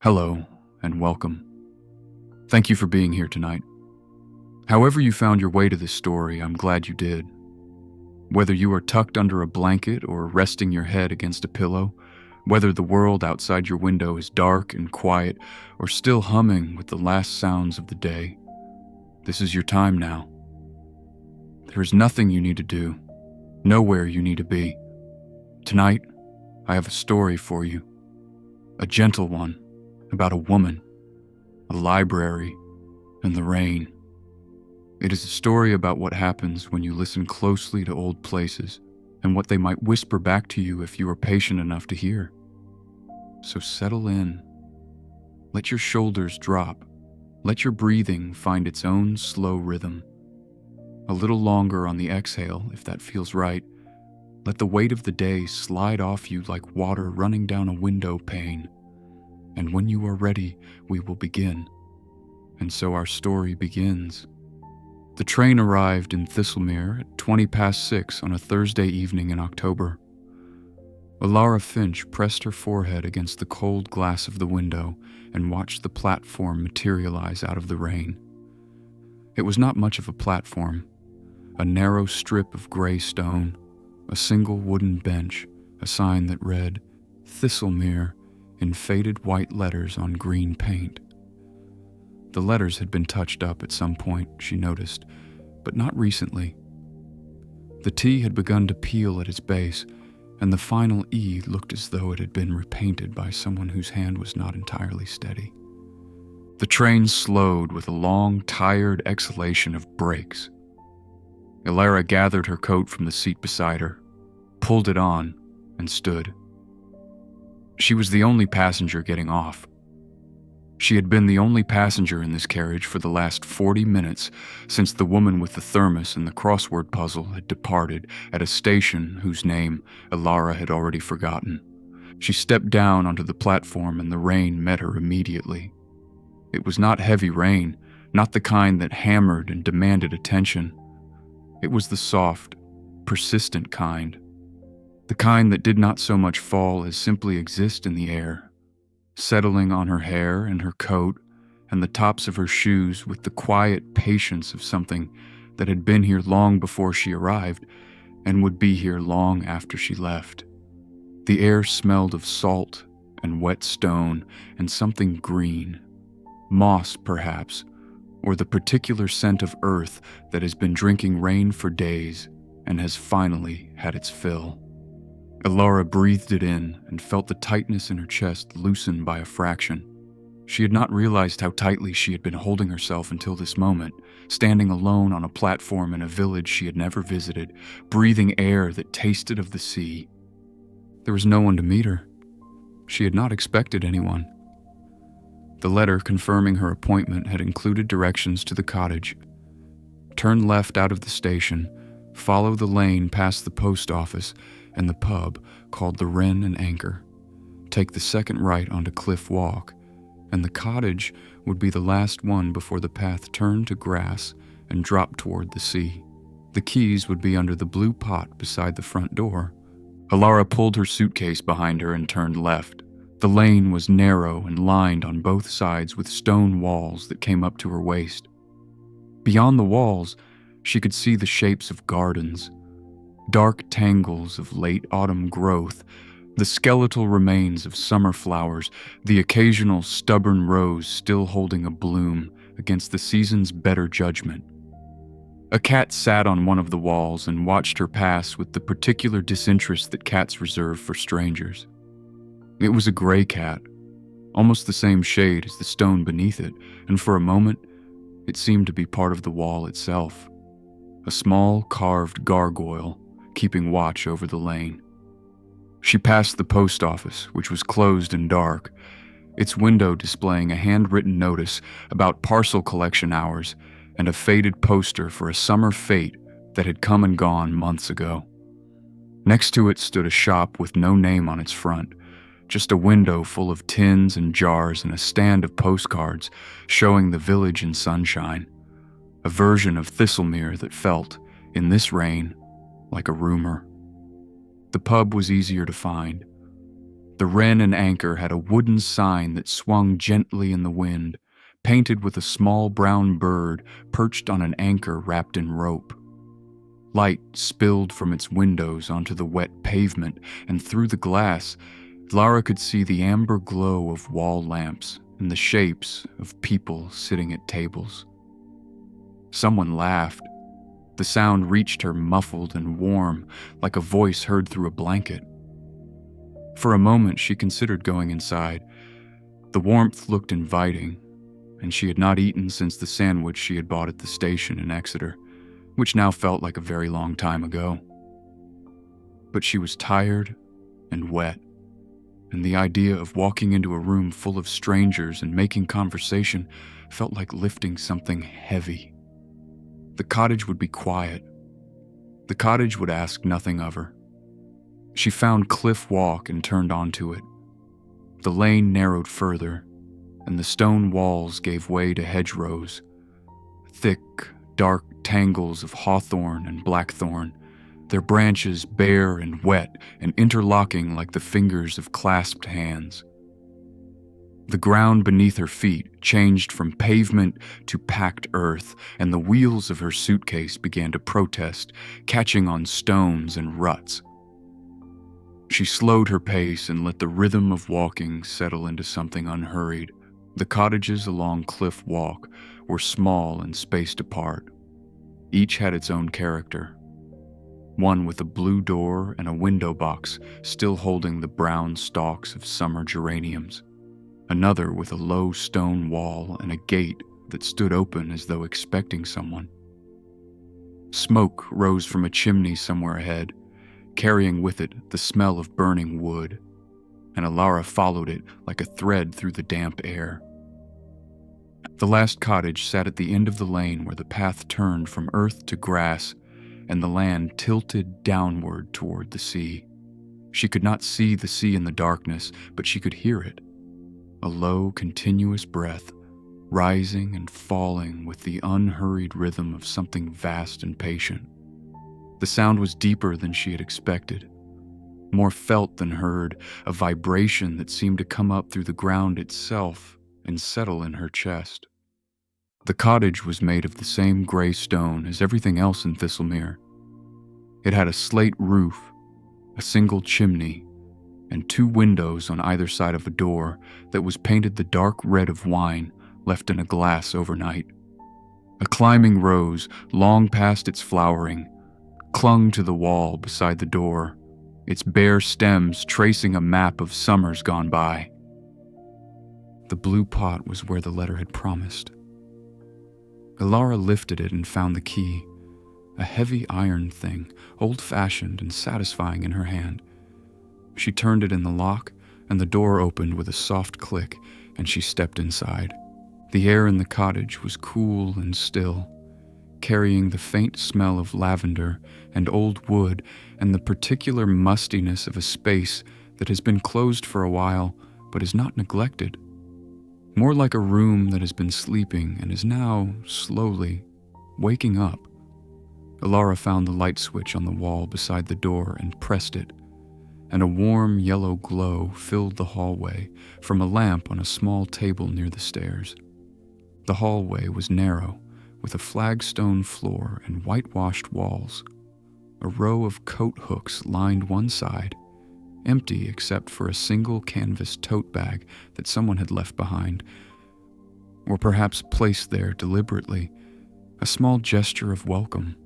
Hello, and welcome. Thank you for being here tonight. However you found your way to this story, I'm glad you did. Whether you are tucked under a blanket or resting your head against a pillow, whether the world outside your window is dark and quiet or still humming with the last sounds of the day, this is your time now. There is nothing you need to do, nowhere you need to be. Tonight, I have a story for you, a gentle one. About a woman, a library, and the rain. It is a story about what happens when you listen closely to old places and what they might whisper back to you if you are patient enough to hear. So settle in. Let your shoulders drop. Let your breathing find its own slow rhythm. A little longer on the exhale, if that feels right. Let the weight of the day slide off you like water running down a window pane. And when you are ready, we will begin. And so our story begins. The train arrived in Thistlemere at 6:20 on a Thursday evening in October. Alara Finch pressed her forehead against the cold glass of the window and watched the platform materialize out of the rain. It was not much of a platform. A narrow strip of gray stone, a single wooden bench, a sign that read, Thistlemere, in faded white letters on green paint. The letters had been touched up at some point, she noticed, but not recently. The T had begun to peel at its base, and the final E looked as though it had been repainted by someone whose hand was not entirely steady. The train slowed with a long, tired exhalation of brakes. Alara gathered her coat from the seat beside her, pulled it on, and stood. She was the only passenger getting off. She had been the only passenger in this carriage for the last 40 minutes since the woman with the thermos and the crossword puzzle had departed at a station whose name Alara had already forgotten. She stepped down onto the platform and the rain met her immediately. It was not heavy rain, not the kind that hammered and demanded attention. It was the soft, persistent kind. The kind that did not so much fall as simply exist in the air, settling on her hair and her coat and the tops of her shoes with the quiet patience of something that had been here long before she arrived and would be here long after she left. The air smelled of salt and wet stone and something green, moss perhaps, or the particular scent of earth that has been drinking rain for days and has finally had its fill. Alara breathed it in and felt the tightness in her chest loosen by a fraction. She had not realized how tightly she had been holding herself until this moment, standing alone on a platform in a village she had never visited, breathing air that tasted of the sea. There was no one to meet her. She had not expected anyone. The letter confirming her appointment had included directions to the cottage. Turn left out of the station, follow the lane past the post office and the pub called the Wren and Anchor. Take the second right onto Cliff Walk, and the cottage would be the last one before the path turned to grass and dropped toward the sea. The keys would be under the blue pot beside the front door. Alara pulled her suitcase behind her and turned left. The lane was narrow and lined on both sides with stone walls that came up to her waist. Beyond the walls, she could see the shapes of gardens, dark tangles of late autumn growth, the skeletal remains of summer flowers, the occasional stubborn rose still holding a bloom against the season's better judgment. A cat sat on one of the walls and watched her pass with the particular disinterest that cats reserve for strangers. It was a gray cat, almost the same shade as the stone beneath it, and for a moment, it seemed to be part of the wall itself. A small carved gargoyle keeping watch over the lane. She passed the post office, which was closed and dark, its window displaying a handwritten notice about parcel collection hours and a faded poster for a summer fete that had come and gone months ago. Next to it stood a shop with no name on its front, just a window full of tins and jars and a stand of postcards showing the village in sunshine, a version of Thistlemere that felt, in this rain, like a rumor. The pub was easier to find. The wren and anchor had a wooden sign that swung gently in the wind, painted with a small brown bird perched on an anchor wrapped in rope. Light spilled from its windows onto the wet pavement, and through the glass, Lara could see the amber glow of wall lamps and the shapes of people sitting at tables. Someone laughed. The sound reached her muffled and warm, like a voice heard through a blanket. For a moment, she considered going inside. The warmth looked inviting, and she had not eaten since the sandwich she had bought at the station in Exeter, which now felt like a very long time ago. But she was tired and wet, and the idea of walking into a room full of strangers and making conversation felt like lifting something heavy. The cottage would be quiet. The cottage would ask nothing of her. She found Cliff Walk and turned onto it. The lane narrowed further, and the stone walls gave way to hedgerows. Thick, dark tangles of hawthorn and blackthorn, their branches bare and wet and interlocking like the fingers of clasped hands. The ground beneath her feet changed from pavement to packed earth, and the wheels of her suitcase began to protest, catching on stones and ruts. She slowed her pace and let the rhythm of walking settle into something unhurried. The cottages along Cliff Walk were small and spaced apart. Each had its own character. One with a blue door and a window box still holding the brown stalks of summer geraniums. Another with a low stone wall and a gate that stood open as though expecting someone. Smoke rose from a chimney somewhere ahead, carrying with it the smell of burning wood, and Alara followed it like a thread through the damp air. The last cottage sat at the end of the lane where the path turned from earth to grass, and the land tilted downward toward the sea. She could not see the sea in the darkness, but she could hear it. A low, continuous breath, rising and falling with the unhurried rhythm of something vast and patient. The sound was deeper than she had expected, more felt than heard, a vibration that seemed to come up through the ground itself and settle in her chest. The cottage was made of the same gray stone as everything else in Thistlemere. It had a slate roof, a single chimney, and 2 windows on either side of a door that was painted the dark red of wine left in a glass overnight. A climbing rose, long past its flowering, clung to the wall beside the door, its bare stems tracing a map of summers gone by. The blue pot was where the letter had promised. Alara lifted it and found the key, a heavy iron thing, old-fashioned and satisfying in her hand. She turned it in the lock, and the door opened with a soft click, and she stepped inside. The air in the cottage was cool and still, carrying the faint smell of lavender and old wood and the particular mustiness of a space that has been closed for a while but is not neglected. More like a room that has been sleeping and is now, slowly, waking up. Alara found the light switch on the wall beside the door and pressed it, and a warm yellow glow filled the hallway from a lamp on a small table near the stairs. The hallway was narrow, with a flagstone floor and whitewashed walls. A row of coat hooks lined one side, empty except for a single canvas tote bag that someone had left behind, or perhaps placed there deliberately, a small gesture of welcome.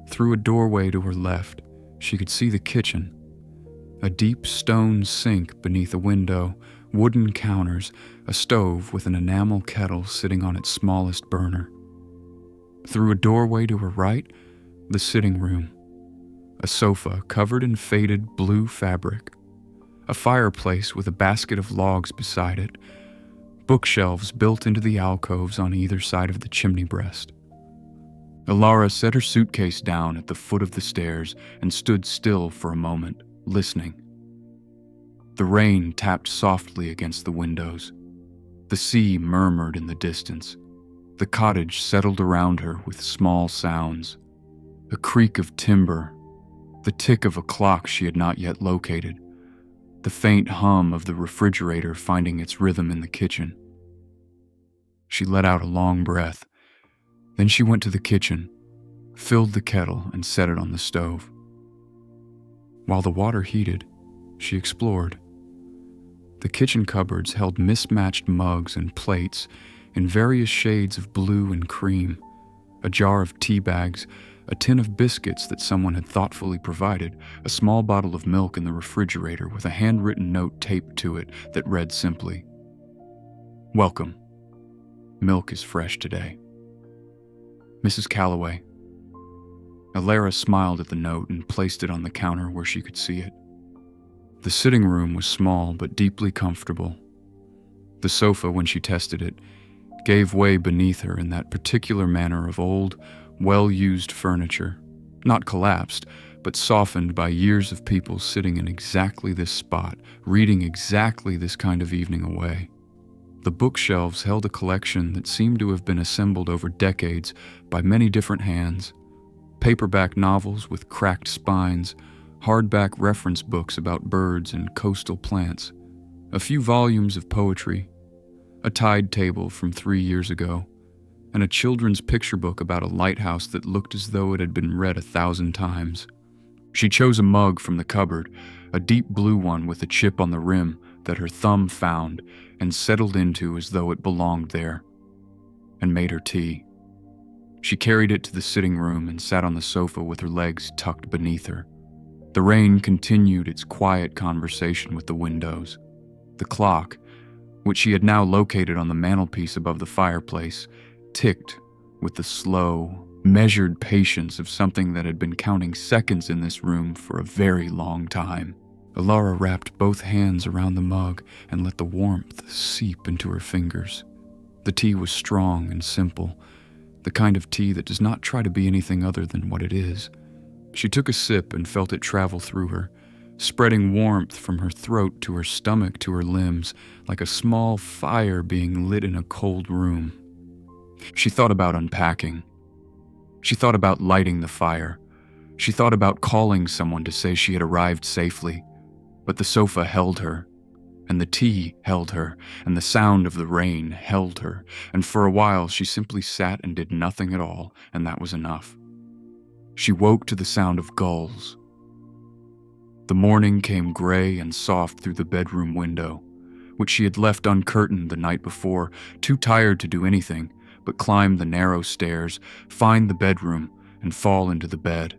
Through a doorway to her left, she could see the kitchen, a deep stone sink beneath a window, wooden counters, a stove with an enamel kettle sitting on its smallest burner. Through a doorway to her right, the sitting room, a sofa covered in faded blue fabric, a fireplace with a basket of logs beside it, bookshelves built into the alcoves on either side of the chimney breast. Alara set her suitcase down at the foot of the stairs and stood still for a moment, listening. The rain tapped softly against the windows. The sea murmured in the distance. The cottage settled around her with small sounds. A creak of timber, the tick of a clock she had not yet located, the faint hum of the refrigerator finding its rhythm in the kitchen. She let out a long breath. Then she went to the kitchen, filled the kettle, and set it on the stove. While the water heated, she explored. The kitchen cupboards held mismatched mugs and plates in various shades of blue and cream, a jar of tea bags, a tin of biscuits that someone had thoughtfully provided, a small bottle of milk in the refrigerator with a handwritten note taped to it that read simply, "Welcome. Milk is fresh today. Mrs. Calloway." Alara smiled at the note and placed it on the counter where she could see it. The sitting room was small but deeply comfortable. The sofa, when she tested it, gave way beneath her in that particular manner of old, well-used furniture, not collapsed, but softened by years of people sitting in exactly this spot, reading exactly this kind of evening away. The bookshelves held a collection that seemed to have been assembled over decades by many different hands: paperback novels with cracked spines, hardback reference books about birds and coastal plants, a few volumes of poetry, a tide table from 3 years ago, and a children's picture book about a lighthouse that looked as though it had been read 1,000 times. She chose a mug from the cupboard, a deep blue one with a chip on the rim that her thumb found and settled into as though it belonged there, and made her tea. She carried it to the sitting room and sat on the sofa with her legs tucked beneath her. The rain continued its quiet conversation with the windows. The clock, which she had now located on the mantelpiece above the fireplace, ticked with the slow, measured patience of something that had been counting seconds in this room for a very long time. Alara wrapped both hands around the mug and let the warmth seep into her fingers. The tea was strong and simple, the kind of tea that does not try to be anything other than what it is. She took a sip and felt it travel through her, spreading warmth from her throat to her stomach to her limbs, like a small fire being lit in a cold room. She thought about unpacking. She thought about lighting the fire. She thought about calling someone to say she had arrived safely. But the sofa held her, and the tea held her, and the sound of the rain held her, and for a while she simply sat and did nothing at all, and that was enough. She woke to the sound of gulls. The morning came gray and soft through the bedroom window, which she had left uncurtained the night before, too tired to do anything but climb the narrow stairs, find the bedroom, and fall into the bed.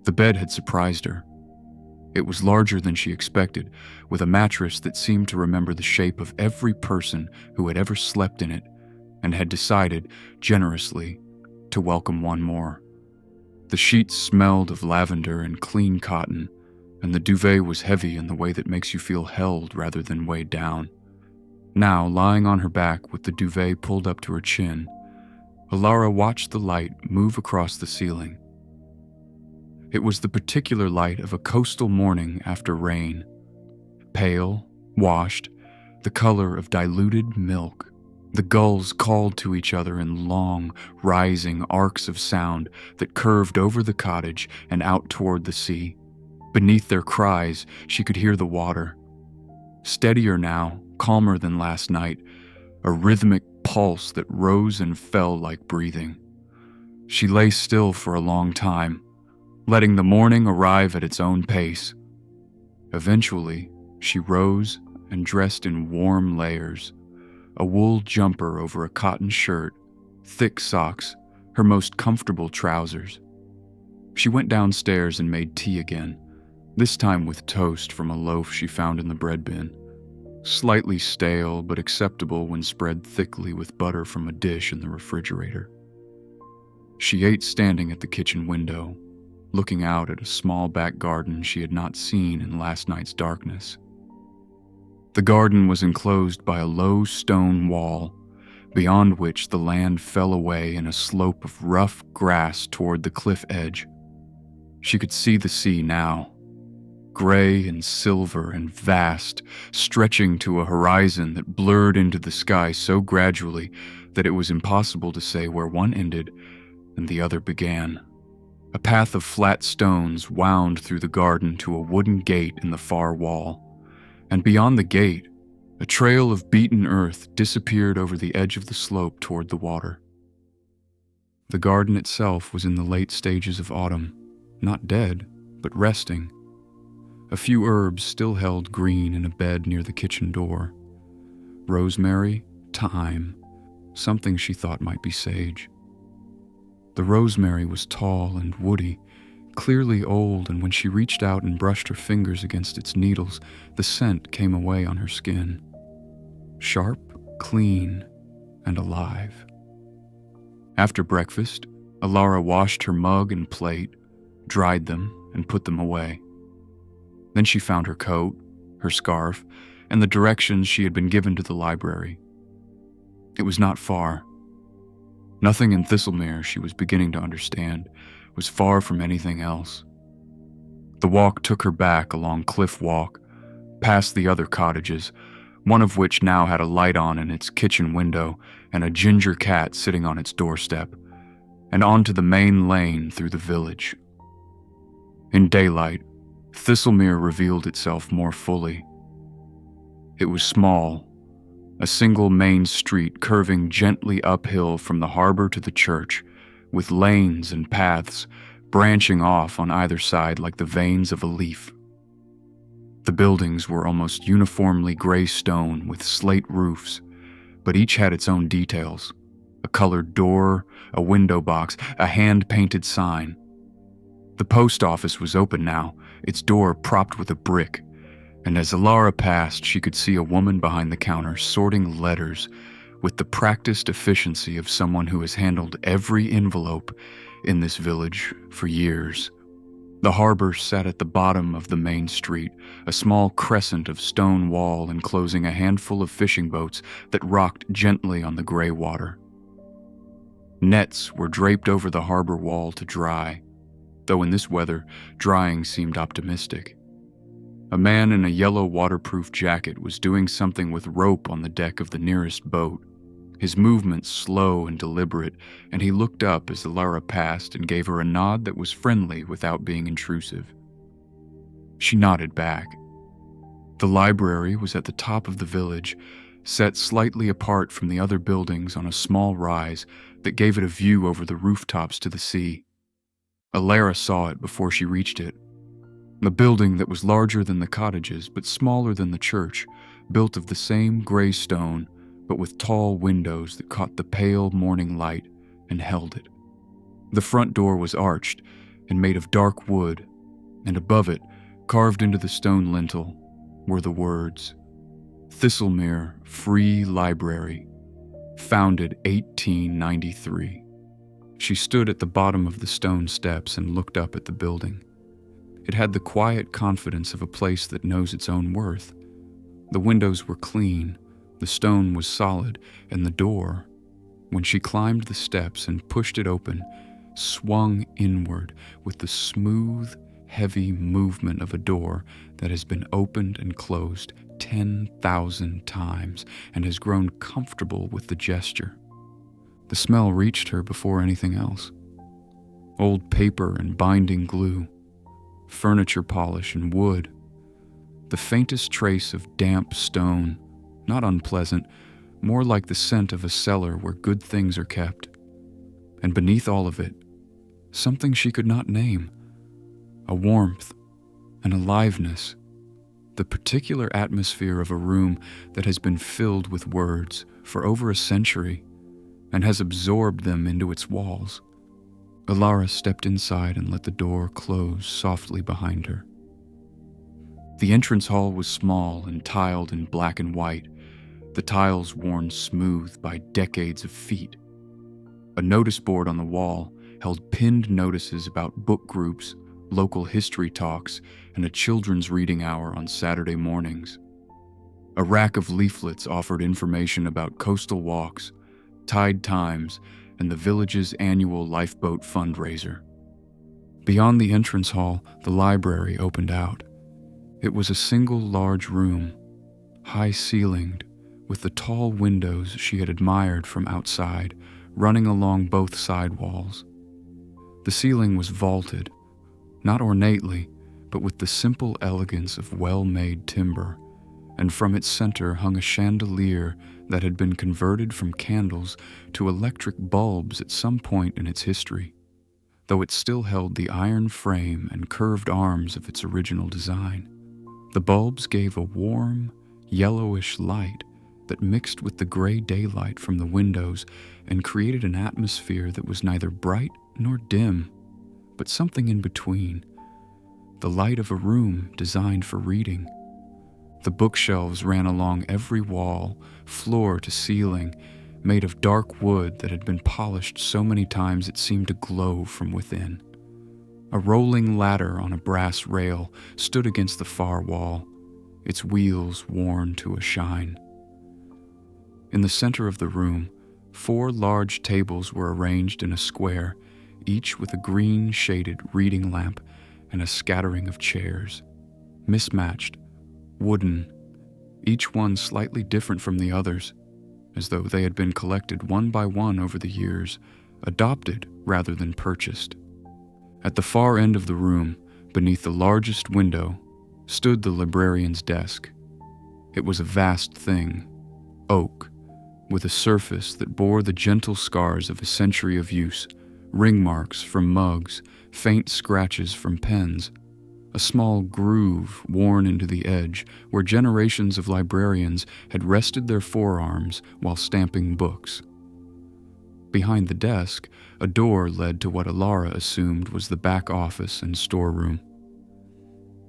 The bed had surprised her. It was larger than she expected, with a mattress that seemed to remember the shape of every person who had ever slept in it, and had decided, generously, to welcome one more. The sheets smelled of lavender and clean cotton, and the duvet was heavy in the way that makes you feel held rather than weighed down. Now, lying on her back with the duvet pulled up to her chin, Alara watched the light move across the ceiling. It was the particular light of a coastal morning after rain. Pale, washed, the color of diluted milk. The gulls called to each other in long, rising arcs of sound that curved over the cottage and out toward the sea. Beneath their cries, she could hear the water. Steadier now, calmer than last night, a rhythmic pulse that rose and fell like breathing. She lay still for a long time, letting the morning arrive at its own pace. Eventually, she rose and dressed in warm layers, a wool jumper over a cotton shirt, thick socks, her most comfortable trousers. She went downstairs and made tea again, this time with toast from a loaf she found in the bread bin. Slightly stale but acceptable when spread thickly with butter from a dish in the refrigerator. She ate standing at the kitchen window, looking out at a small back garden she had not seen in last night's darkness. The garden was enclosed by a low stone wall, beyond which the land fell away in a slope of rough grass toward the cliff edge. She could see the sea now, gray and silver and vast, stretching to a horizon that blurred into the sky so gradually that it was impossible to say where one ended and the other began. A path of flat stones wound through the garden to a wooden gate in the far wall. and beyond the gate, a trail of beaten earth disappeared over the edge of the slope toward the water. The garden itself was in the late stages of autumn, not dead, but resting. A few herbs still held green in a bed near the kitchen door. Rosemary, thyme, something she thought might be sage. The rosemary was tall and woody, clearly old, and when she reached out and brushed her fingers against its needles, the scent came away on her skin. Sharp, clean, and alive. After breakfast, Alara washed her mug and plate, dried them, and put them away. Then she found her coat, her scarf, and the directions she had been given to the library. It was not far. Nothing in Thistlemere, she was beginning to understand, was far from anything else. The walk took her back along Cliff Walk, past the other cottages, one of which now had a light on in its kitchen window and a ginger cat sitting on its doorstep, and onto the main lane through the village. In daylight, Thistlemere revealed itself more fully. It was small, a single main street curving gently uphill from the harbor to the church, with lanes and paths branching off on either side like the veins of a leaf. The buildings were almost uniformly gray stone with slate roofs, but each had its own details: a colored door, a window box, a hand-painted sign. The post office was open now, its door propped with a brick, and as Alara passed, she could see a woman behind the counter sorting letters with the practiced efficiency of someone who has handled every envelope in this village for years. The harbor sat at the bottom of the main street, a small crescent of stone wall enclosing a handful of fishing boats that rocked gently on the gray water. Nets were draped over the harbor wall to dry, though in this weather, drying seemed optimistic. A man in a yellow waterproof jacket was doing something with rope on the deck of the nearest boat, his movements slow and deliberate, and he looked up as Alara passed and gave her a nod that was friendly without being intrusive. She nodded back. The library was at the top of the village, set slightly apart from the other buildings on a small rise that gave it a view over the rooftops to the sea. Alara saw it before she reached it. A building that was larger than the cottages but smaller than the church, built of the same gray stone, but with tall windows that caught the pale morning light and held it. The front door was arched and made of dark wood, and above it, carved into the stone lintel, were the words, "Thistlemere Free Library, founded 1893. She stood at the bottom of the stone steps and looked up at the building. It had the quiet confidence of a place that knows its own worth. The windows were clean, the stone was solid, and the door, when she climbed the steps and pushed it open, swung inward with the smooth, heavy movement of a door that has been opened and closed 10,000 times and has grown comfortable with the gesture. The smell reached her before anything else. Old paper and binding glue, furniture polish and wood, the faintest trace of damp stone, not unpleasant, more like the scent of a cellar where good things are kept. And beneath all of it, something she could not name, a warmth, an aliveness, the particular atmosphere of a room that has been filled with words for over a century and has absorbed them into its walls. Alara stepped inside and let the door close softly behind her. The entrance hall was small and tiled in black and white, the tiles worn smooth by decades of feet. A notice board on the wall held pinned notices about book groups, local history talks, and a children's reading hour on Saturday mornings. A rack of leaflets offered information about coastal walks, tide times, and the village's annual lifeboat fundraiser. Beyond the entrance hall, the library opened out. It was a single large room, high-ceilinged, with the tall windows she had admired from outside, running along both side walls. The ceiling was vaulted, not ornately, but with the simple elegance of well-made timber, and from its center hung a chandelier that had been converted from candles to electric bulbs at some point in its history, though it still held the iron frame and curved arms of its original design. The bulbs gave a warm, yellowish light that mixed with the gray daylight from the windows and created an atmosphere that was neither bright nor dim, but something in between, the light of a room designed for reading. The bookshelves ran along every wall, floor to ceiling, made of dark wood that had been polished so many times it seemed to glow from within. A rolling ladder on a brass rail stood against the far wall, its wheels worn to a shine. In the center of the room, 4 large tables were arranged in a square, each with a green-shaded reading lamp and a scattering of chairs, mismatched, wooden, each one slightly different from the others, as though they had been collected one by one over the years, adopted rather than purchased. At the far end of the room, beneath the largest window, stood the librarian's desk. It was a vast thing, oak, with a surface that bore the gentle scars of a century of use, ring marks from mugs, faint scratches from pens, a small groove worn into the edge where generations of librarians had rested their forearms while stamping books. Behind the desk, a door led to what Alara assumed was the back office and storeroom.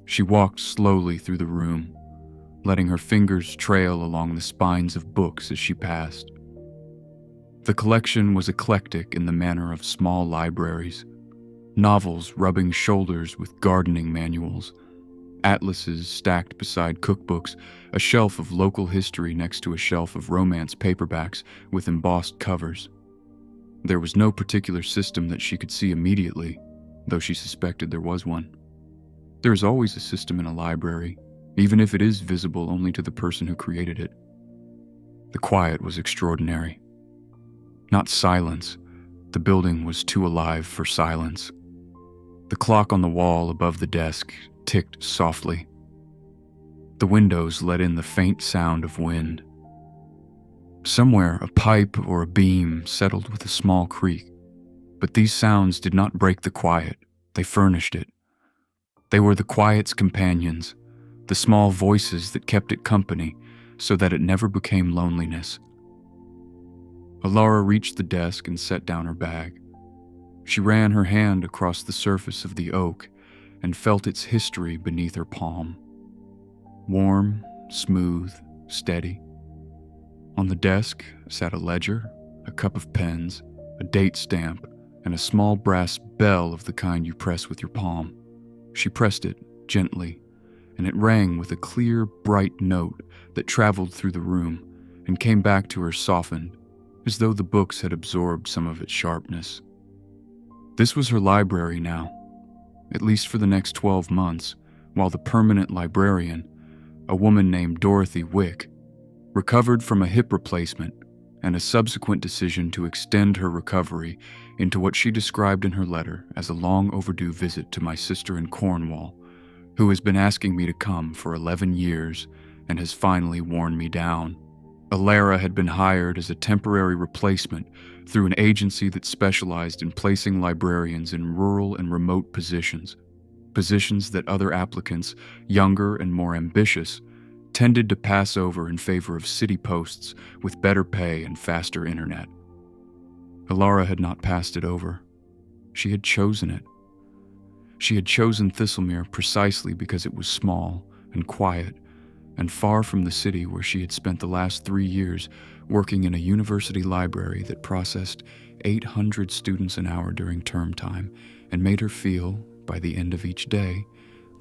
She walked slowly through the room, letting her fingers trail along the spines of books as she passed. The collection was eclectic in the manner of small libraries, novels rubbing shoulders with gardening manuals, atlases stacked beside cookbooks, a shelf of local history next to a shelf of romance paperbacks with embossed covers. There was no particular system that she could see immediately, though she suspected there was one. There is always a system in a library, even if it is visible only to the person who created it. The quiet was extraordinary. Not silence. The building was too alive for silence. The clock on the wall above the desk ticked softly. The windows let in the faint sound of wind. Somewhere, a pipe or a beam settled with a small creak, but these sounds did not break the quiet. They furnished it. They were the quiet's companions, the small voices that kept it company so that it never became loneliness. Alara reached the desk and set down her bag. She ran her hand across the surface of the oak and felt its history beneath her palm. Warm, smooth, steady. On the desk sat a ledger, a cup of pens, a date stamp, and a small brass bell of the kind you press with your palm. She pressed it gently, and it rang with a clear, bright note that traveled through the room and came back to her softened, as though the books had absorbed some of its sharpness. This was her library now, at least for the next 12 months, while the permanent librarian, a woman named Dorothy Wick, recovered from a hip replacement and a subsequent decision to extend her recovery into what she described in her letter as a long overdue visit to my sister in Cornwall, who has been asking me to come for 11 years and has finally worn me down. Alara had been hired as a temporary replacement through an agency that specialized in placing librarians in rural and remote positions that other applicants, younger and more ambitious, tended to pass over in favor of city posts with better pay and faster internet. Alara had not passed it over. She had chosen it. She had chosen Thistlemere precisely because it was small and quiet and far from the city where she had spent the last 3 years working in a university library that processed 800 students an hour during term time and made her feel, by the end of each day,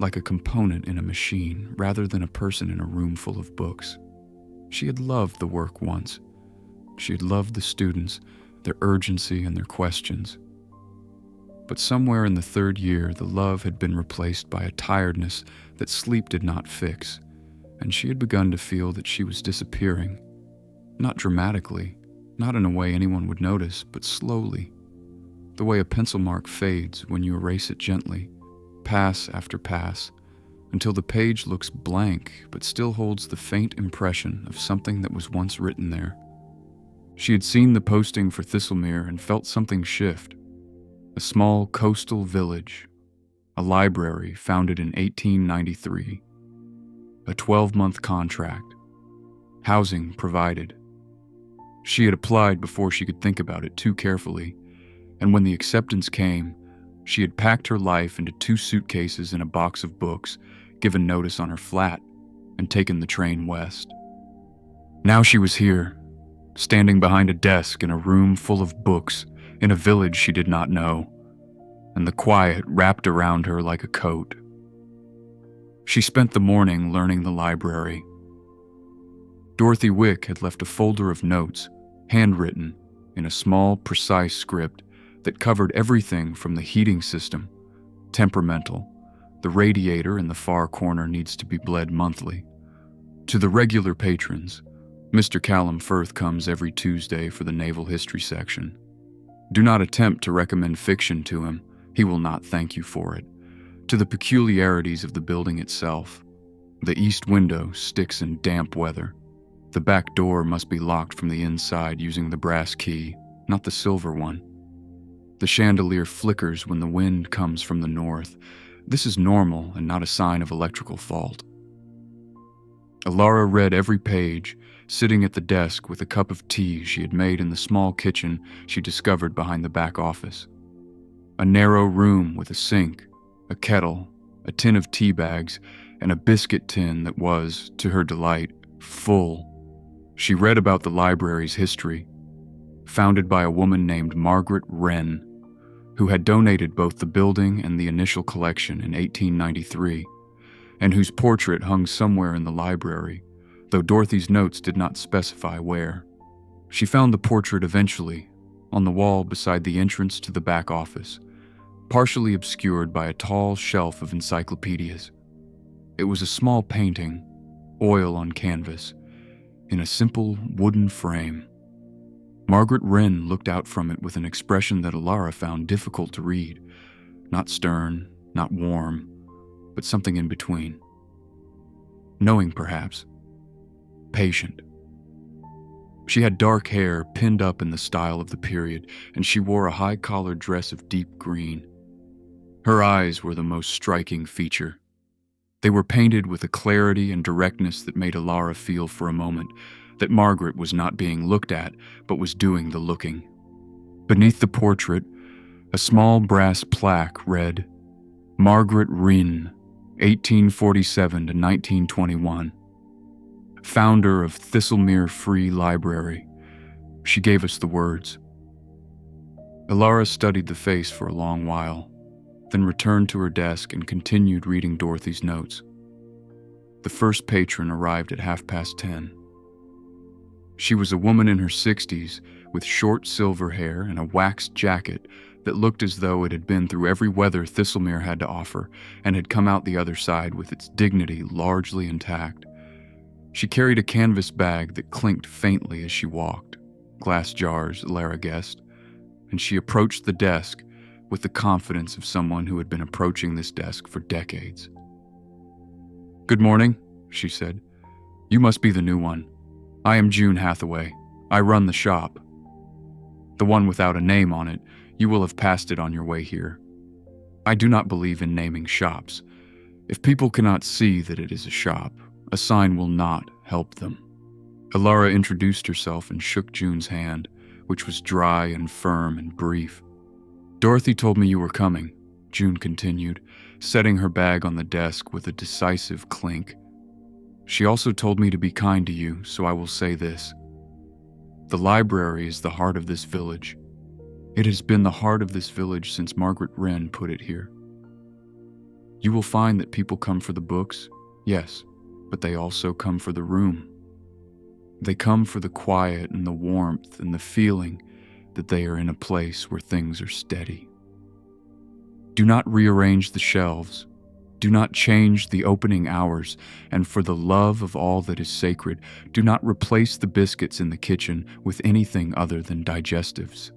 like a component in a machine rather than a person in a room full of books. She had loved the work once. She had loved the students, their urgency and their questions. But somewhere in the 3rd year, the love had been replaced by a tiredness that sleep did not fix, and she had begun to feel that she was disappearing. Not dramatically, not in a way anyone would notice, but slowly. The way a pencil mark fades when you erase it gently, pass after pass, until the page looks blank but still holds the faint impression of something that was once written there. She had seen the posting for Thistlemere and felt something shift. A small coastal village, a library founded in 1893, a 12-month contract, housing provided. She had applied before she could think about it too carefully, and when the acceptance came, she had packed her life into 2 suitcases and a box of books, given notice on her flat, and taken the train west. Now she was here, standing behind a desk in a room full of books in a village she did not know, and the quiet wrapped around her like a coat. She spent the morning learning the library. Dorothy Wick had left a folder of notes, handwritten, in a small, precise script that covered everything from the heating system, temperamental, the radiator in the far corner needs to be bled monthly, to the regular patrons. Mr. Callum Firth comes every Tuesday for the naval history section. Do not attempt to recommend fiction to him. He will not thank you for it. To the peculiarities of the building itself. The east window sticks in damp weather. The back door must be locked from the inside using the brass key, not the silver one. The chandelier flickers when the wind comes from the north. This is normal and not a sign of electrical fault. Alara read every page, sitting at the desk with a cup of tea she had made in the small kitchen she discovered behind the back office. A narrow room with a sink, a kettle, a tin of tea bags, and a biscuit tin that was, to her delight, full. She read about the library's history, founded by a woman named Margaret Wren, who had donated both the building and the initial collection in 1893, and whose portrait hung somewhere in the library, though Dorothy's notes did not specify where. She found the portrait eventually, on the wall beside the entrance to the back office, partially obscured by a tall shelf of encyclopedias. It was a small painting, oil on canvas, in a simple wooden frame. Margaret Wren looked out from it with an expression that Alara found difficult to read, not stern, not warm, but something in between. Knowing, perhaps. Patient. She had dark hair pinned up in the style of the period, and she wore a high-collared dress of deep green. Her eyes were the most striking feature. They were painted with a clarity and directness that made Alara feel for a moment that Margaret was not being looked at, but was doing the looking. Beneath the portrait, a small brass plaque read, Margaret Wren, 1847 to 1921. Founder of Thistlemere Free Library. She gave us the words. Alara studied the face for a long while, then returned to her desk and continued reading Dorothy's notes. The first patron arrived at 10:30. She was a woman in her 60s with short silver hair and a waxed jacket that looked as though it had been through every weather Thistlemere had to offer and had come out the other side with its dignity largely intact. She carried a canvas bag that clinked faintly as she walked, glass jars, Alara guessed, and she approached the desk with the confidence of someone who had been approaching this desk for decades. "Good morning," she said. "You must be the new one. I am June Hathaway. I run the shop. The one without a name on it, you will have passed it on your way here. I do not believe in naming shops. If people cannot see that it is a shop, a sign will not help them." Alara introduced herself and shook June's hand, which was dry and firm and brief. "Dorothy told me you were coming," June continued, setting her bag on the desk with a decisive clink. "She also told me to be kind to you, so I will say this. The library is the heart of this village. It has been the heart of this village since Margaret Wren put it here. You will find that people come for the books, yes, but they also come for the room. They come for the quiet and the warmth and the feeling that they are in a place where things are steady. Do not rearrange the shelves. Do not change the opening hours, and for the love of all that is sacred, do not replace the biscuits in the kitchen with anything other than digestives."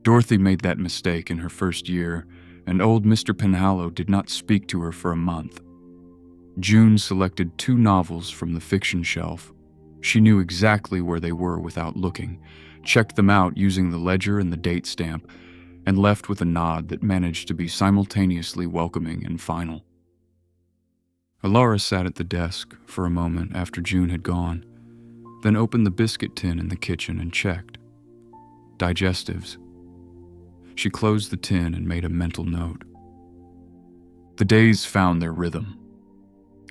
Dorothy made that mistake in her first year, and old Mr. Penhallow did not speak to her for a month. June selected 2 novels from the fiction shelf. She knew exactly where they were without looking, checked them out using the ledger and the date stamp, and left with a nod that managed to be simultaneously welcoming and final. Alara sat at the desk for a moment after June had gone, then opened the biscuit tin in the kitchen and checked. Digestives. She closed the tin and made a mental note. The days found their rhythm.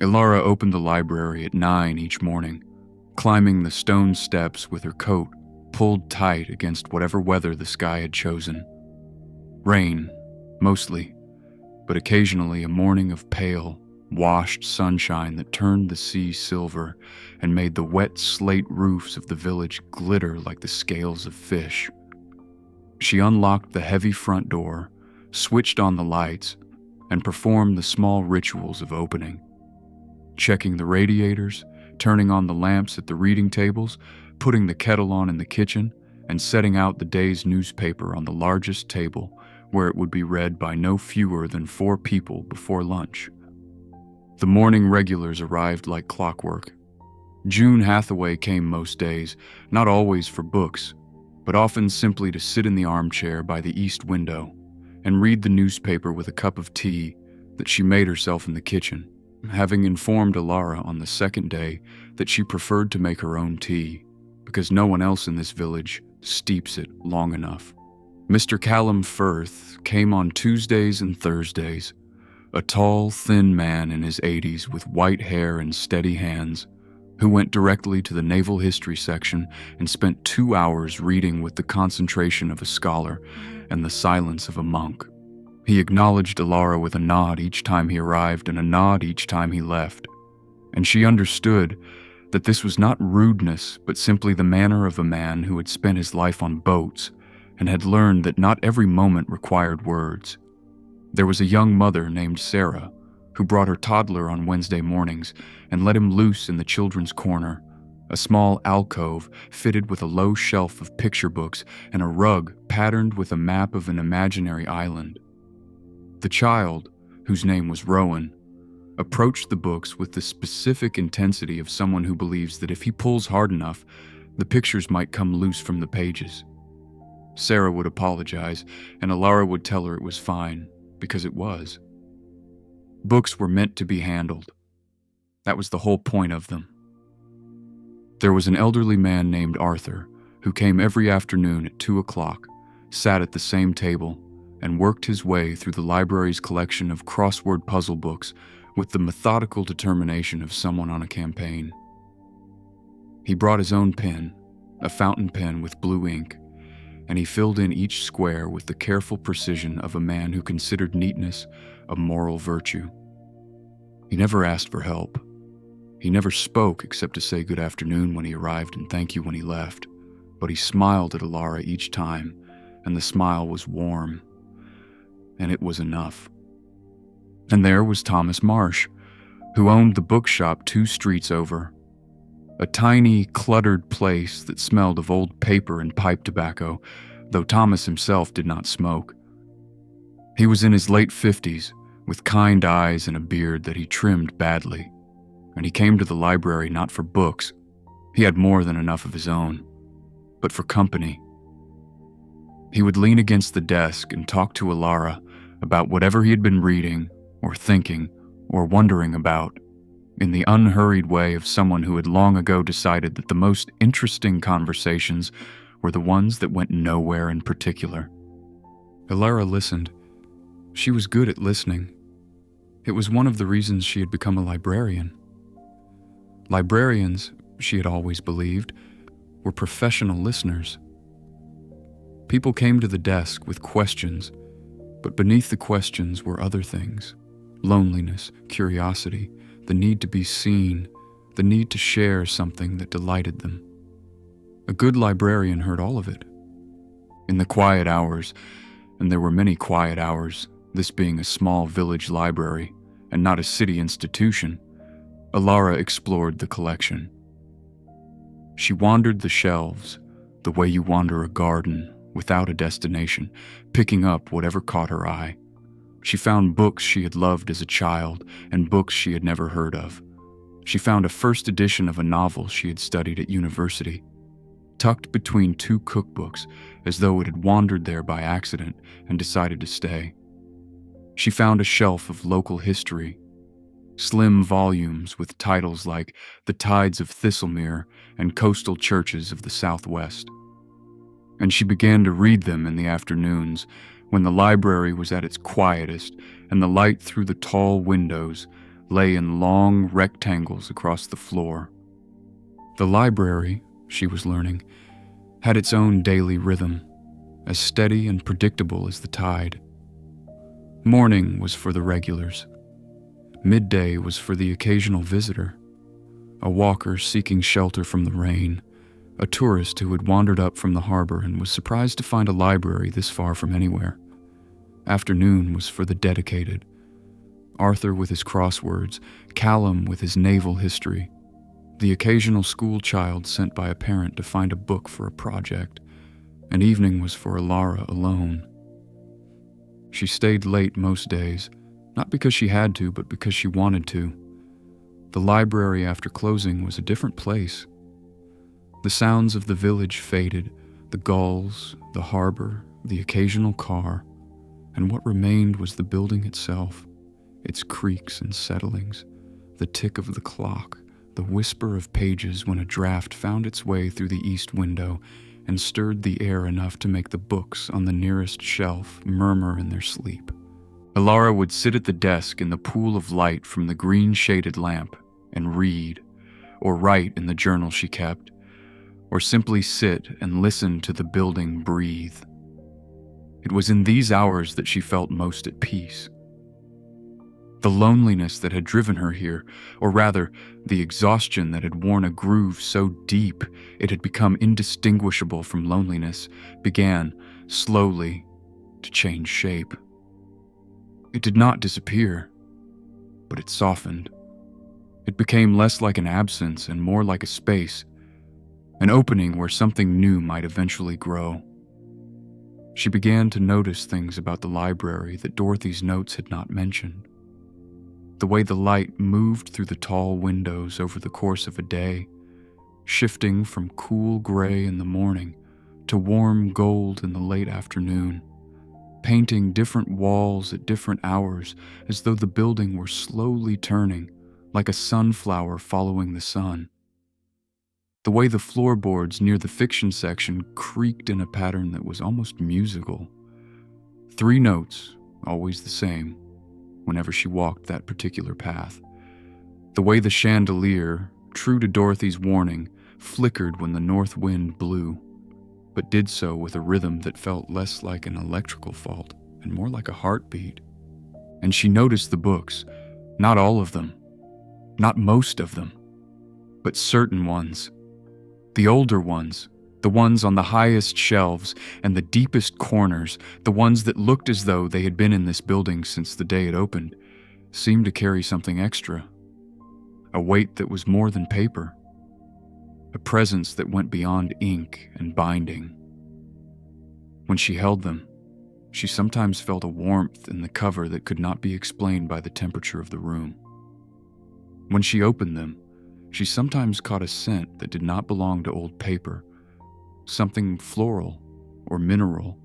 Alara opened the library at 9 each morning, climbing the stone steps with her coat pulled tight against whatever weather the sky had chosen. Rain, mostly, but occasionally a morning of pale, washed sunshine that turned the sea silver and made the wet slate roofs of the village glitter like the scales of fish. She unlocked the heavy front door, switched on the lights, and performed the small rituals of opening. Checking the radiators, turning on the lamps at the reading tables, putting the kettle on in the kitchen, and setting out the day's newspaper on the largest table where it would be read by no fewer than 4 people before lunch. The morning regulars arrived like clockwork. June Hathaway came most days, not always for books, but often simply to sit in the armchair by the east window and read the newspaper with a cup of tea that she made herself in the kitchen, having informed Alara on the second day that she preferred to make her own tea because no one else in this village steeps it long enough. Mr. Callum Firth came on Tuesdays and Thursdays, a tall, thin man in his 80s with white hair and steady hands, who went directly to the naval history section and spent 2 hours reading with the concentration of a scholar and the silence of a monk. He acknowledged Alara with a nod each time he arrived and a nod each time he left, and she understood that this was not rudeness but simply the manner of a man who had spent his life on boats and had learned that not every moment required words. There was a young mother named Sarah who brought her toddler on Wednesday mornings and let him loose in the children's corner, a small alcove fitted with a low shelf of picture books and a rug patterned with a map of an imaginary island. The child, whose name was Rowan, approached the books with the specific intensity of someone who believes that if he pulls hard enough, the pictures might come loose from the pages. Sarah would apologize, and Alara would tell her it was fine, because it was. Books were meant to be handled. That was the whole point of them. There was an elderly man named Arthur who came every afternoon at 2 o'clock, sat at the same table, and worked his way through the library's collection of crossword puzzle books with the methodical determination of someone on a campaign. He brought his own pen, a fountain pen with blue ink, and he filled in each square with the careful precision of a man who considered neatness a moral virtue. He never asked for help. He never spoke except to say good afternoon when he arrived and thank you when he left, but he smiled at Alara each time, and the smile was warm, and it was enough. And there was Thomas Marsh, who owned the bookshop 2 streets over, a tiny, cluttered place that smelled of old paper and pipe tobacco, though Thomas himself did not smoke. He was in his late 50s, with kind eyes and a beard that he trimmed badly, and he came to the library not for books. He had more than enough of his own, but for company. He would lean against the desk and talk to Alara about whatever he had been reading, or thinking, or wondering about, in the unhurried way of someone who had long ago decided that the most interesting conversations were the ones that went nowhere in particular. Alara listened. She was good at listening. It was one of the reasons she had become a librarian. Librarians, she had always believed, were professional listeners. People came to the desk with questions, but beneath the questions were other things: loneliness, curiosity, the need to be seen, the need to share something that delighted them. A good librarian heard all of it. In the quiet hours, and there were many quiet hours, this being a small village library and not a city institution, Alara explored the collection. She wandered the shelves, the way you wander a garden without a destination, picking up whatever caught her eye. She found books she had loved as a child and books she had never heard of. She found a first edition of a novel she had studied at university, tucked between two cookbooks as though it had wandered there by accident and decided to stay. She found a shelf of local history, slim volumes with titles like The Tides of Thistlemere and Coastal Churches of the Southwest. And she began to read them in the afternoons when the library was at its quietest and the light through the tall windows lay in long rectangles across the floor. The library, she was learning, had its own daily rhythm, as steady and predictable as the tide. Morning was for the regulars. Midday was for the occasional visitor, a walker seeking shelter from the rain, a tourist who had wandered up from the harbor and was surprised to find a library this far from anywhere. Afternoon was for the dedicated, Arthur with his crosswords, Callum with his naval history, the occasional school child sent by a parent to find a book for a project, and evening was for Alara alone. She stayed late most days, not because she had to, but because she wanted to. The library after closing was a different place. The sounds of the village faded, the gulls, the harbor, the occasional car, and what remained was the building itself, its creaks and settlings, the tick of the clock, the whisper of pages when a draft found its way through the east window and stirred the air enough to make the books on the nearest shelf murmur in their sleep. Alara would sit at the desk in the pool of light from the green-shaded lamp and read, or write in the journal she kept, or simply sit and listen to the building breathe. It was in these hours that she felt most at peace. The loneliness that had driven her here, or rather, the exhaustion that had worn a groove so deep it had become indistinguishable from loneliness, began, slowly, to change shape. It did not disappear, but it softened. It became less like an absence and more like a space, an opening where something new might eventually grow. She began to notice things about the library that Dorothy's notes had not mentioned. The way the light moved through the tall windows over the course of a day, shifting from cool gray in the morning to warm gold in the late afternoon, painting different walls at different hours as though the building were slowly turning, like a sunflower following the sun. The way the floorboards near the fiction section creaked in a pattern that was almost musical. 3 notes, always the same, whenever she walked that particular path. The way the chandelier, true to Dorothy's warning, flickered when the north wind blew, but did so with a rhythm that felt less like an electrical fault and more like a heartbeat. And she noticed the books, not all of them, not most of them, but certain ones. The older ones, the ones on the highest shelves and the deepest corners, the ones that looked as though they had been in this building since the day it opened, seemed to carry something extra. A weight that was more than paper. A presence that went beyond ink and binding. When she held them, she sometimes felt a warmth in the cover that could not be explained by the temperature of the room. When she opened them, she sometimes caught a scent that did not belong to old paper, something floral or mineral,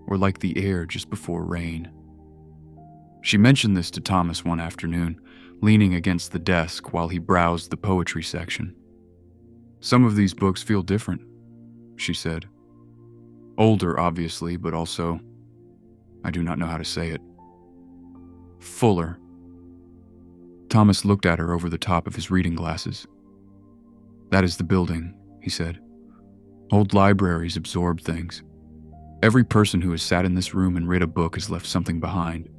or like the air just before rain. She mentioned this to Thomas one afternoon, leaning against the desk while he browsed the poetry section. "Some of these books feel different," she said. "Older, obviously, but also, I do not know how to say it, fuller." Thomas looked at her over the top of his reading glasses. "That is the building," he said. "Old libraries absorb things. Every person who has sat in this room and read a book has left something behind.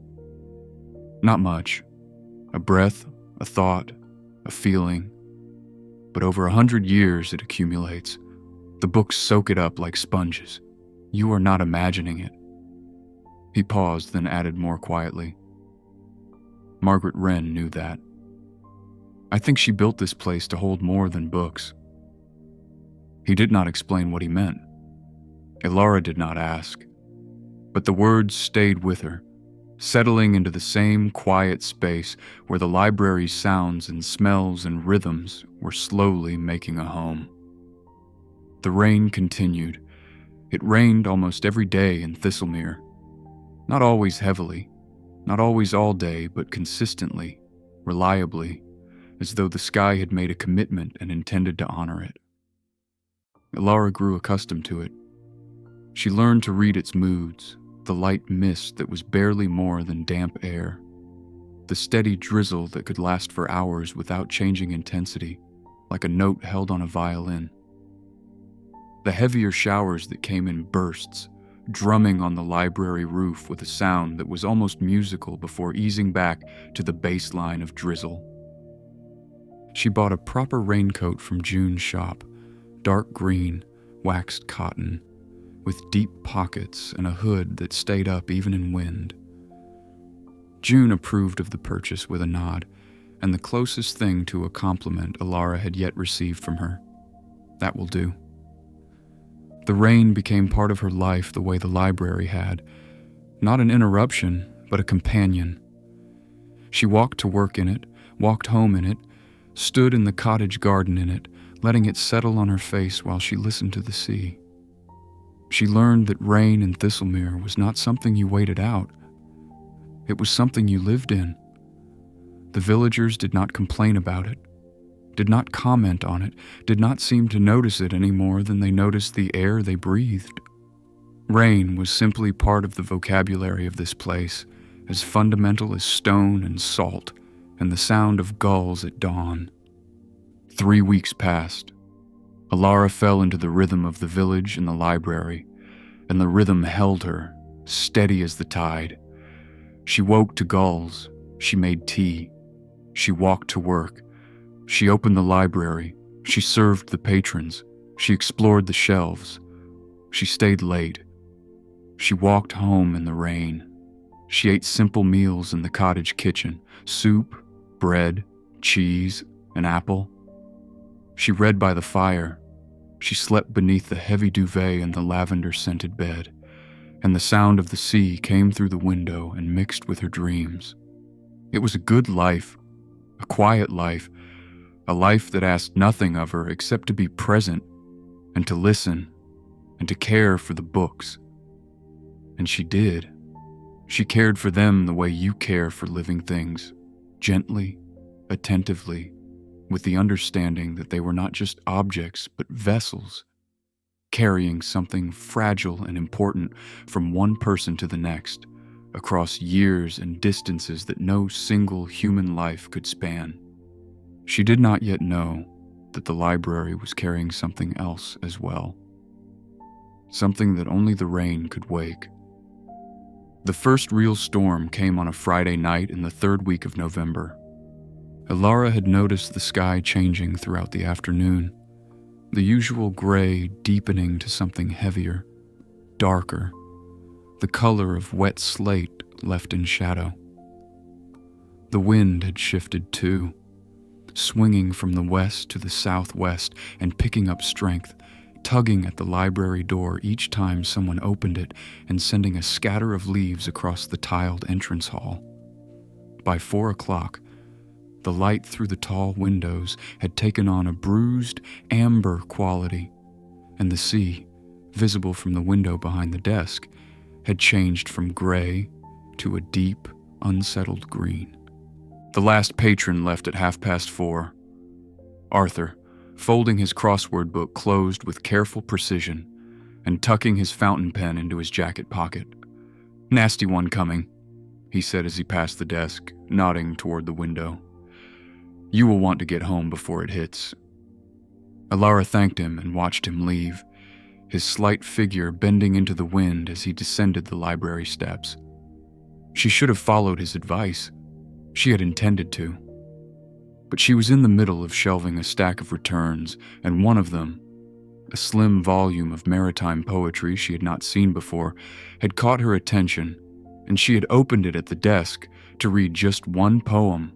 Not much. A breath, a thought, a feeling. But over 100 years it accumulates. The books soak it up like sponges. You are not imagining it." He paused, then added more quietly, "Margaret Wren knew that. I think she built this place to hold more than books." He did not explain what he meant. Alara did not ask. But the words stayed with her, settling into the same quiet space where the library's sounds and smells and rhythms were slowly making a home. The rain continued. It rained almost every day in Thistlemere. Not always heavily, not always all day, but consistently, reliably, as though the sky had made a commitment and intended to honor it. Alara grew accustomed to it. She learned to read its moods, the light mist that was barely more than damp air, the steady drizzle that could last for hours without changing intensity, like a note held on a violin. The heavier showers that came in bursts, drumming on the library roof with a sound that was almost musical before easing back to the bass line of drizzle. She bought a proper raincoat from June's shop, dark green, waxed cotton, with deep pockets and a hood that stayed up even in wind. June approved of the purchase with a nod, and the closest thing to a compliment Alara had yet received from her. That will do. The rain became part of her life the way the library had, not an interruption, but a companion. She walked to work in it, walked home in it, stood in the cottage garden in it, letting it settle on her face while she listened to the sea. She learned that rain in Thistlemere was not something you waited out. It was something you lived in. The villagers did not complain about it, did not comment on it, did not seem to notice it any more than they noticed the air they breathed. Rain was simply part of the vocabulary of this place, as fundamental as stone and salt, and the sound of gulls at dawn. 3 weeks passed. Alara fell into the rhythm of the village and the library, and the rhythm held her, steady as the tide. She woke to gulls, she made tea, she walked to work, she opened the library, she served the patrons, she explored the shelves, she stayed late, she walked home in the rain, she ate simple meals in the cottage kitchen, soup, bread, cheese, an apple. She read by the fire, she slept beneath the heavy duvet in the lavender-scented bed, and the sound of the sea came through the window and mixed with her dreams. It was a good life, a quiet life, a life that asked nothing of her except to be present and to listen and to care for the books. And she did. She cared for them the way you care for living things, gently, attentively, with the understanding that they were not just objects but vessels, carrying something fragile and important from one person to the next, across years and distances that no single human life could span. She did not yet know that the library was carrying something else as well, something that only the rain could wake. The first real storm came on a Friday night in the 3rd week of November. Alara had noticed the sky changing throughout the afternoon, the usual gray deepening to something heavier, darker, the color of wet slate left in shadow. The wind had shifted too, swinging from the west to the southwest and picking up strength, tugging at the library door each time someone opened it and sending a scatter of leaves across the tiled entrance hall. By 4 o'clock, the light through the tall windows had taken on a bruised, amber quality, and the sea, visible from the window behind the desk, had changed from gray to a deep, unsettled green. The last patron left at 4:30. Arthur, folding his crossword book closed with careful precision and tucking his fountain pen into his jacket pocket. "Nasty one coming," he said as he passed the desk, nodding toward the window. "You will want to get home before it hits." Alara thanked him and watched him leave, his slight figure bending into the wind as he descended the library steps. She should have followed his advice. She had intended to. But she was in the middle of shelving a stack of returns, and one of them, a slim volume of maritime poetry she had not seen before, had caught her attention, and she had opened it at the desk to read just one poem,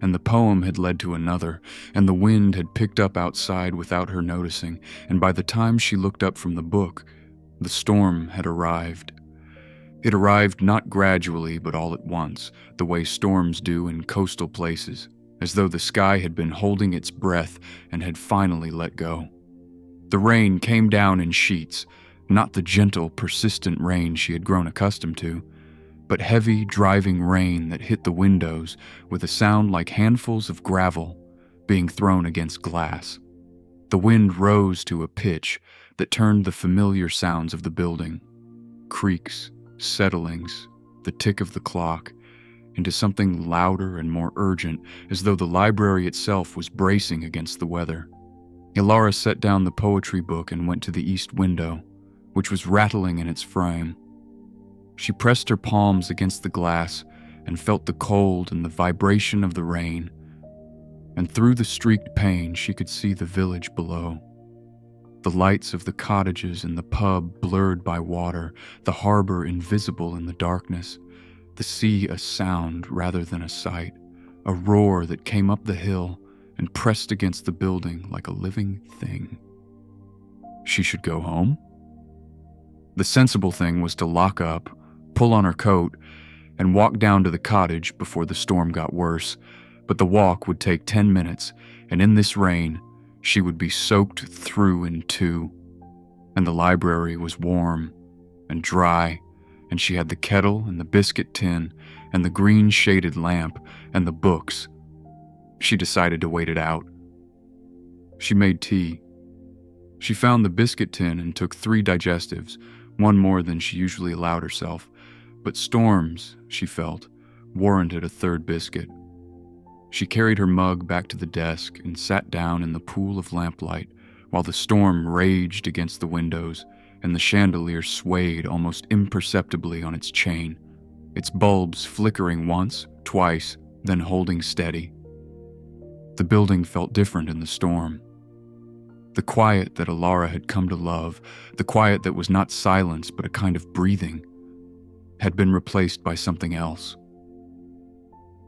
and the poem had led to another, and the wind had picked up outside without her noticing, and by the time she looked up from the book, the storm had arrived. It arrived not gradually but all at once, the way storms do in coastal places, as though the sky had been holding its breath and had finally let go. The rain came down in sheets, not the gentle, persistent rain she had grown accustomed to, but heavy, driving rain that hit the windows with a sound like handfuls of gravel being thrown against glass. The wind rose to a pitch that turned the familiar sounds of the building, creaks, settlings, the tick of the clock, into something louder and more urgent, as though the library itself was bracing against the weather. Ilara set down the poetry book and went to the east window, which was rattling in its frame. She pressed her palms against the glass and felt the cold and the vibration of the rain, and through the streaked pane she could see the village below. The lights of the cottages and the pub blurred by water, the harbor invisible in the darkness, the sea a sound rather than a sight, a roar that came up the hill and pressed against the building like a living thing. She should go home? The sensible thing was to lock up, pull on her coat, and walk down to the cottage before the storm got worse, but the walk would take 10 minutes, and in this rain, she would be soaked through in two. And the library was warm and dry, and she had the kettle and the biscuit tin and the green shaded lamp and the books. She decided to wait it out. She made tea. She found the biscuit tin and took 3 digestives, one more than she usually allowed herself, but storms, she felt, warranted a 3rd biscuit. She carried her mug back to the desk and sat down in the pool of lamplight while the storm raged against the windows and the chandelier swayed almost imperceptibly on its chain, its bulbs flickering once, twice, then holding steady. The building felt different in the storm. The quiet that Ilara had come to love, the quiet that was not silence but a kind of breathing, had been replaced by something else.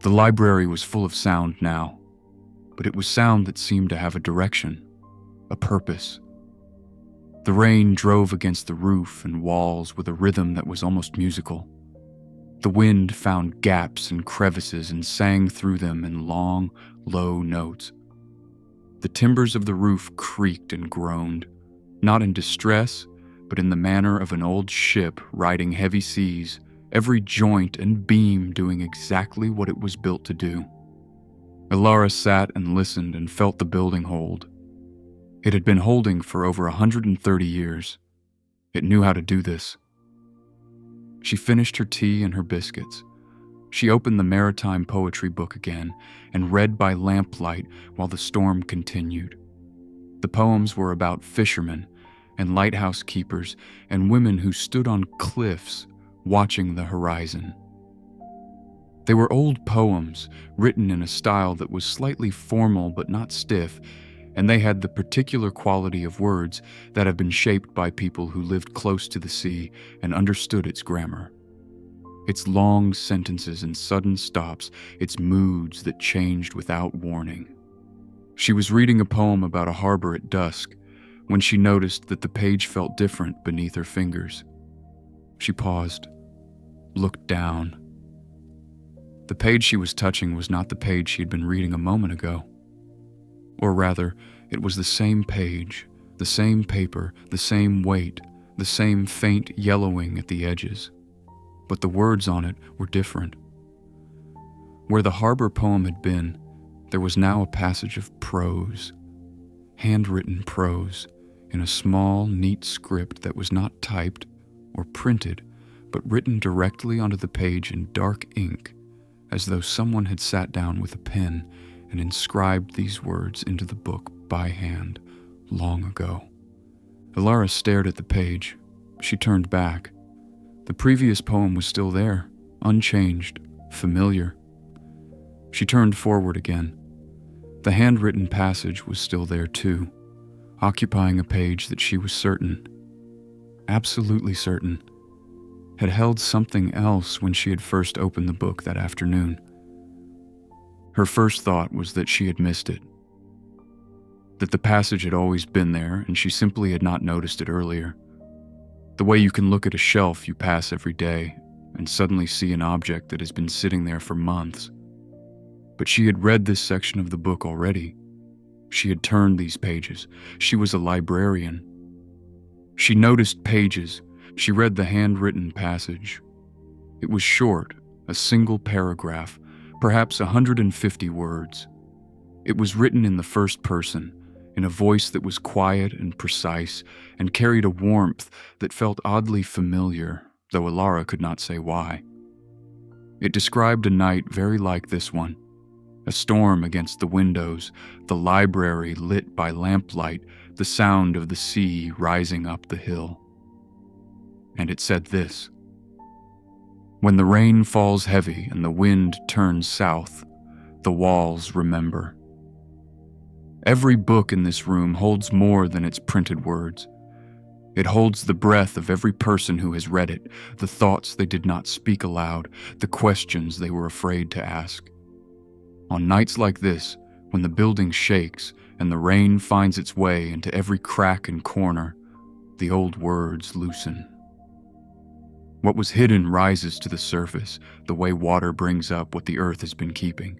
The library was full of sound now, but it was sound that seemed to have a direction, a purpose. The rain drove against the roof and walls with a rhythm that was almost musical. The wind found gaps and crevices and sang through them in long, low notes. The timbers of the roof creaked and groaned, not in distress, but in the manner of an old ship riding heavy seas, every joint and beam doing exactly what it was built to do. Ilara sat and listened and felt the building hold. It had been holding for over 130 years. It knew how to do this. She finished her tea and her biscuits. She opened the maritime poetry book again and read by lamplight while the storm continued. The poems were about fishermen and lighthouse keepers and women who stood on cliffs watching the horizon. They were old poems written in a style that was slightly formal but not stiff, and they had the particular quality of words that have been shaped by people who lived close to the sea and understood its grammar. Its long sentences and sudden stops, its moods that changed without warning. She was reading a poem about a harbor at dusk when she noticed that the page felt different beneath her fingers. She paused, looked down. The page she was touching was not the page she had been reading a moment ago. Or rather, it was the same page, the same paper, the same weight, the same faint yellowing at the edges. But the words on it were different. Where the harbor poem had been, there was now a passage of prose, handwritten prose, in a small, neat script that was not typed or printed, but written directly onto the page in dark ink, as though someone had sat down with a pen and inscribed these words into the book by hand long ago. Ilara stared at the page. She turned back. The previous poem was still there, unchanged, familiar. She turned forward again. The handwritten passage was still there too, occupying a page that she was certain, absolutely certain, had held something else when she had first opened the book that afternoon. Her first thought was that she had missed it, that the passage had always been there and she simply had not noticed it earlier. The way you can look at a shelf you pass every day and suddenly see an object that has been sitting there for months. But she had read this section of the book already. She had turned these pages. She was a librarian. She noticed pages. She read the handwritten passage. It was short, a single paragraph, perhaps 150 words. It was written in the first person, in a voice that was quiet and precise and carried a warmth that felt oddly familiar, though Alara could not say why. It described a night very like this one. A storm against the windows, the library lit by lamplight, the sound of the sea rising up the hill. And it said this: "When the rain falls heavy and the wind turns south, the walls remember." Every book in this room holds more than its printed words. It holds the breath of every person who has read it, the thoughts they did not speak aloud, the questions they were afraid to ask. On nights like this, when the building shakes and the rain finds its way into every crack and corner, the old words loosen. What was hidden rises to the surface, the way water brings up what the earth has been keeping.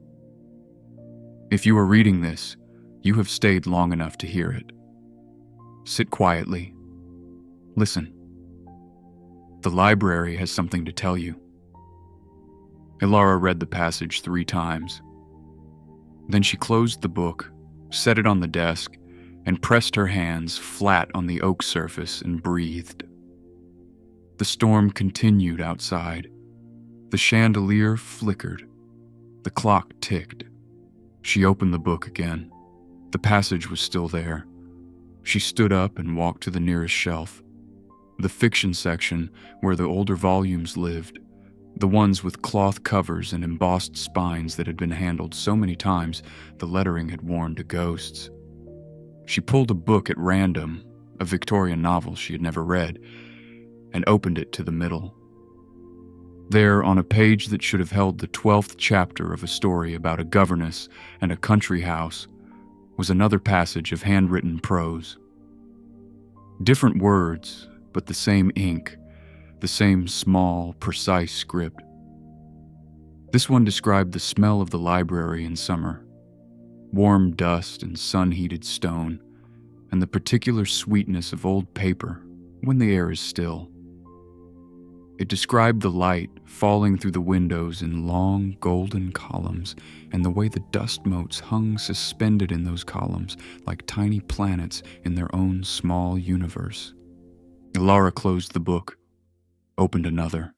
If you are reading this, you have stayed long enough to hear it. Sit quietly. Listen. The library has something to tell you. Alara read the passage 3 times. Then she closed the book, set it on the desk, and pressed her hands flat on the oak surface and breathed. The storm continued outside. The chandelier flickered. The clock ticked. She opened the book again. The passage was still there. She stood up and walked to the nearest shelf. The fiction section, where the older volumes lived, the ones with cloth covers and embossed spines that had been handled so many times the lettering had worn to ghosts. She pulled a book at random, a Victorian novel she had never read, and opened it to the middle. There, on a page that should have held the 12th chapter of a story about a governess and a country house, was another passage of handwritten prose. Different words, but the same ink, the same small, precise script. This one described the smell of the library in summer, warm dust and sun-heated stone, and the particular sweetness of old paper when the air is still. It described the light falling through the windows in long golden columns and the way the dust motes hung suspended in those columns like tiny planets in their own small universe. Alara closed the book, opened another.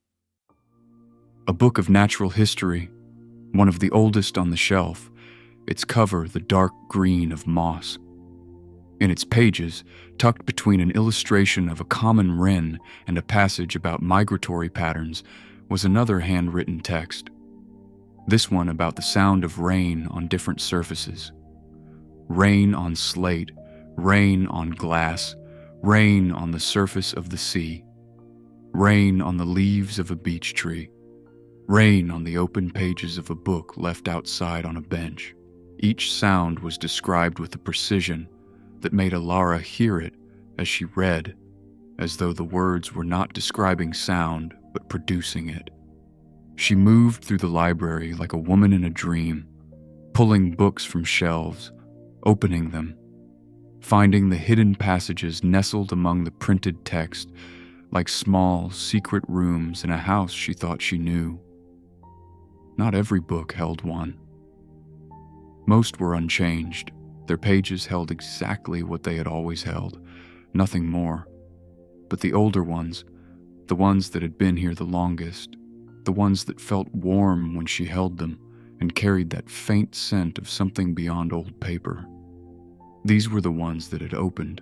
A book of natural history, one of the oldest on the shelf, its cover the dark green of moss. In its pages, tucked between an illustration of a common wren and a passage about migratory patterns, was another handwritten text. This one about the sound of rain on different surfaces. Rain on slate, rain on glass, rain on the surface of the sea, rain on the leaves of a beech tree, rain on the open pages of a book left outside on a bench. Each sound was described with a precision that made Alara hear it as she read, as though the words were not describing sound, but producing it. She moved through the library like a woman in a dream, pulling books from shelves, opening them, finding the hidden passages nestled among the printed text, like small, secret rooms in a house she thought she knew. Not every book held one. Most were unchanged. Their pages held exactly what they had always held, nothing more. But the older ones, the ones that had been here the longest, the ones that felt warm when she held them and carried that faint scent of something beyond old paper, these were the ones that had opened.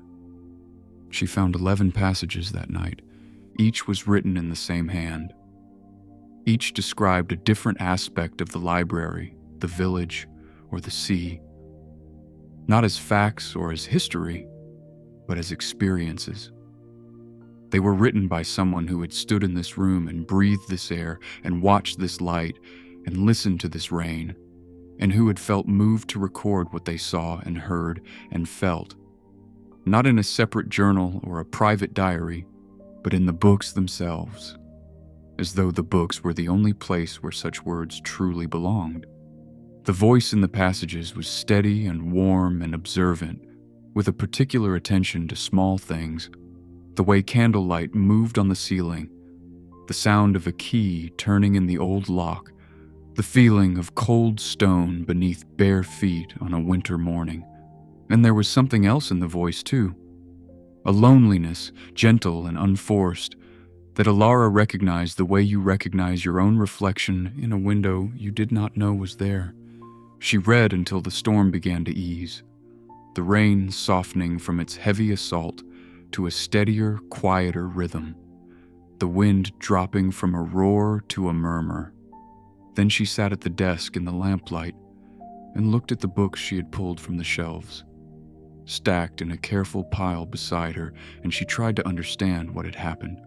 She found 11 passages that night. Each was written in the same hand. Each described a different aspect of the library, the village, or the sea. Not as facts or as history, but as experiences. They were written by someone who had stood in this room and breathed this air and watched this light and listened to this rain, and who had felt moved to record what they saw and heard and felt, not in a separate journal or a private diary, but in the books themselves. as though the books were the only place where such words truly belonged. The voice in the passages was steady and warm and observant, with a particular attention to small things, the way candlelight moved on the ceiling, the sound of a key turning in the old lock, the feeling of cold stone beneath bare feet on a winter morning. And there was something else in the voice, too. A loneliness, gentle and unforced, that Alara recognized the way you recognize your own reflection in a window you did not know was there. She read until the storm began to ease, the rain softening from its heavy assault to a steadier, quieter rhythm, the wind dropping from a roar to a murmur. Then she sat at the desk in the lamplight and looked at the books she had pulled from the shelves, stacked in a careful pile beside her, and she tried to understand what had happened.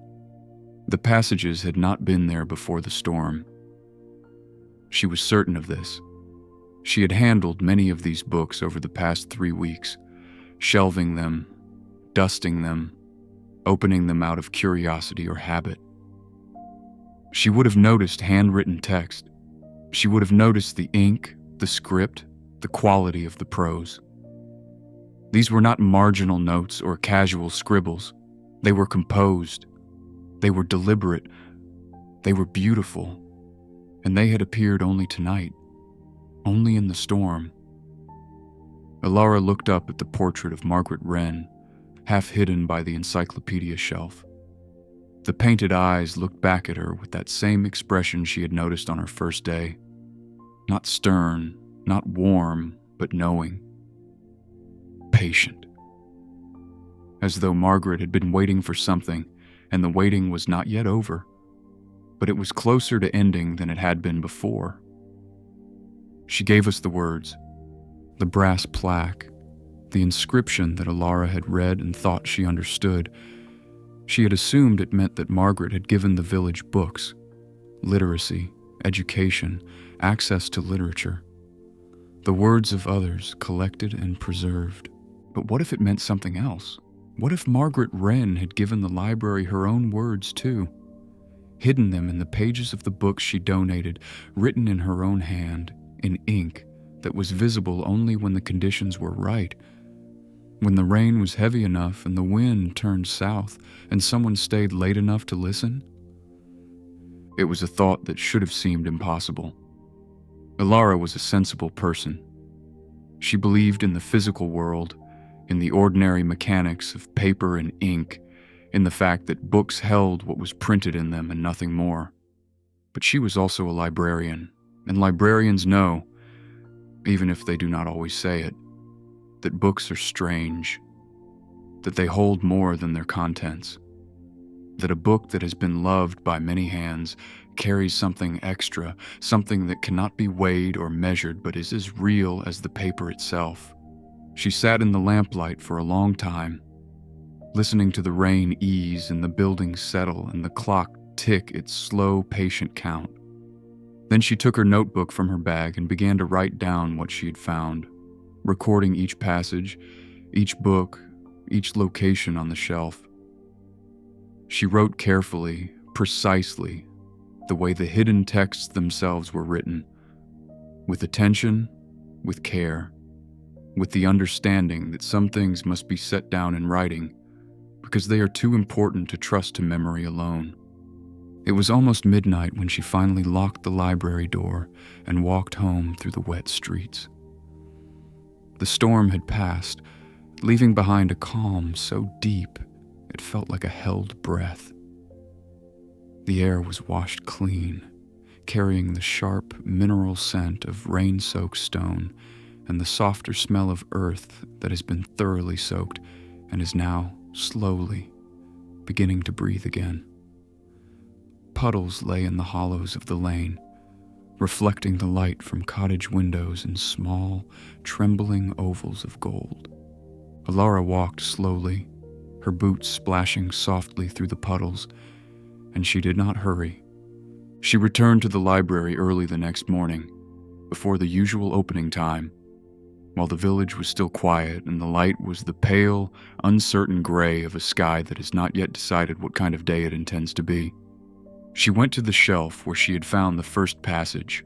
The passages had not been there before the storm. She was certain of this. She had handled many of these books over the past 3 weeks, shelving them, dusting them, opening them out of curiosity or habit. She would have noticed handwritten text. She would have noticed the ink, the script, the quality of the prose. These were not marginal notes or casual scribbles. They were composed. They were deliberate. They were beautiful. And they had appeared only tonight, only in the storm. Alara looked up at the portrait of Margaret Wren, half hidden by the encyclopedia shelf. The painted eyes looked back at her with that same expression she had noticed on her first day. Not stern, not warm, but knowing. Patient. As though Margaret had been waiting for something, and the waiting was not yet over, but it was closer to ending than it had been before. She gave us the words, the brass plaque, the inscription that Alara had read and thought she understood. She had assumed it meant that Margaret had given the village books, literacy, education, access to literature, the words of others collected and preserved. But what if it meant something else? What if Margaret Wren had given the library her own words too, hidden them in the pages of the books she donated, written in her own hand, in ink that was visible only when the conditions were right, when the rain was heavy enough and the wind turned south and someone stayed late enough to listen? It was a thought that should have seemed impossible. Alara was a sensible person. She believed in the physical world, in the ordinary mechanics of paper and ink, in the fact that books held what was printed in them and nothing more. But she was also a librarian, and librarians know, even if they do not always say it, that books are strange, that they hold more than their contents, that a book that has been loved by many hands carries something extra, something that cannot be weighed or measured but is as real as the paper itself. She sat in the lamplight for a long time, listening to the rain ease and the buildings settle and the clock tick its slow, patient count. Then she took her notebook from her bag and began to write down what she had found, recording each passage, each book, each location on the shelf. She wrote carefully, precisely, the way the hidden texts themselves were written, with attention, with care, with the understanding that some things must be set down in writing because they are too important to trust to memory alone. It was almost midnight when she finally locked the library door and walked home through the wet streets. The storm had passed, leaving behind a calm so deep it felt like a held breath. The air was washed clean, carrying the sharp, mineral scent of rain-soaked stone and the softer smell of earth that has been thoroughly soaked and is now, slowly, beginning to breathe again. Puddles lay in the hollows of the lane, reflecting the light from cottage windows in small, trembling ovals of gold. Alara walked slowly, her boots splashing softly through the puddles, and she did not hurry. She returned to the library early the next morning, before the usual opening time, while the village was still quiet and the light was the pale, uncertain gray of a sky that has not yet decided what kind of day it intends to be. She went to the shelf where she had found the first passage,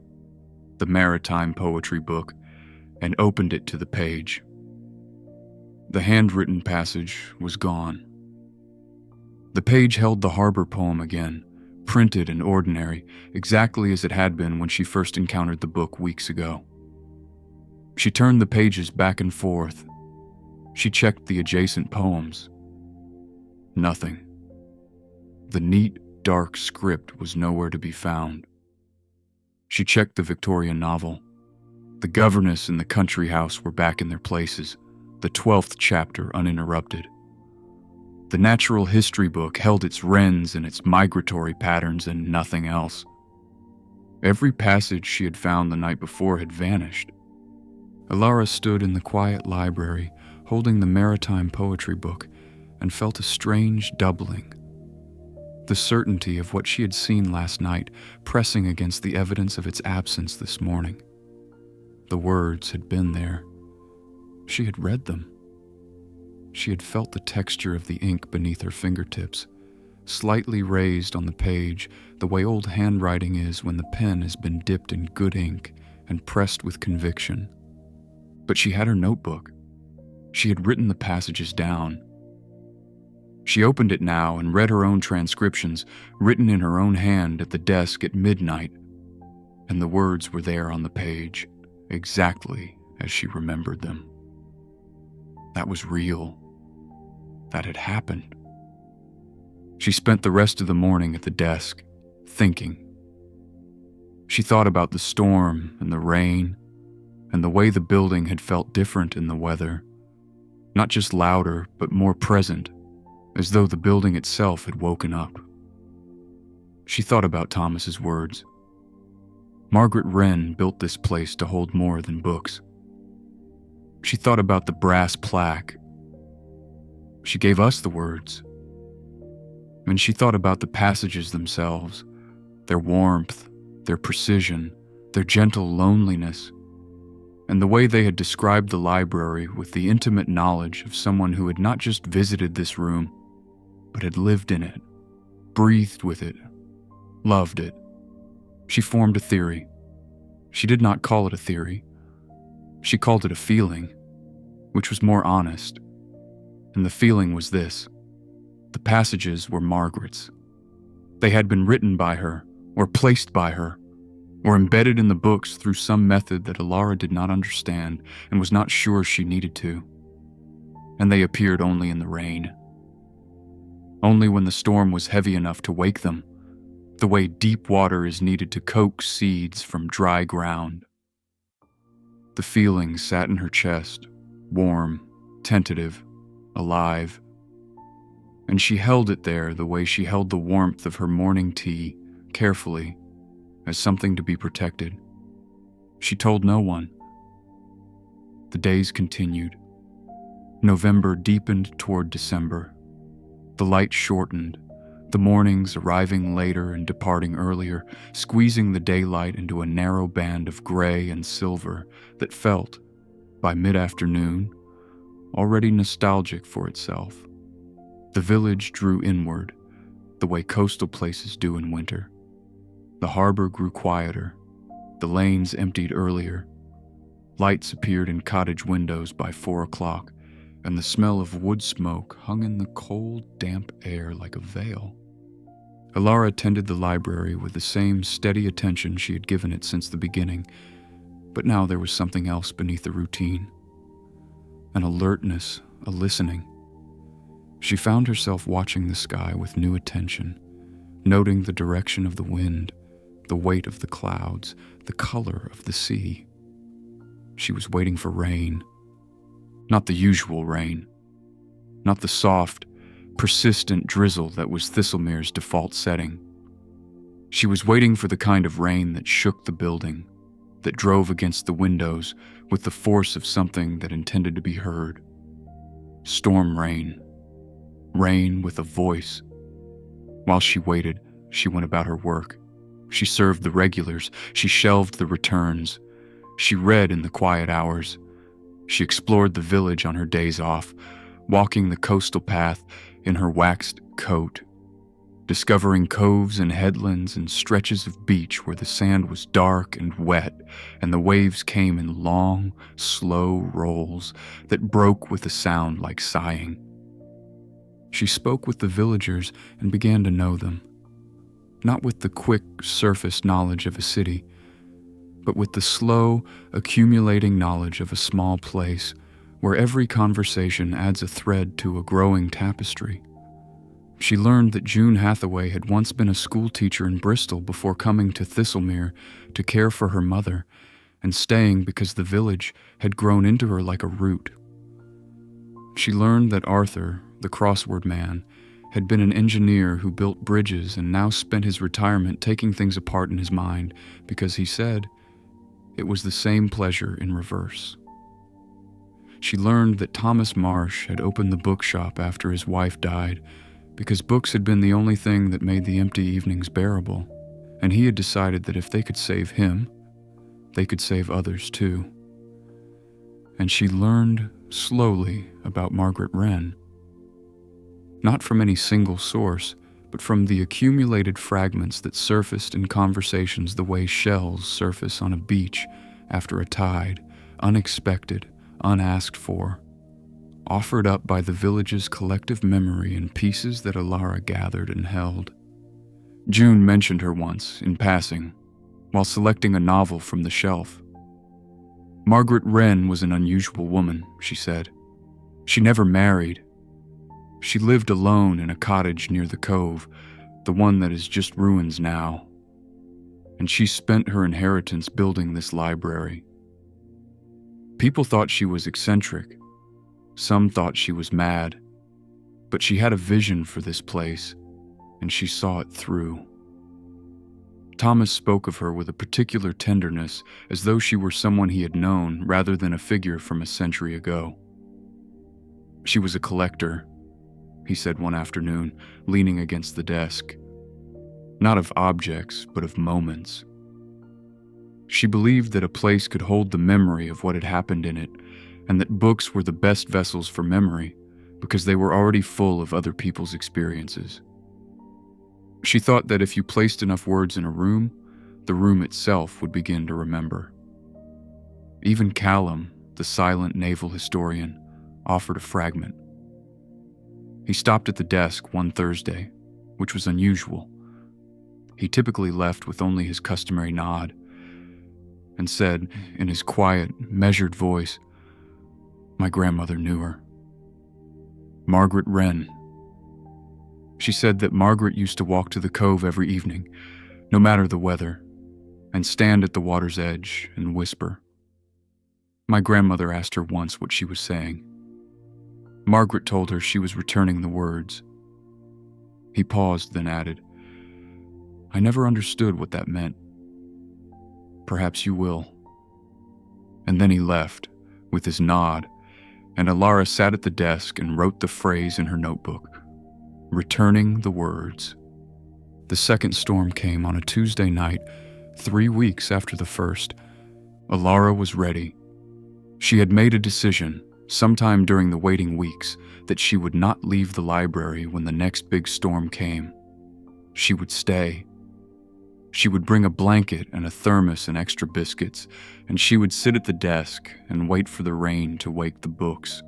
the maritime poetry book, and opened it to the page. The handwritten passage was gone. The page held the harbor poem again, printed and ordinary, exactly as it had been when she first encountered the book weeks ago. She turned the pages back and forth. She checked the adjacent poems. Nothing. The neat, dark script was nowhere to be found. She checked the Victorian novel. The governess and the country house were back in their places, the 12th chapter uninterrupted. The natural history book held its wrens and its migratory patterns and nothing else. Every passage she had found the night before had vanished. Alara stood in the quiet library, holding the maritime poetry book, and felt a strange doubling. The certainty of what she had seen last night pressing against the evidence of its absence this morning. The words had been there. She had read them. She had felt the texture of the ink beneath her fingertips, slightly raised on the page, the way old handwriting is when the pen has been dipped in good ink and pressed with conviction. But she had her notebook. She had written the passages down. She opened it now and read her own transcriptions, written in her own hand at the desk at midnight, and the words were there on the page, exactly as she remembered them. That was real. That had happened. She spent the rest of the morning at the desk, thinking. She thought about the storm and the rain, and the way the building had felt different in the weather, not just louder, but more present, as though the building itself had woken up. She thought about Thomas's words. Margaret Wren built this place to hold more than books. She thought about the brass plaque. She gave us the words. And she thought about the passages themselves, their warmth, their precision, their gentle loneliness, and the way they had described the library with the intimate knowledge of someone who had not just visited this room, but had lived in it, breathed with it, loved it. She formed a theory. She did not call it a theory. She called it a feeling, which was more honest. And the feeling was this. The passages were Margaret's. They had been written by her, or placed by her, or embedded in the books through some method that Alara did not understand and was not sure she needed to. And they appeared only in the rain. Only when the storm was heavy enough to wake them, the way deep water is needed to coax seeds from dry ground. The feeling sat in her chest, warm, tentative, alive. And she held it there the way she held the warmth of her morning tea, carefully, as something to be protected. She told no one. The days continued. November deepened toward December. The light shortened, the mornings arriving later and departing earlier, squeezing the daylight into a narrow band of gray and silver that felt, by mid-afternoon, already nostalgic for itself. The village drew inward, the way coastal places do in winter. The harbor grew quieter. The lanes emptied earlier. Lights appeared in cottage windows by 4 o'clock, and the smell of wood smoke hung in the cold, damp air like a veil. Alara attended the library with the same steady attention she had given it since the beginning, but now there was something else beneath the routine. An alertness, a listening. She found herself watching the sky with new attention, noting the direction of the wind, the weight of the clouds, the color of the sea. She was waiting for rain. Not the usual rain. Not the soft, persistent drizzle that was Thistlemere's default setting. She was waiting for the kind of rain that shook the building, that drove against the windows with the force of something that intended to be heard. Storm rain. Rain with a voice. While she waited, she went about her work. She served the regulars. She shelved the returns. She read in the quiet hours. She explored the village on her days off, walking the coastal path in her waxed coat. discovering coves and headlands and stretches of beach where the sand was dark and wet and the waves came in long, slow rolls that broke with a sound like sighing. She spoke with the villagers and began to know them, not with the quick surface knowledge of a city, but with the slow, accumulating knowledge of a small place where every conversation adds a thread to a growing tapestry. She learned that June Hathaway had once been a school teacher in Bristol before coming to Thistlemere to care for her mother and staying because the village had grown into her like a root. She learned that Arthur, the crossword man, had been an engineer who built bridges and now spent his retirement taking things apart in his mind because he said it was the same pleasure in reverse. She learned that Thomas Marsh had opened the bookshop after his wife died because books had been the only thing that made the empty evenings bearable, and he had decided that if they could save him, they could save others too. And she learned slowly about Margaret Wren, not from any single source, but from the accumulated fragments that surfaced in conversations the way shells surface on a beach after a tide, unexpected, unasked for, offered up by the village's collective memory in pieces that Alara gathered and held. June mentioned her once, in passing, while selecting a novel from the shelf. Margaret Wren was an unusual woman, she said. She never married. She lived alone in a cottage near the cove, the one that is just ruins now. And she spent her inheritance building this library. People thought she was eccentric. Some thought she was mad. But she had a vision for this place, and she saw it through. Thomas spoke of her with a particular tenderness, as though she were someone he had known rather than a figure from a century ago. She was a collector, he said one afternoon, leaning against the desk. Not of objects, but of moments. She believed that a place could hold the memory of what had happened in it, and that books were the best vessels for memory, because they were already full of other people's experiences. She thought that if you placed enough words in a room, the room itself would begin to remember. Even Callum, the silent naval historian, offered a fragment. He stopped at the desk one Thursday, which was unusual. He typically left with only his customary nod, and said, in his quiet, measured voice, "My grandmother knew her. Margaret Wren." She said that Margaret used to walk to the cove every evening, no matter the weather, and stand at the water's edge and whisper. My grandmother asked her once what she was saying. Margaret told her she was returning the words. He paused, then added, "I never understood what that meant. Perhaps you will." And then he left, with his nod, and Alara sat at the desk and wrote the phrase in her notebook, returning the words. The second storm came on a Tuesday night, 3 weeks after the first. Alara was ready. She had made a decision, sometime during the waiting weeks, that she would not leave the library when the next big storm came. She would stay. She would bring a blanket and a thermos and extra biscuits, and she would sit at the desk and wait for the rain to wake the books.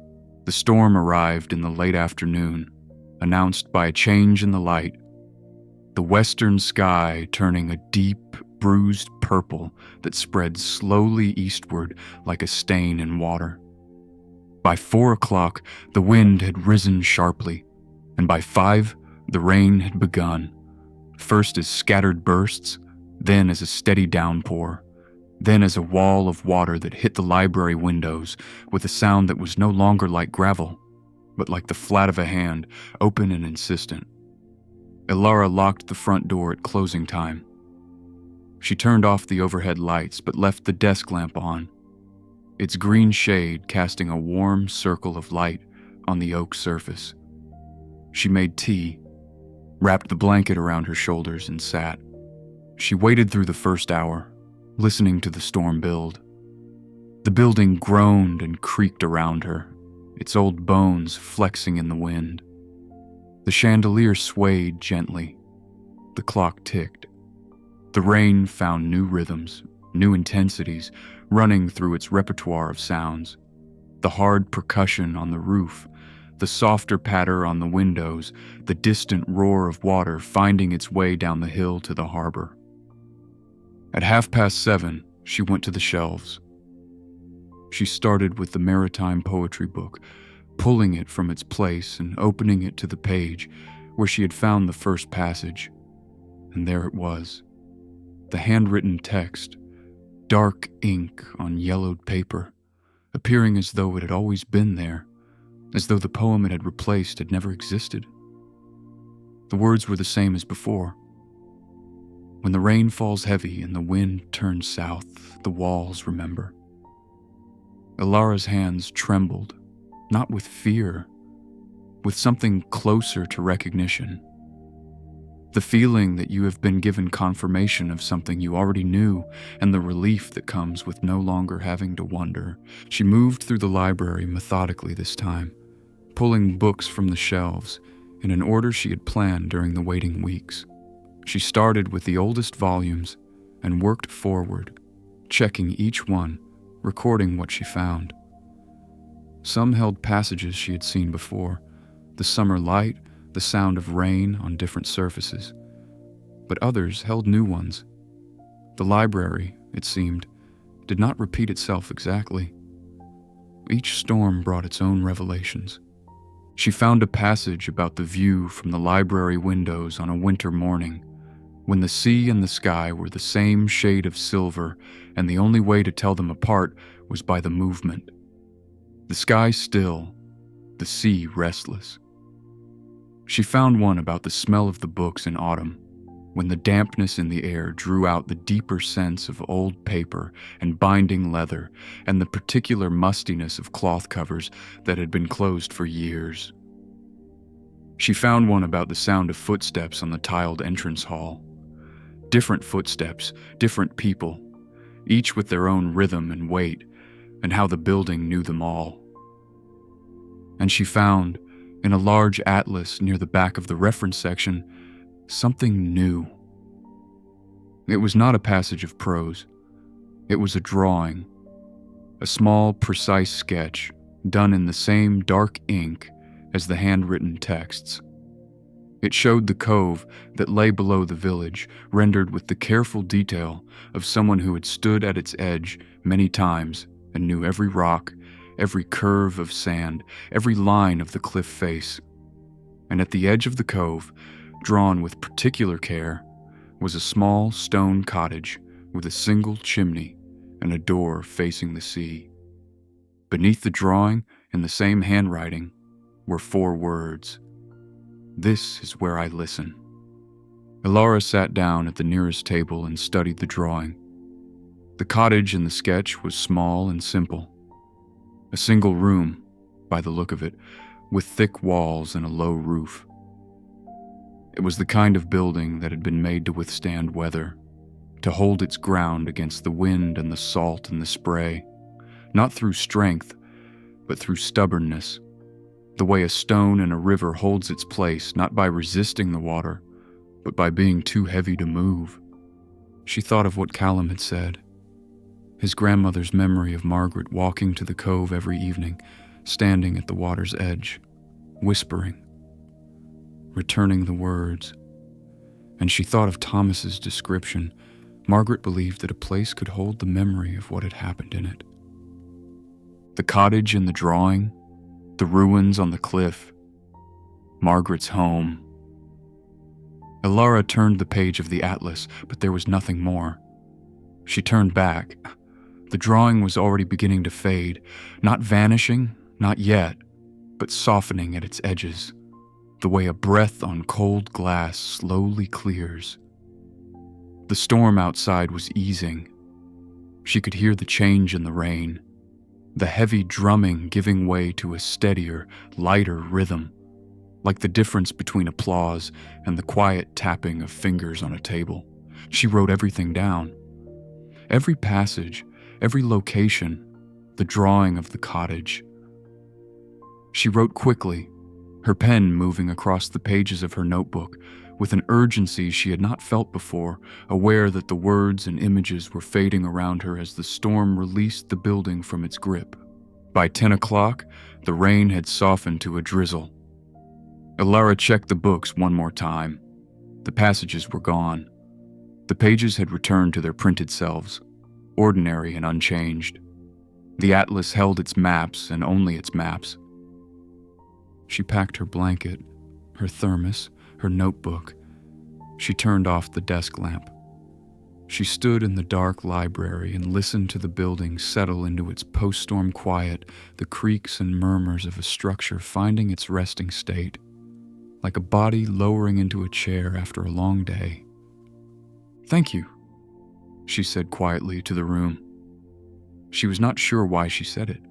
The storm arrived in the late afternoon, announced by a change in the light, the western sky turning a deep, bruised purple that spread slowly eastward like a stain in water. By 4 o'clock, the wind had risen sharply, and by 5, the rain had begun, first as scattered bursts, then as a steady downpour, then as a wall of water that hit the library windows with a sound that was no longer like gravel, but like the flat of a hand, open and insistent. Alara locked the front door at closing time. She turned off the overhead lights but left the desk lamp on, its green shade casting a warm circle of light on the oak surface. She made tea, wrapped the blanket around her shoulders, and sat. She waited through the first hour, listening to the storm build. The building groaned and creaked around her, its old bones flexing in the wind. The chandelier swayed gently, The clock ticked. The rain found new rhythms, new intensities, running through its repertoire of sounds. The hard percussion on the roof, the softer patter on the windows, the distant roar of water finding its way down the hill to the harbor. At 7:30, she went to the shelves. She started with the maritime poetry book, pulling it from its place and opening it to the page where she had found the first passage. And there it was, the handwritten text, dark ink on yellowed paper, appearing as though it had always been there, as though the poem it had replaced had never existed. The words were the same as before. When the rain falls heavy and the wind turns south, the walls remember. Ilara's hands trembled, not with fear, with something closer to recognition. The feeling that you have been given confirmation of something you already knew, and the relief that comes with no longer having to wonder. She moved through the library methodically this time, pulling books from the shelves in an order she had planned during the waiting weeks. She started with the oldest volumes and worked forward, checking each one, recording what she found. Some held passages she had seen before, the summer light, the sound of rain on different surfaces, but others held new ones. The library, it seemed, did not repeat itself exactly. Each storm brought its own revelations. She found a passage about the view from the library windows on a winter morning, when the sea and the sky were the same shade of silver, and the only way to tell them apart was by the movement. The sky still, the sea restless. She found one about the smell of the books in autumn, when the dampness in the air drew out the deeper sense of old paper and binding leather and the particular mustiness of cloth covers that had been closed for years. She found one about the sound of footsteps on the tiled entrance hall. Different footsteps, different people, each with their own rhythm and weight, and how the building knew them all. And she found, in a large atlas near the back of the reference section, something new. It was not a passage of prose. It was a drawing, a small, precise sketch done in the same dark ink as the handwritten texts. It showed the cove that lay below the village, rendered with the careful detail of someone who had stood at its edge many times and knew every rock, every curve of sand, every line of the cliff face. And at the edge of the cove, drawn with particular care, was a small stone cottage with a single chimney and a door facing the sea. Beneath the drawing, in the same handwriting, were 4 words: "This is where I listen." Ilara sat down at the nearest table and studied the drawing. The cottage in the sketch was small and simple. A single room, by the look of it, with thick walls and a low roof. It was the kind of building that had been made to withstand weather, to hold its ground against the wind and the salt and the spray, not through strength, but through stubbornness, the way a stone in a river holds its place not by resisting the water, but by being too heavy to move. She thought of what Callum had said, his grandmother's memory of Margaret walking to the cove every evening, standing at the water's edge, whispering, returning the words. And she thought of Thomas's description. Margaret believed that a place could hold the memory of what had happened in it. The cottage in the drawing, the ruins on the cliff, Margaret's home. Ilara turned the page of the atlas, but there was nothing more. She turned back. The drawing was already beginning to fade, not vanishing, not yet, but softening at its edges, the way a breath on cold glass slowly clears. The storm outside was easing. She could hear the change in the rain, the heavy drumming giving way to a steadier, lighter rhythm, like the difference between applause and the quiet tapping of fingers on a table. She wrote everything down. Every passage, every location, the drawing of the cottage. She wrote quickly, her pen moving across the pages of her notebook with an urgency she had not felt before, aware that the words and images were fading around her as the storm released the building from its grip. By 10 o'clock, the rain had softened to a drizzle. Alara checked the books one more time. The passages were gone. The pages had returned to their printed selves, ordinary and unchanged. The atlas held its maps and only its maps. She packed her blanket, her thermos, her notebook. She turned off the desk lamp. She stood in the dark library and listened to the building settle into its post-storm quiet, the creaks and murmurs of a structure finding its resting state, like a body lowering into a chair after a long day. "Thank you," she said quietly to the room. She was not sure why she said it,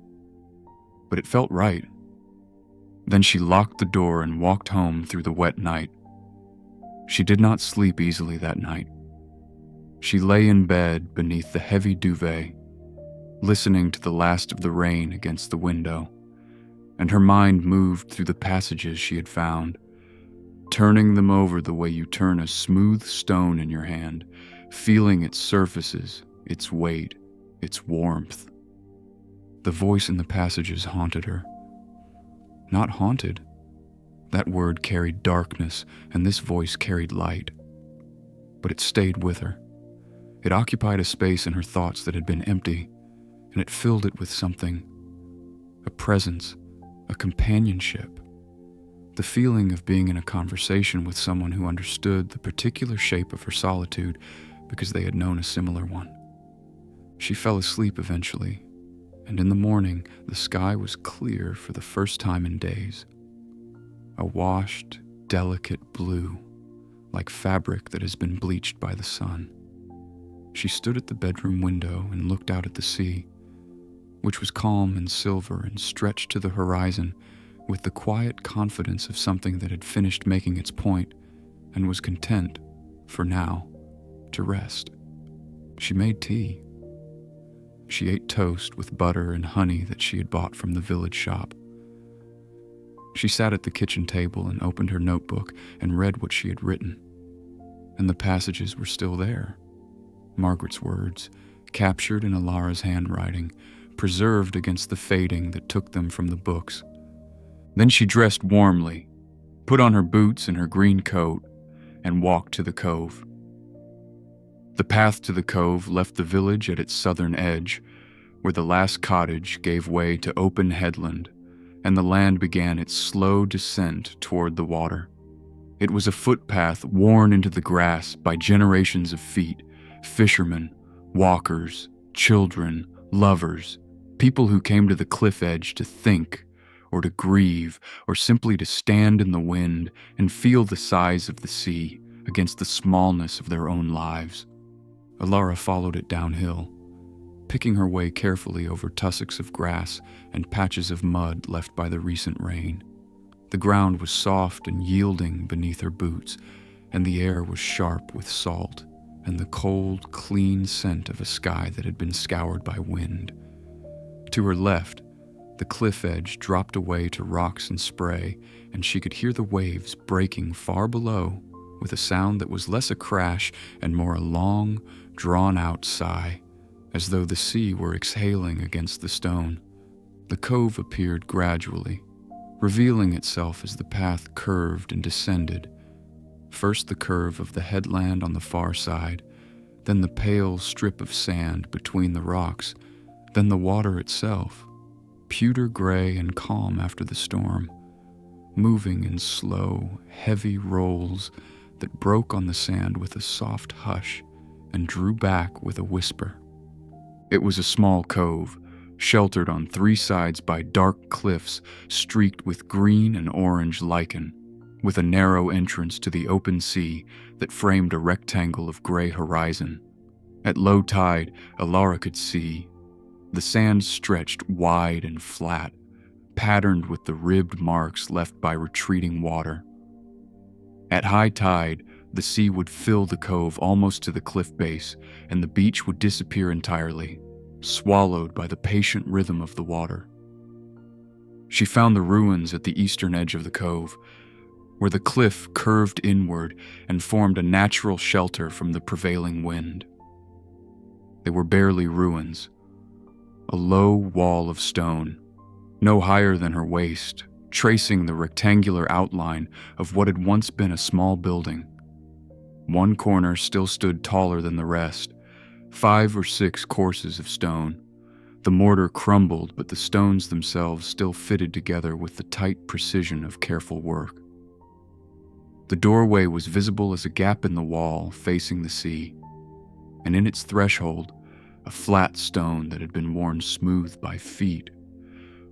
but it felt right. Then she locked the door and walked home through the wet night. She did not sleep easily that night. She lay in bed beneath the heavy duvet, listening to the last of the rain against the window, and her mind moved through the passages she had found, turning them over the way you turn a smooth stone in your hand, feeling its surfaces, its weight, its warmth. The voice in the passages haunted her. Not haunted. That word carried darkness, and this voice carried light. But it stayed with her. It occupied a space in her thoughts that had been empty, and it filled it with something. A presence, a companionship. The feeling of being in a conversation with someone who understood the particular shape of her solitude because they had known a similar one. She fell asleep eventually, and in the morning the sky was clear for the first time in days. A washed, delicate blue, like fabric that has been bleached by the sun. She stood at the bedroom window and looked out at the sea, which was calm and silver and stretched to the horizon with the quiet confidence of something that had finished making its point and was content, for now, to rest. She made tea. She ate toast with butter and honey that she had bought from the village shop. She sat at the kitchen table and opened her notebook and read what she had written. And the passages were still there. Margaret's words, captured in Alara's handwriting, preserved against the fading that took them from the books. Then she dressed warmly, put on her boots and her green coat, and walked to the cove. The path to the cove left the village at its southern edge, where the last cottage gave way to open headland, and the land began its slow descent toward the water. It was a footpath worn into the grass by generations of feet, fishermen, walkers, children, lovers, people who came to the cliff edge to think, or to grieve, or simply to stand in the wind and feel the size of the sea against the smallness of their own lives. Alara followed it downhill, picking her way carefully over tussocks of grass and patches of mud left by the recent rain. The ground was soft and yielding beneath her boots, and the air was sharp with salt and the cold, clean scent of a sky that had been scoured by wind. To her left, the cliff edge dropped away to rocks and spray, and she could hear the waves breaking far below with a sound that was less a crash and more a long, drawn-out sigh, as though the sea were exhaling against the stone. The cove appeared gradually, revealing itself as the path curved and descended. First the curve of the headland on the far side, then the pale strip of sand between the rocks, then the water itself, pewter gray and calm after the storm, moving in slow, heavy rolls that broke on the sand with a soft hush and drew back with a whisper. It was a small cove, sheltered on three sides by dark cliffs streaked with green and orange lichen, with a narrow entrance to the open sea that framed a rectangle of gray horizon. At low tide, Alara could see. The sand stretched wide and flat, patterned with the ribbed marks left by retreating water. At high tide, the sea would fill the cove almost to the cliff base, and the beach would disappear entirely, swallowed by the patient rhythm of the water. She found the ruins at the eastern edge of the cove. where the cliff curved inward and formed a natural shelter from the prevailing wind. They were barely ruins, a low wall of stone, no higher than her waist, tracing the rectangular outline of what had once been a small building. One corner still stood taller than the rest, 5 or 6 courses of stone. The mortar crumbled, but the stones themselves still fitted together with the tight precision of careful work. The doorway was visible as a gap in the wall facing the sea, and in its threshold, a flat stone that had been worn smooth by feet,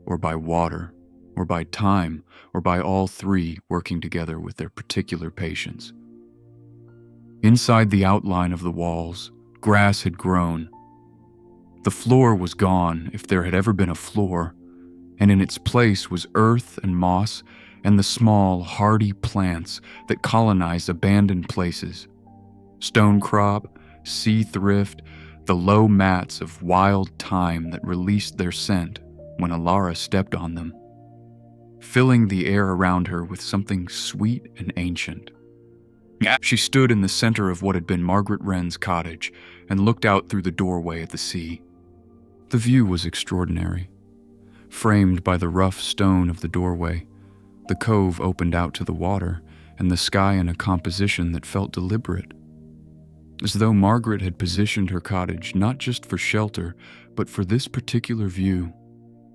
or by water, or by time, or by all three working together with their particular patience. Inside the outline of the walls, grass had grown. The floor was gone, if there had ever been a floor, and in its place was earth and moss and the small, hardy plants that colonized abandoned places. Stonecrop, sea thrift, the low mats of wild thyme that released their scent when Alara stepped on them, filling the air around her with something sweet and ancient. She stood in the center of what had been Margaret Wren's cottage and looked out through the doorway at the sea. The view was extraordinary. Framed by the rough stone of the doorway, the cove opened out to the water and the sky in a composition that felt deliberate, as though Margaret had positioned her cottage not just for shelter, but for this particular view,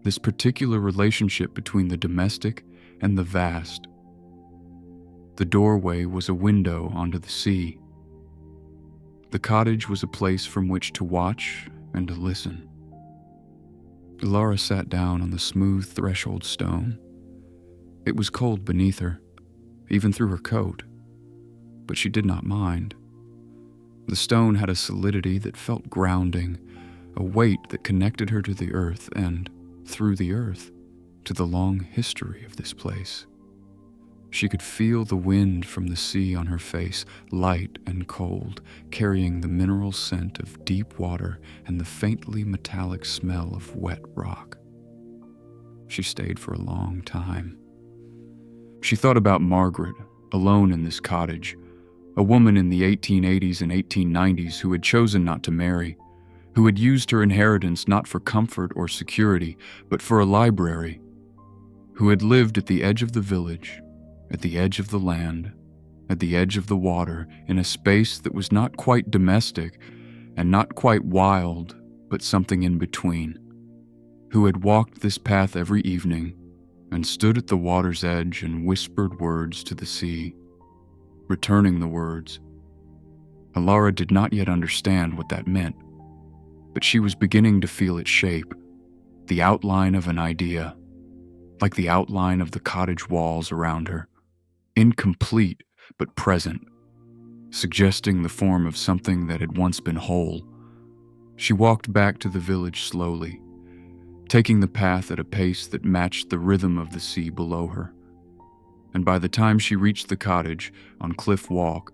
this particular relationship between the domestic and the vast. The doorway was a window onto the sea. The cottage was a place from which to watch and to listen. Alara sat down on the smooth threshold stone. It was cold beneath her, even through her coat, but she did not mind. The stone had a solidity that felt grounding, a weight that connected her to the earth and, through the earth, to the long history of this place. She could feel the wind from the sea on her face, light and cold, carrying the mineral scent of deep water and the faintly metallic smell of wet rock. She stayed for a long time. She thought about Margaret, alone in this cottage, a woman in the 1880s and 1890s who had chosen not to marry, who had used her inheritance not for comfort or security, but for a library, who had lived at the edge of the village, at the edge of the land, at the edge of the water, in a space that was not quite domestic and not quite wild, but something in between, who had walked this path every evening and stood at the water's edge and whispered words to the sea, returning the words. Alara did not yet understand what that meant, but she was beginning to feel its shape, the outline of an idea, like the outline of the cottage walls around her, incomplete but present, suggesting the form of something that had once been whole. She walked back to the village slowly, taking the path at a pace that matched the rhythm of the sea below her. And by the time she reached the cottage on Cliff Walk,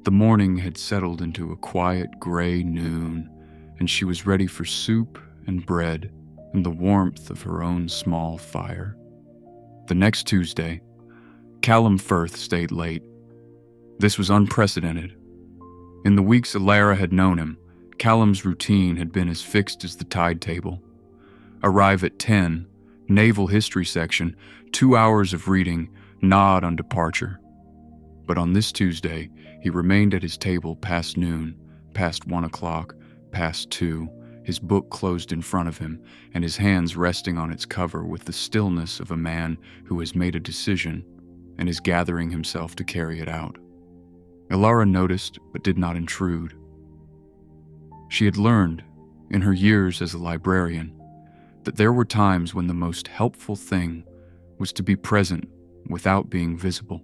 the morning had settled into a quiet gray noon, and she was ready for soup and bread and the warmth of her own small fire. The next Tuesday, Callum Firth stayed late. This was unprecedented. In the weeks Alara had known him, Callum's routine had been as fixed as the tide table. Arrive at 10, naval history section, 2 hours of reading, nod on departure. But on this Tuesday, he remained at his table past noon, past 1 o'clock, past 2, his book closed in front of him, and his hands resting on its cover with the stillness of a man who has made a decision and is gathering himself to carry it out. Alara noticed, but did not intrude. She had learned, in her years as a librarian, that there were times when the most helpful thing was to be present without being visible,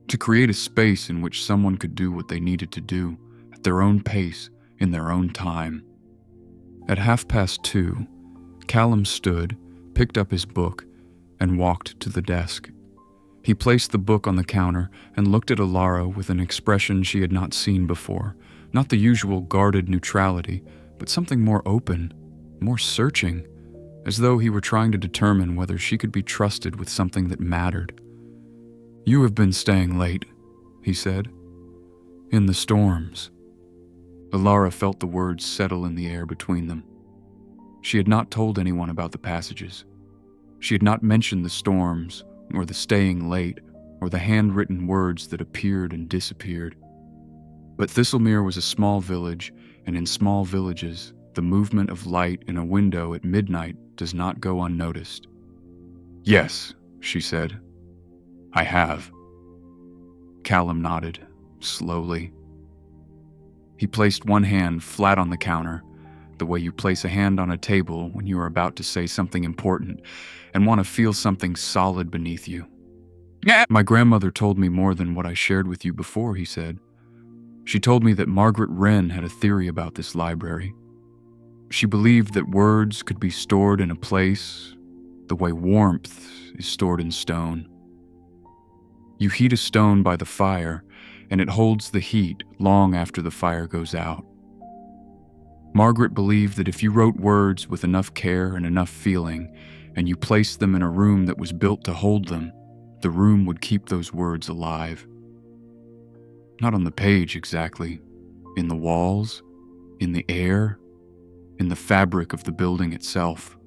to create a space in which someone could do what they needed to do at their own pace, in their own time. At 2:30, Callum stood, picked up his book, and walked to the desk. He placed the book on the counter and looked at Alara with an expression she had not seen before, not the usual guarded neutrality, but something more open, more searching, as though he were trying to determine whether she could be trusted with something that mattered. "You have been staying late," he said. "In the storms." Alara felt the words settle in the air between them. She had not told anyone about the passages. She had not mentioned the storms, or the staying late, or the handwritten words that appeared and disappeared. But Thistlemere was a small village, and in small villages, the movement of light in a window at midnight does not go unnoticed. "Yes," she said. "I have." Callum nodded, slowly. He placed one hand flat on the counter, the way you place a hand on a table when you are about to say something important and want to feel something solid beneath you. "My grandmother told me more than what I shared with you before," he said. "She told me that Margaret Wren had a theory about this library. She believed that words could be stored in a place the way warmth is stored in stone. You heat a stone by the fire, and it holds the heat long after the fire goes out. Margaret believed that if you wrote words with enough care and enough feeling, and you placed them in a room that was built to hold them, the room would keep those words alive. Not on the page exactly, in the walls, in the air, in the fabric of the building itself."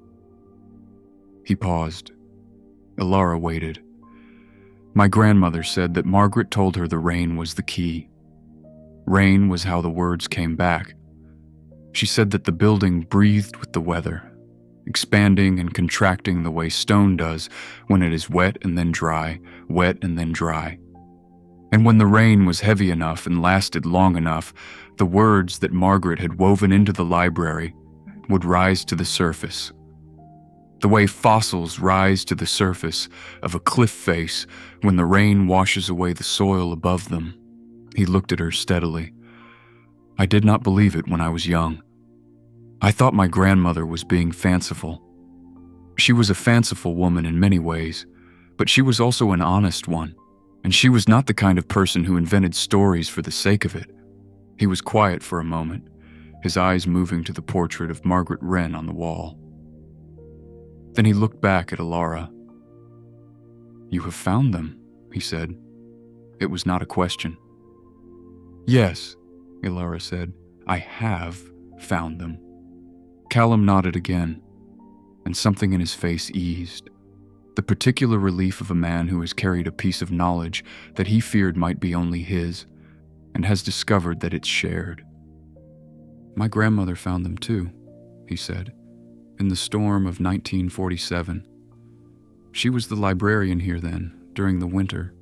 He paused. Alara waited. "My grandmother said that Margaret told her the rain was the key. Rain was how the words came back. She said that the building breathed with the weather, expanding and contracting the way stone does when it is wet and then dry, wet and then dry. And when the rain was heavy enough and lasted long enough, the words that Margaret had woven into the library would rise to the surface. The way fossils rise to the surface of a cliff face when the rain washes away the soil above them." He looked at her steadily. "I did not believe it when I was young. I thought my grandmother was being fanciful. She was a fanciful woman in many ways, but she was also an honest one, and she was not the kind of person who invented stories for the sake of it." He was quiet for a moment, his eyes moving to the portrait of Margaret Wren on the wall. Then he looked back at Alara. "You have found them," he said. It was not a question. "Yes," Alara said, "I have found them." Callum nodded again, and something in his face eased. The particular relief of a man who has carried a piece of knowledge that he feared might be only his, and has discovered that it's shared. "My grandmother found them too," he said, "in the storm of 1947. She was the librarian here then, during the winter.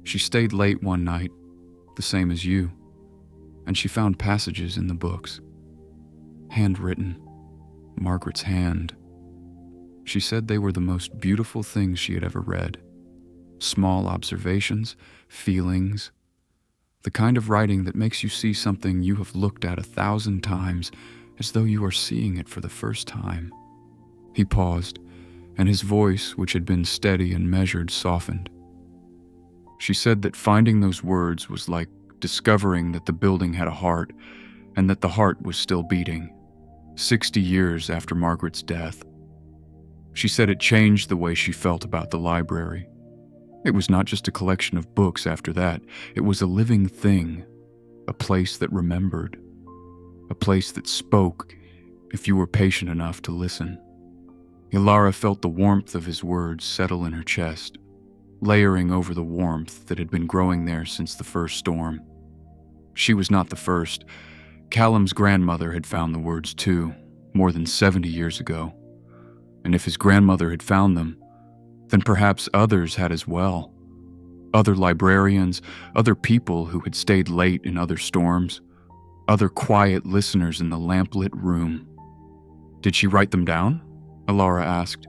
She stayed late one night, the same as you, and she found passages in the books. Handwritten, Margaret's hand. She said they were the most beautiful things she had ever read. Small observations, feelings, the kind of writing that makes you see something you have looked at 1,000 times as though you are seeing it for the first time." He paused, and his voice, which had been steady and measured, softened. "She said that finding those words was like discovering that the building had a heart, and that the heart was still beating, 60 years after Margaret's death. She said it changed the way she felt about the library. It was not just a collection of books after that, it was a living thing, a place that remembered, a place that spoke if you were patient enough to listen." Alara felt the warmth of his words settle in her chest, layering over the warmth that had been growing there since the first storm. She was not the first. Callum's grandmother had found the words too, more than 70 years ago. And if his grandmother had found them, then perhaps others had as well. Other librarians, other people who had stayed late in other storms, other quiet listeners in the lamplit room. "Did she write them down?" Alara asked.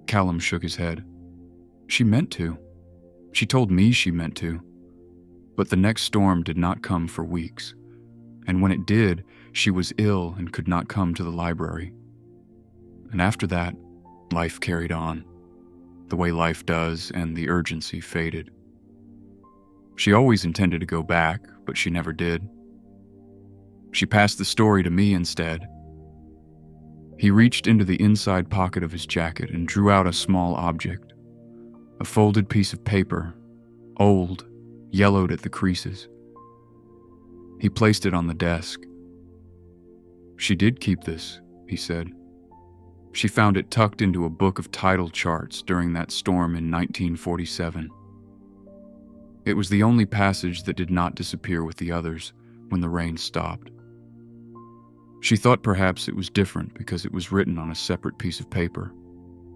Callum shook his head. "She meant to. She told me she meant to. But the next storm did not come for weeks. And when it did, she was ill and could not come to the library. And after that, life carried on, the way life does, and the urgency faded. She always intended to go back, but she never did. She passed the story to me instead." He reached into the inside pocket of his jacket and drew out a small object, a folded piece of paper old, yellowed at the creases. He placed it on the desk. "She did keep this," he said. "She found it tucked into a book of tidal charts during that storm in 1947. It was the only passage that did not disappear with the others when the rain stopped. She thought perhaps it was different because it was written on a separate piece of paper,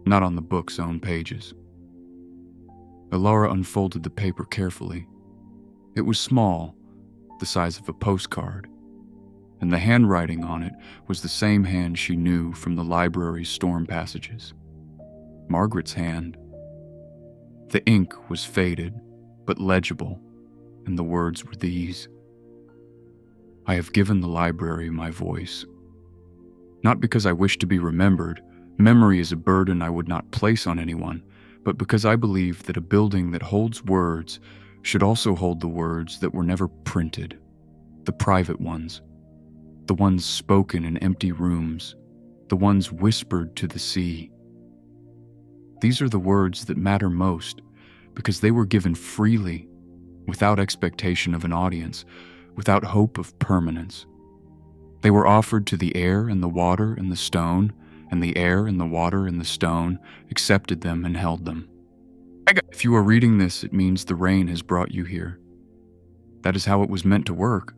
not on the book's own pages." Alara unfolded the paper carefully. It was small, the size of a postcard, and the handwriting on it was the same hand she knew from the library's storm passages. Margaret's hand. The ink was faded, but legible, and the words were these: "I have given the library my voice. Not because I wish to be remembered, memory is a burden I would not place on anyone, but because I believe that a building that holds words should also hold the words that were never printed, the private ones, the ones spoken in empty rooms, the ones whispered to the sea. These are the words that matter most because they were given freely, without expectation of an audience, without hope of permanence. They were offered to the air and the water and the stone, and the air and the water and the stone accepted them and held them. If you are reading this, it means the rain has brought you here. That is how it was meant to work.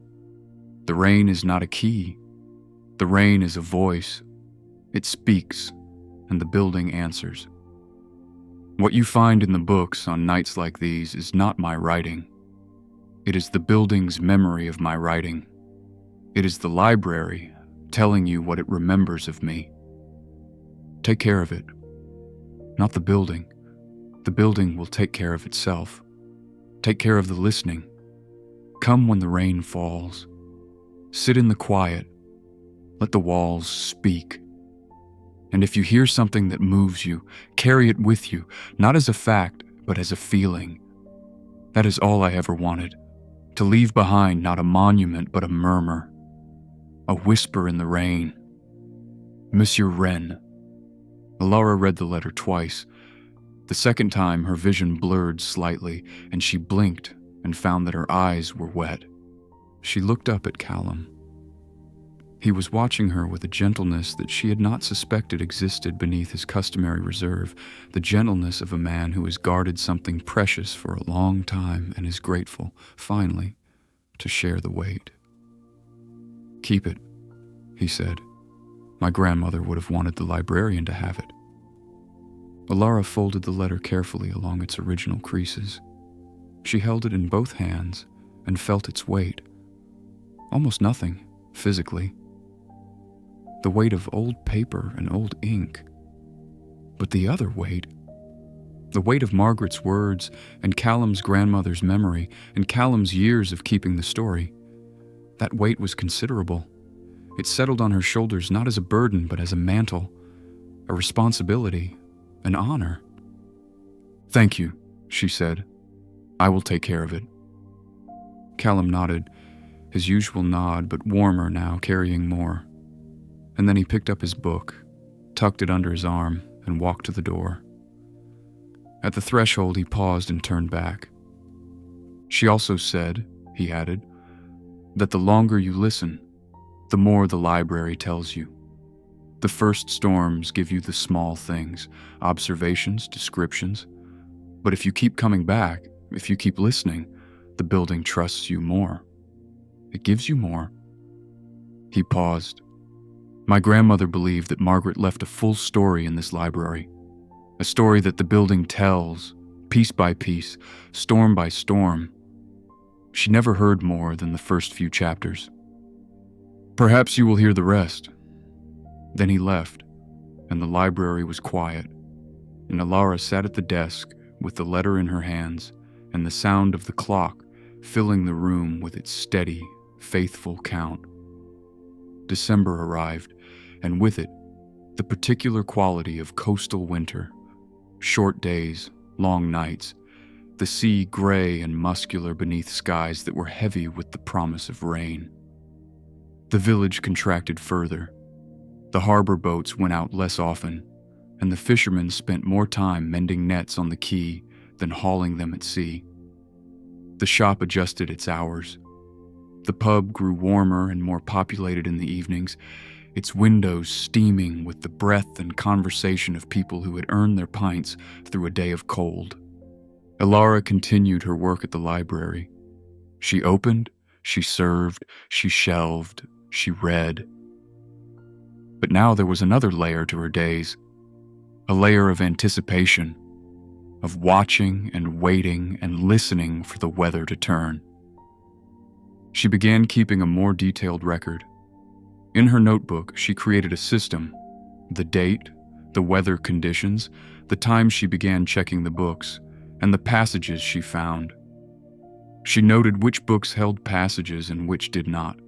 The rain is not a key. The rain is a voice. It speaks, and the building answers. What you find in the books on nights like these is not my writing. It is the building's memory of my writing. It is the library telling you what it remembers of me. Take care of it. Not the building. The building will take care of itself. Take care of the listening. Come when the rain falls. Sit in the quiet. Let the walls speak. And if you hear something that moves you, carry it with you, not as a fact, but as a feeling. That is all I ever wanted. To leave behind not a monument, but a murmur. A whisper in the rain. Monsieur Wren." Alara read the letter twice. The second time, her vision blurred slightly, and she blinked and found that her eyes were wet. She looked up at Callum. He was watching her with a gentleness that she had not suspected existed beneath his customary reserve, the gentleness of a man who has guarded something precious for a long time and is grateful, finally, to share the weight. "Keep it," he said. "My grandmother would have wanted the librarian to have it." Alara folded the letter carefully along its original creases. She held it in both hands and felt its weight. Almost nothing, physically. The weight of old paper and old ink. But the other weight, the weight of Margaret's words and Callum's grandmother's memory and Callum's years of keeping the story, that weight was considerable. It settled on her shoulders not as a burden, but as a mantle, a responsibility, an honor. "Thank you," she said. "I will take care of it." Callum nodded, his usual nod, but warmer now, carrying more. And then he picked up his book, tucked it under his arm, and walked to the door. At the threshold, he paused and turned back. "She also said," he added, "that the longer you listen, the more the library tells you. The first storms give you the small things, observations, descriptions. But if you keep coming back, if you keep listening, the building trusts you more. It gives you more." He paused. "My grandmother believed that Margaret left a full story in this library, a story that the building tells, piece by piece, storm by storm. She never heard more than the first few chapters. Perhaps you will hear the rest." Then he left, and the library was quiet, and Alara sat at the desk with the letter in her hands and the sound of the clock filling the room with its steady, faithful count. December arrived, and with it, the particular quality of coastal winter. Short days, long nights, the sea gray and muscular beneath skies that were heavy with the promise of rain. The village contracted further. The harbor boats went out less often, and the fishermen spent more time mending nets on the quay than hauling them at sea. The shop adjusted its hours. The pub grew warmer and more populated in the evenings, its windows steaming with the breath and conversation of people who had earned their pints through a day of cold. Elara continued her work at the library. She opened, she served, she shelved, she read. But now there was another layer to her days, a layer of anticipation, of watching and waiting and listening for the weather to turn. She began keeping a more detailed record. In her notebook, she created a system: the date, the weather conditions, the time she began checking the books, and the passages she found. She noted which books held passages and which did not.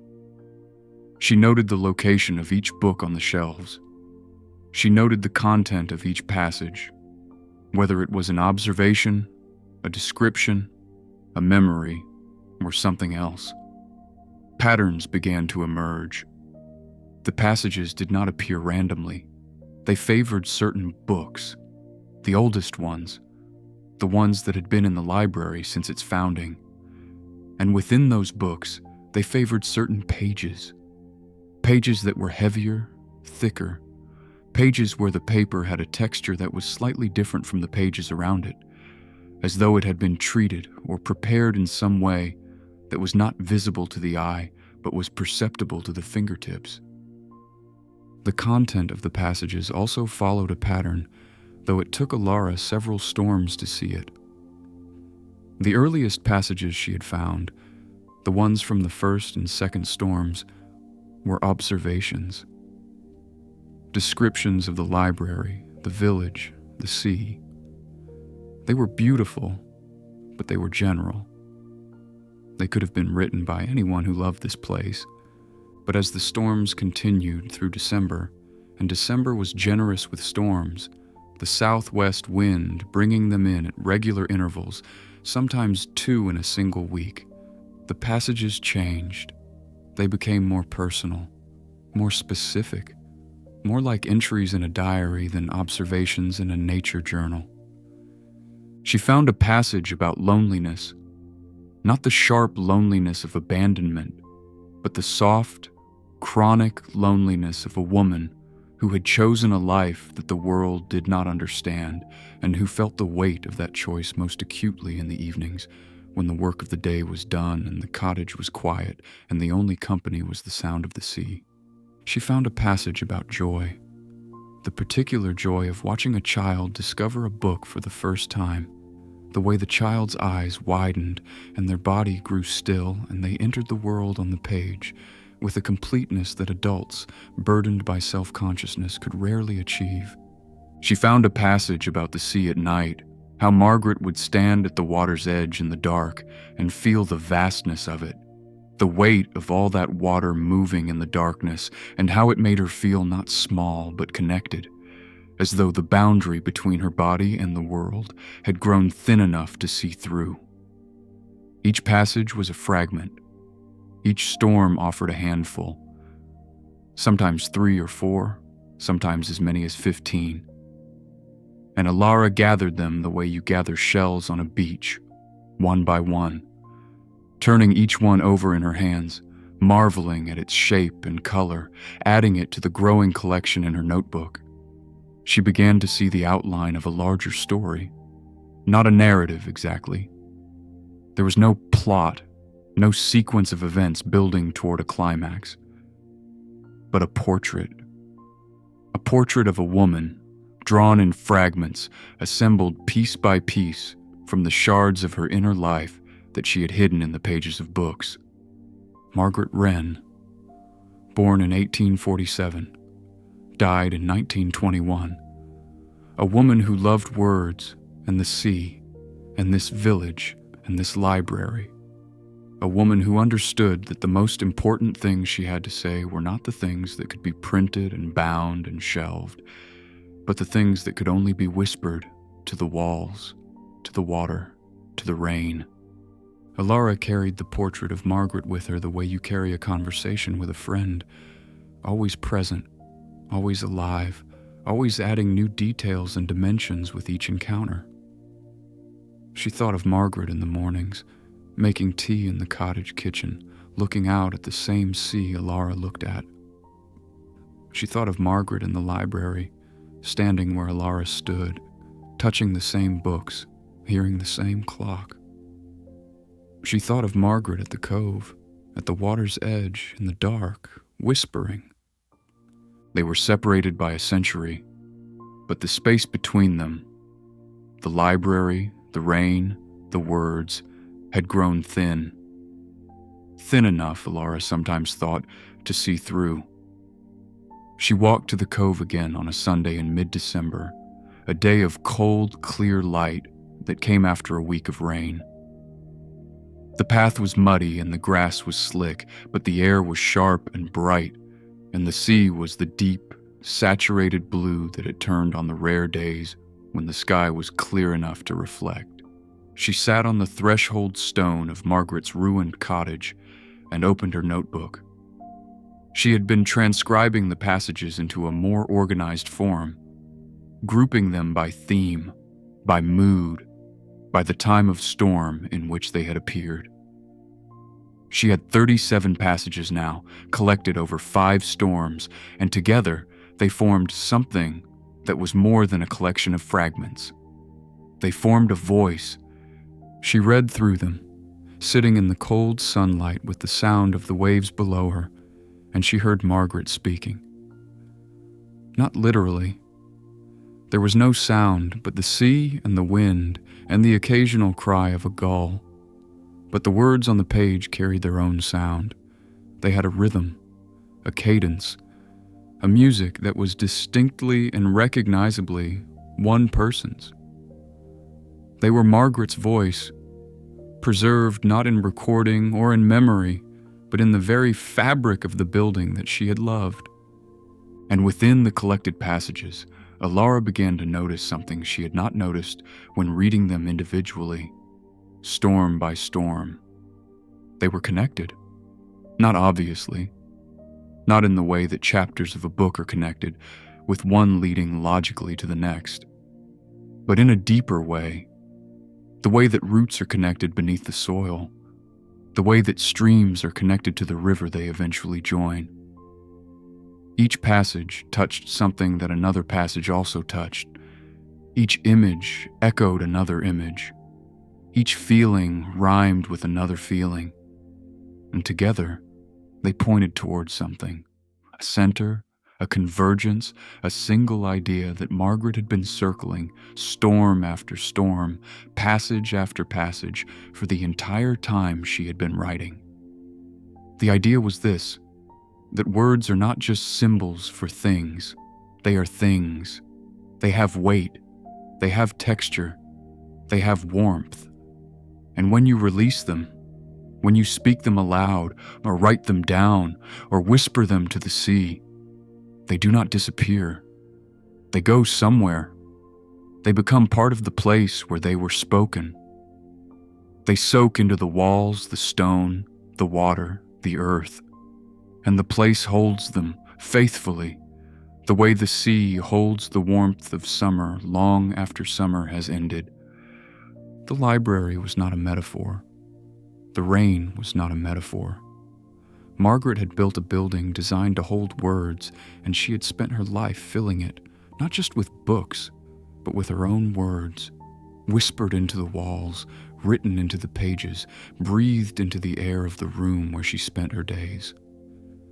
She noted the location of each book on the shelves. She noted the content of each passage, whether it was an observation, a description, a memory, or something else. Patterns began to emerge. The passages did not appear randomly. They favored certain books, the oldest ones, the ones that had been in the library since its founding. And within those books, they favored certain pages. Pages that were heavier, thicker. Pages where the paper had a texture that was slightly different from the pages around it, as though it had been treated or prepared in some way that was not visible to the eye, but was perceptible to the fingertips. The content of the passages also followed a pattern, though it took Elara several storms to see it. The earliest passages she had found, the ones from the first and second storms, were observations. Descriptions of the library, the village, the sea. They were beautiful, but they were general. They could have been written by anyone who loved this place, but as the storms continued through December, and December was generous with storms, the southwest wind bringing them in at regular intervals, sometimes 2 in a single week, the passages changed. They became more personal, more specific, more like entries in a diary than observations in a nature journal. She found a passage about loneliness, not the sharp loneliness of abandonment, but the soft, chronic loneliness of a woman who had chosen a life that the world did not understand, and who felt the weight of that choice most acutely in the evenings, when the work of the day was done and the cottage was quiet and the only company was the sound of the sea. She found a passage about joy, the particular joy of watching a child discover a book for the first time, the way the child's eyes widened and their body grew still and they entered the world on the page, with a completeness that adults, burdened by self-consciousness, could rarely achieve. She found a passage about the sea at night, how Margaret would stand at the water's edge in the dark and feel the vastness of it, the weight of all that water moving in the darkness, and how it made her feel not small but connected, as though the boundary between her body and the world had grown thin enough to see through. Each passage was a fragment. Each storm offered a handful, sometimes 3 or 4, sometimes as many as 15. And Elara gathered them the way you gather shells on a beach, one by one, turning each one over in her hands, marveling at its shape and color, adding it to the growing collection in her notebook. She began to see the outline of a larger story, not a narrative exactly. There was no plot, no sequence of events building toward a climax, but a portrait of a woman, drawn in fragments, assembled piece by piece from the shards of her inner life that she had hidden in the pages of books. Margaret Wren, born in 1847, died in 1921, a woman who loved words and the sea and this village and this library. A woman who understood that the most important things she had to say were not the things that could be printed and bound and shelved, but the things that could only be whispered to the walls, to the water, to the rain. Elara carried the portrait of Margaret with her the way you carry a conversation with a friend, always present, always alive, always adding new details and dimensions with each encounter. She thought of Margaret in the mornings, making tea in the cottage kitchen, looking out at the same sea Alara looked at. She thought of Margaret in the library, standing where Alara stood, touching the same books, hearing the same clock. She thought of Margaret at the cove, at the water's edge, in the dark, whispering. They were separated by a century, but the space between them, the library, the rain, the words, had grown thin. Thin enough, Alara sometimes thought, to see through. She walked to the cove again on a Sunday in mid-December, a day of cold, clear light that came after a week of rain. The path was muddy and the grass was slick, but the air was sharp and bright, and the sea was the deep, saturated blue that it turned on the rare days when the sky was clear enough to reflect. She sat on the threshold stone of Margaret's ruined cottage and opened her notebook. She had been transcribing the passages into a more organized form, grouping them by theme, by mood, by the time of storm in which they had appeared. She had 37 passages now, collected over 5 storms, and together they formed something that was more than a collection of fragments. They formed a voice. She read through them, sitting in the cold sunlight with the sound of the waves below her, and she heard Margaret speaking. Not literally. There was no sound but the sea and the wind and the occasional cry of a gull. But the words on the page carried their own sound. They had a rhythm, a cadence, a music that was distinctly and recognizably one person's. They were Margaret's voice, preserved not in recording or in memory, but in the very fabric of the building that she had loved. And within the collected passages, Alara began to notice something she had not noticed when reading them individually, storm by storm. They were connected. Not obviously. Not in the way that chapters of a book are connected, with one leading logically to the next. But in a deeper way. The way that roots are connected beneath the soil. The way that streams are connected to the river they eventually join. Each passage touched something that another passage also touched. Each image echoed another image. Each feeling rhymed with another feeling. And together, they pointed towards something. A center, a convergence, a single idea that Margaret had been circling, storm after storm, passage after passage, for the entire time she had been writing. The idea was this: that words are not just symbols for things. They are things. They have weight. They have texture. They have warmth. And when you release them, when you speak them aloud, or write them down, or whisper them to the sea, they do not disappear. They go somewhere. They become part of the place where they were spoken. They soak into the walls, the stone, the water, the earth. And the place holds them faithfully, the way the sea holds the warmth of summer long after summer has ended. The library was not a metaphor. The rain was not a metaphor. Margaret had built a building designed to hold words, and she had spent her life filling it, not just with books, but with her own words, whispered into the walls, written into the pages, breathed into the air of the room where she spent her days.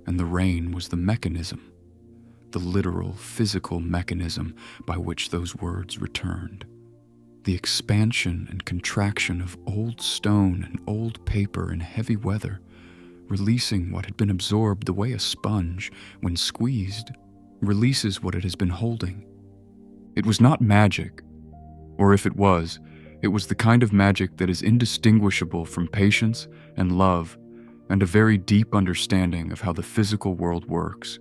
And the rain was the mechanism, the literal, physical mechanism by which those words returned. The expansion and contraction of old stone and old paper in heavy weather, releasing what had been absorbed the way a sponge, when squeezed, releases what it has been holding. It was not magic, or if it was the kind of magic that is indistinguishable from patience and love and a very deep understanding of how the physical world works.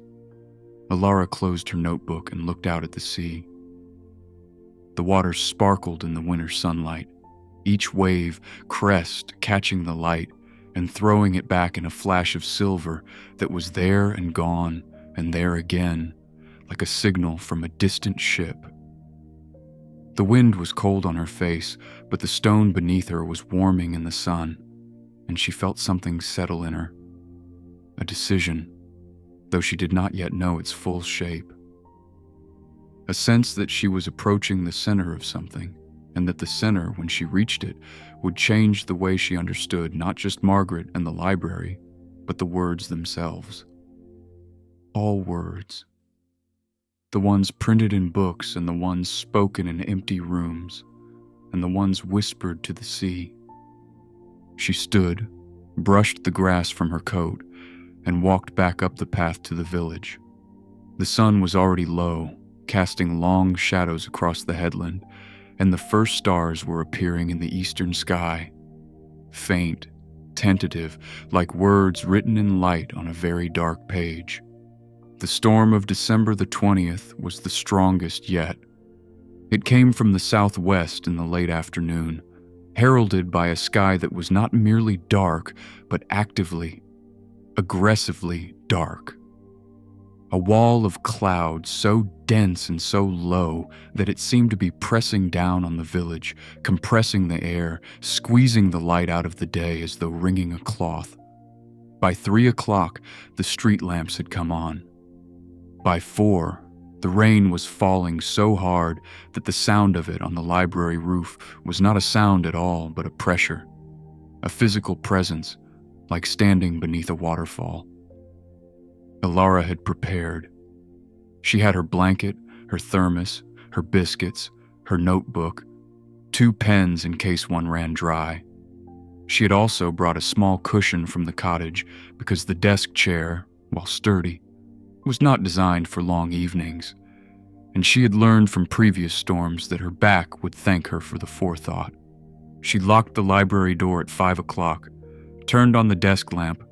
Alara closed her notebook and looked out at the sea. The water sparkled in the winter sunlight, each wave crest catching the light and throwing it back in a flash of silver that was there and gone and there again, like a signal from a distant ship. The wind was cold on her face, but the stone beneath her was warming in the sun. and she felt something settle in her. A decision, though she did not yet know its full shape. A sense that she was approaching the center of something, and that the center, when she reached it, would change the way she understood not just Margaret and the library, but the words themselves. All words. The ones printed in books and the ones spoken in empty rooms, and the ones whispered to the sea. She stood, brushed the grass from her coat, and walked back up the path to the village. The sun was already low, casting long shadows across the headland, and the first stars were appearing in the eastern sky, faint, tentative, like words written in light on a very dark page. The storm of December the 20th was the strongest yet. It came from the southwest in the late afternoon, heralded by a sky that was not merely dark, but actively, aggressively dark. A wall of cloud so dense and so low that it seemed to be pressing down on the village, compressing the air, squeezing the light out of the day as though wringing a cloth. By 3 o'clock, the street lamps had come on. By 4, the rain was falling so hard that the sound of it on the library roof was not a sound at all, but a pressure, a physical presence, like standing beneath a waterfall. Alara had prepared. She had her blanket, her thermos, her biscuits, her notebook, 2 pens in case one ran dry. She had also brought a small cushion from the cottage because the desk chair, while sturdy, was not designed for long evenings, and she had learned from previous storms that her back would thank her for the forethought. She locked the library door at 5 o'clock, turned on the desk lamp,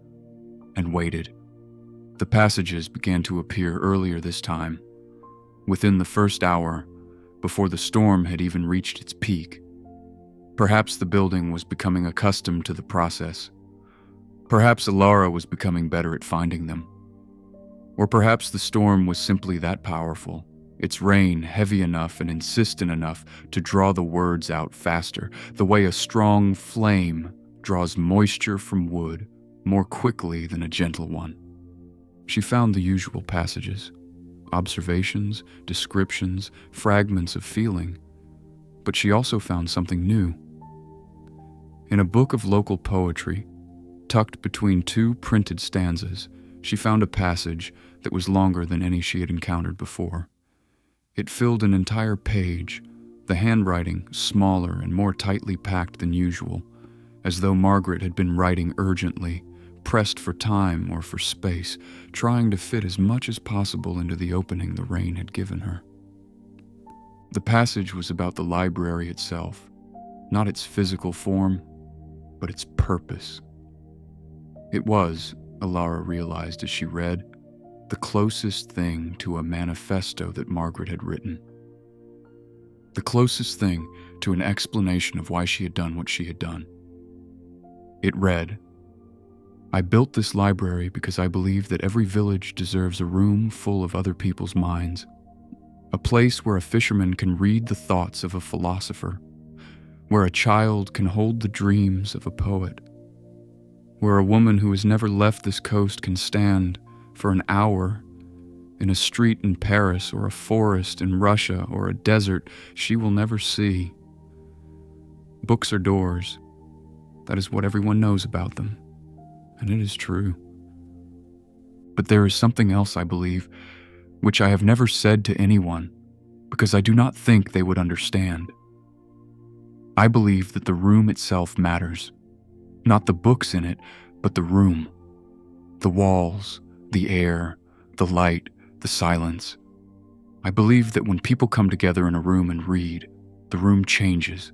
and waited. The passages began to appear earlier this time, within the first hour, before the storm had even reached its peak. Perhaps the building was becoming accustomed to the process. Perhaps Alara was becoming better at finding them. Or perhaps the storm was simply that powerful, its rain heavy enough and insistent enough to draw the words out faster, the way a strong flame draws moisture from wood more quickly than a gentle one. She found the usual passages, observations, descriptions, fragments of feeling, but she also found something new. In a book of local poetry, tucked between 2 printed stanzas, she found a passage that was longer than any she had encountered before. It filled an entire page, the handwriting smaller and more tightly packed than usual, as though Margaret had been writing urgently, pressed for time or for space, trying to fit as much as possible into the opening the rain had given her. The passage was about the library itself, not its physical form, but its purpose. It was, Alara realized as she read, the closest thing to a manifesto that Margaret had written. The closest thing to an explanation of why she had done what she had done. It read, "I built this library because I believe that every village deserves a room full of other people's minds, a place where a fisherman can read the thoughts of a philosopher, where a child can hold the dreams of a poet, where a woman who has never left this coast can stand for an hour in a street in Paris or a forest in Russia or a desert she will never see. Books are doors. That is what everyone knows about them, and it is true. But there is something else, I believe, which I have never said to anyone, because I do not think they would understand. I believe that the room itself matters. Not the books in it, but the room. The walls, the air, the light, the silence. I believe that when people come together in a room and read, the room changes.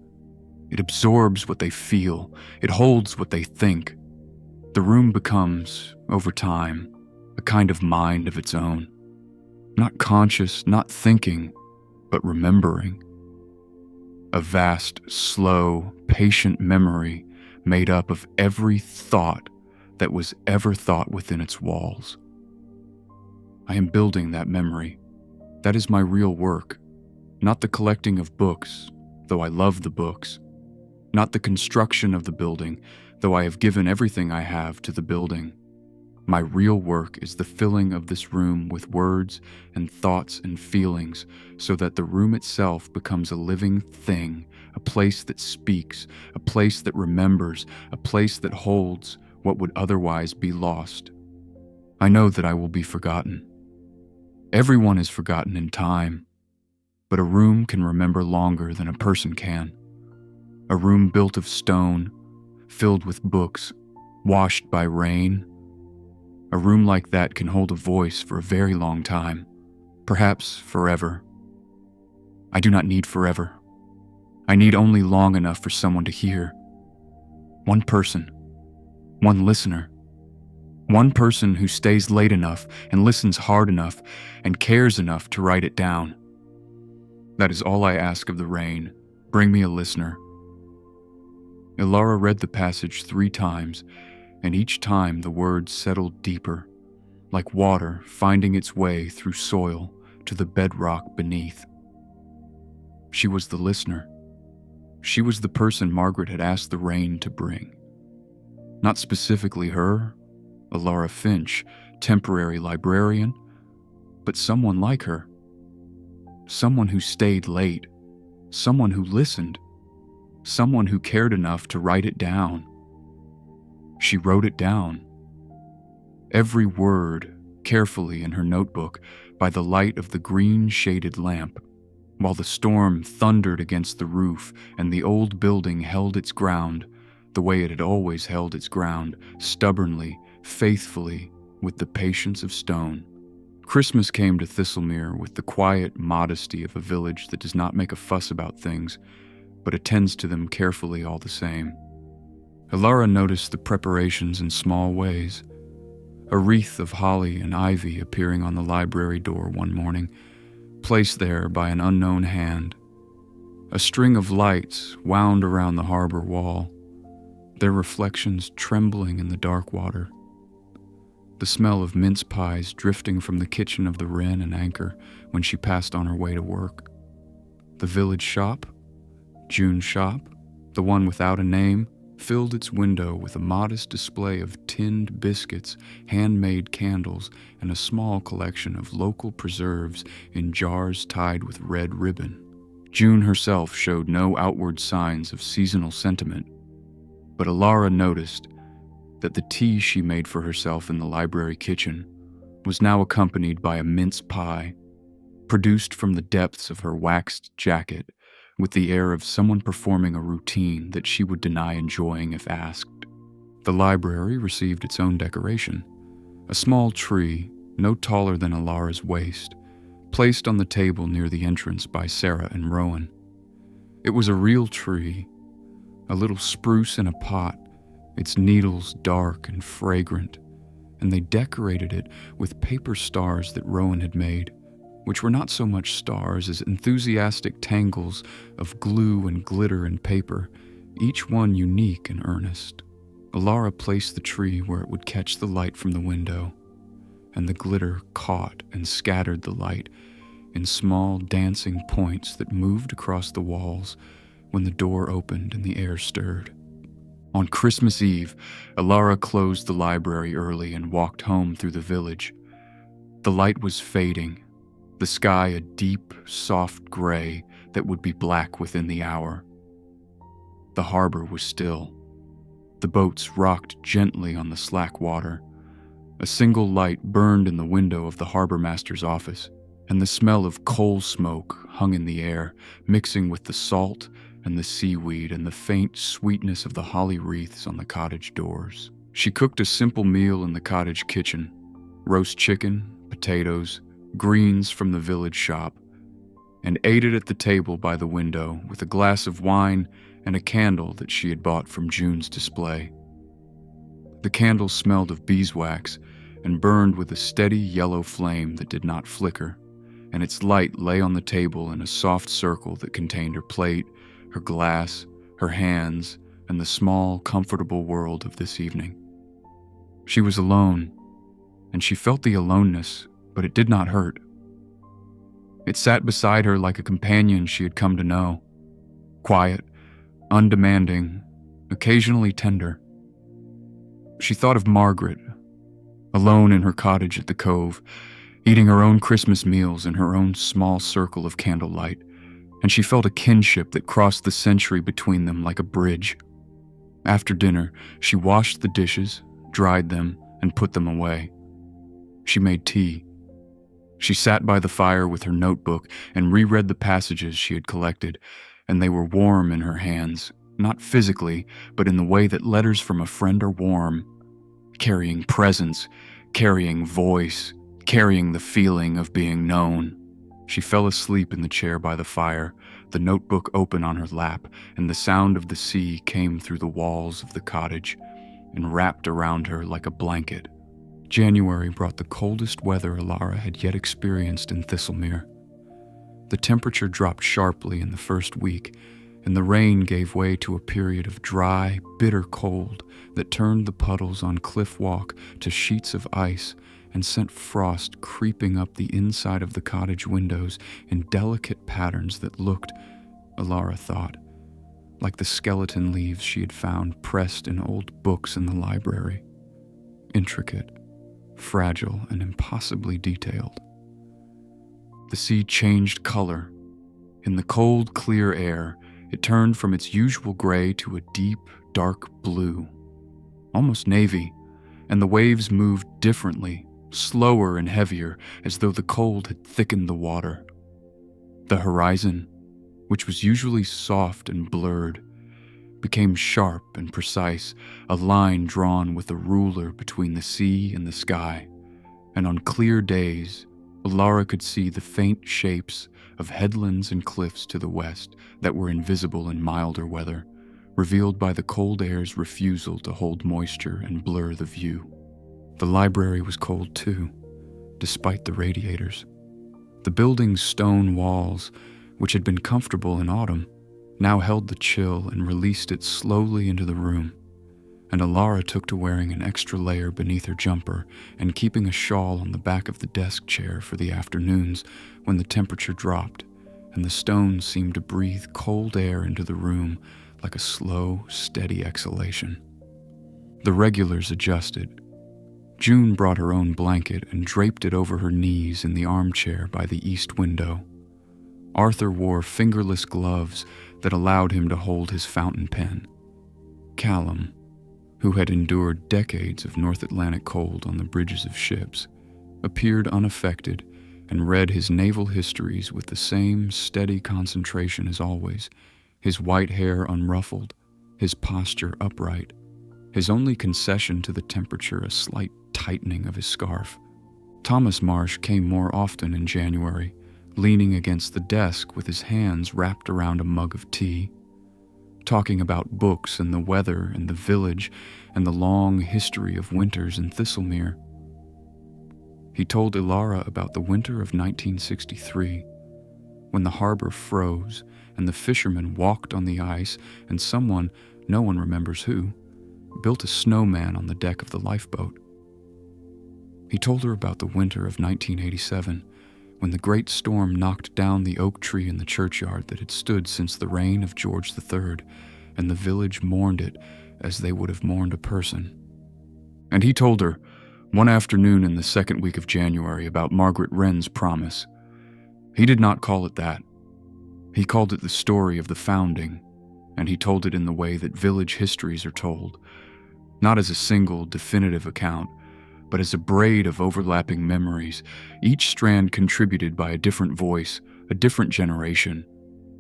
It absorbs what they feel. It holds what they think. The room becomes, over time, a kind of mind of its own. Not conscious, not thinking, but remembering. A vast, slow, patient memory made up of every thought that was ever thought within its walls. I am building that memory. That is my real work. Not the collecting of books, though I love the books. Not the construction of the building, though I have given everything I have to the building. My real work is the filling of this room with words and thoughts and feelings so that the room itself becomes a living thing, a place that speaks, a place that remembers, a place that holds what would otherwise be lost. I know that I will be forgotten. Everyone is forgotten in time, but a room can remember longer than a person can. A room built of stone, filled with books, washed by rain. A room like that can hold a voice for a very long time, perhaps forever. I do not need forever. I need only long enough for someone to hear. One person, one listener. One person who stays late enough and listens hard enough and cares enough to write it down. That is all I ask of the rain. Bring me a listener. Ilara read the passage 3 times, and each time the words settled deeper, like water finding its way through soil to the bedrock beneath. She was the listener. She was the person Margaret had asked the rain to bring. Not specifically her, Ilara Finch, temporary librarian, but someone like her. Someone who stayed late, someone who listened, someone who cared enough to write it down. She wrote it down. Every word, carefully in her notebook, by the light of the green-shaded lamp, while the storm thundered against the roof and the old building held its ground, the way it had always held its ground, stubbornly, faithfully, with the patience of stone. Christmas came to Thistlemere with the quiet modesty of a village that does not make a fuss about things, but attends to them carefully all the same. Ilara noticed the preparations in small ways. A wreath of holly and ivy appearing on the library door one morning, placed there by an unknown hand. A string of lights wound around the harbor wall, their reflections trembling in the dark water. The smell of mince pies drifting from the kitchen of the Wren and Anchor when she passed on her way to work. The village shop, June's shop, the one without a name, filled its window with a modest display of tinned biscuits, handmade candles, and a small collection of local preserves in jars tied with red ribbon. June herself showed no outward signs of seasonal sentiment, but Ilara noticed that the tea she made for herself in the library kitchen was now accompanied by a mince pie, produced from the depths of her waxed jacket with the air of someone performing a routine that she would deny enjoying if asked. The library received its own decoration, a small tree, no taller than Ilara's waist, placed on the table near the entrance by Sarah and Rowan. It was a real tree, a little spruce in a pot, its needles dark and fragrant, and they decorated it with paper stars that Rowan had made, which were not so much stars as enthusiastic tangles of glue and glitter and paper, each one unique and earnest. Ilara placed the tree where it would catch the light from the window, and the glitter caught and scattered the light in small dancing points that moved across the walls when the door opened and the air stirred. On Christmas Eve, Ilara closed the library early and walked home through the village. The light was fading, the sky a deep, soft gray that would be black within the hour. The harbor was still. The boats rocked gently on the slack water. A single light burned in the window of the harbor master's office, and the smell of coal smoke hung in the air, mixing with the salt and the seaweed and the faint sweetness of the holly wreaths on the cottage doors. She cooked a simple meal in the cottage kitchen: roast chicken, potatoes, greens from the village shop, and ate it at the table by the window with a glass of wine and a candle that she had bought from June's display. The candle smelled of beeswax and burned with a steady yellow flame that did not flicker, and its light lay on the table in a soft circle that contained her plate, her glass, her hands, and the small, comfortable world of this evening. She was alone, and she felt the aloneness, but it did not hurt. It sat beside her like a companion she had come to know, quiet, undemanding, occasionally tender. She thought of Margaret, alone in her cottage at the cove, eating her own Christmas meals in her own small circle of candlelight, and she felt a kinship that crossed the century between them like a bridge. After dinner, she washed the dishes, dried them, and put them away. She made tea. She sat by the fire with her notebook and reread the passages she had collected, and they were warm in her hands, not physically, but in the way that letters from a friend are warm, carrying presence, carrying voice, carrying the feeling of being known. She fell asleep in the chair by the fire, the notebook open on her lap, and the sound of the sea came through the walls of the cottage and wrapped around her like a blanket. January brought the coldest weather Alara had yet experienced in Thistlemere. The temperature dropped sharply in the first week, and the rain gave way to a period of dry, bitter cold that turned the puddles on Cliff Walk to sheets of ice and sent frost creeping up the inside of the cottage windows in delicate patterns that looked, Alara thought, like the skeleton leaves she had found pressed in old books in the library. Intricate, fragile, and impossibly detailed. The sea changed color. In the cold, clear air, it turned from its usual gray to a deep, dark blue, almost navy, and the waves moved differently, slower and heavier, as though the cold had thickened the water. The horizon, which was usually soft and blurred, became sharp and precise, a line drawn with a ruler between the sea and the sky, and on clear days, Alara could see the faint shapes of headlands and cliffs to the west that were invisible in milder weather, revealed by the cold air's refusal to hold moisture and blur the view. The library was cold too, despite the radiators. The building's stone walls, which had been comfortable in autumn, now held the chill and released it slowly into the room, and Alara took to wearing an extra layer beneath her jumper and keeping a shawl on the back of the desk chair for the afternoons when the temperature dropped and the stones seemed to breathe cold air into the room like a slow, steady exhalation. The regulars adjusted. June brought her own blanket and draped it over her knees in the armchair by the east window. Arthur wore fingerless gloves that allowed him to hold his fountain pen. Callum, who had endured decades of North Atlantic cold on the bridges of ships, appeared unaffected and read his naval histories with the same steady concentration as always, his white hair unruffled, his posture upright, his only concession to the temperature a slight tightening of his scarf. Thomas Marsh came more often in January, leaning against the desk with his hands wrapped around a mug of tea, talking about books and the weather and the village and the long history of winters in Thistlemere. He told Alara about the winter of 1963, when the harbor froze and the fishermen walked on the ice and someone, no one remembers who, built a snowman on the deck of the lifeboat. He told her about the winter of 1987, when the great storm knocked down the oak tree in the churchyard that had stood since the reign of George III, and the village mourned it as they would have mourned a person. And he told her, one afternoon in the second week of January, about Margaret Wren's promise. He did not call it that. He called it the story of the founding, and he told it in the way that village histories are told, not as a single, definitive account, but as a braid of overlapping memories, each strand contributed by a different voice, a different generation,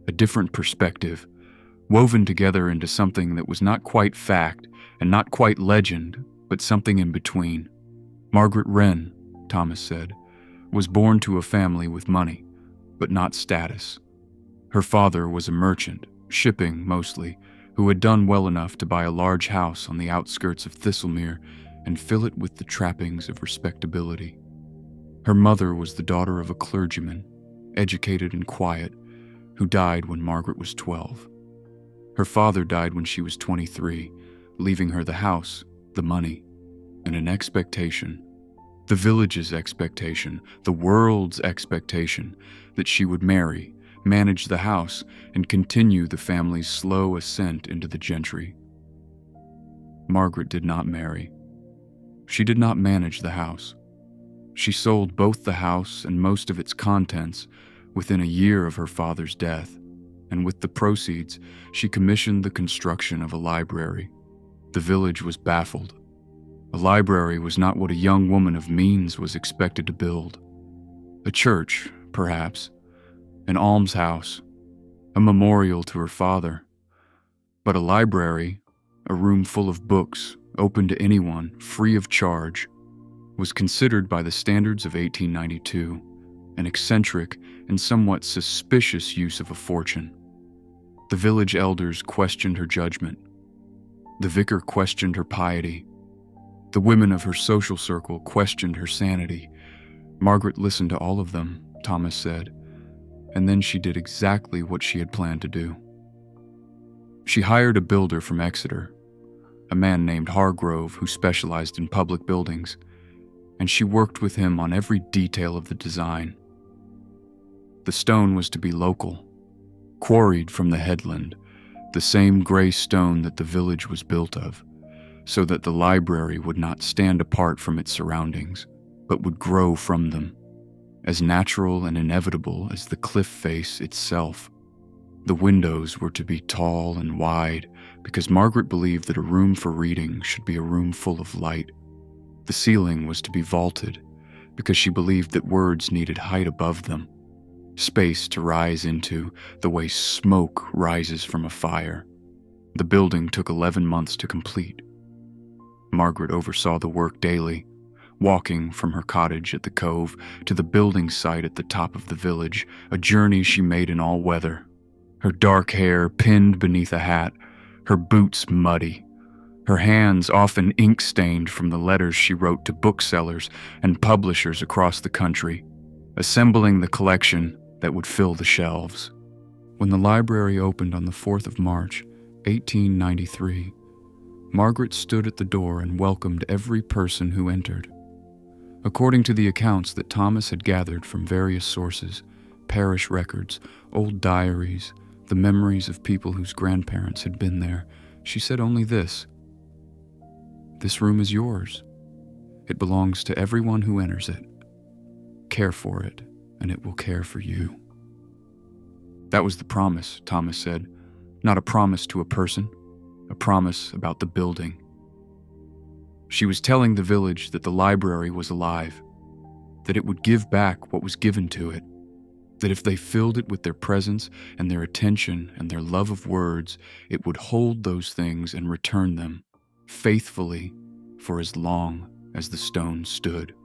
a different perspective, woven together into something that was not quite fact and not quite legend, but something in between. Margaret Wren, Thomas said, was born to a family with money, but not status. Her father was a merchant, shipping mostly, who had done well enough to buy a large house on the outskirts of Thistlemere and fill it with the trappings of respectability. Her mother was the daughter of a clergyman, educated and quiet, who died when Margaret was 12. Her father died when she was 23, leaving her the house, the money, and an expectation, the village's expectation, the world's expectation, that she would marry, manage the house, and continue the family's slow ascent into the gentry. Margaret did not marry. She did not manage the house. She sold both the house and most of its contents within a year of her father's death, and with the proceeds, she commissioned the construction of a library. The village was baffled. A library was not what a young woman of means was expected to build. A church, perhaps, an almshouse, a memorial to her father. But a library, a room full of books, open to anyone, free of charge, was considered by the standards of 1892 an eccentric and somewhat suspicious use of a fortune. The village elders questioned her judgment. The vicar questioned her piety. The women of her social circle questioned her sanity. Margaret listened to all of them, Thomas said, and then she did exactly what she had planned to do. She hired a builder from Exeter, a man named Hargrove who specialized in public buildings, and she worked with him on every detail of the design. The stone was to be local, quarried from the headland, the same gray stone that the village was built of, so that the library would not stand apart from its surroundings, but would grow from them, as natural and inevitable as the cliff face itself. The windows were to be tall and wide, because Margaret believed that a room for reading should be a room full of light. The ceiling was to be vaulted, because she believed that words needed height above them, space to rise into the way smoke rises from a fire. The building took 11 months to complete. Margaret oversaw the work daily, walking from her cottage at the cove to the building site at the top of the village, a journey she made in all weather. Her dark hair pinned beneath a hat, her boots muddy, her hands often ink-stained from the letters she wrote to booksellers and publishers across the country, assembling the collection that would fill the shelves. When the library opened on the 4th of March, 1893, Margaret stood at the door and welcomed every person who entered. According to the accounts that Thomas had gathered from various sources, parish records, old diaries, the memories of people whose grandparents had been there, she said only this: "This room is yours. It belongs to everyone who enters it. Care for it, and it will care for you." That was the promise, Thomas said. Not a promise to a person, a promise about the building. She was telling the village that the library was alive, that it would give back what was given to it, that if they filled it with their presence and their attention and their love of words, it would hold those things and return them, faithfully, for as long as the stone stood.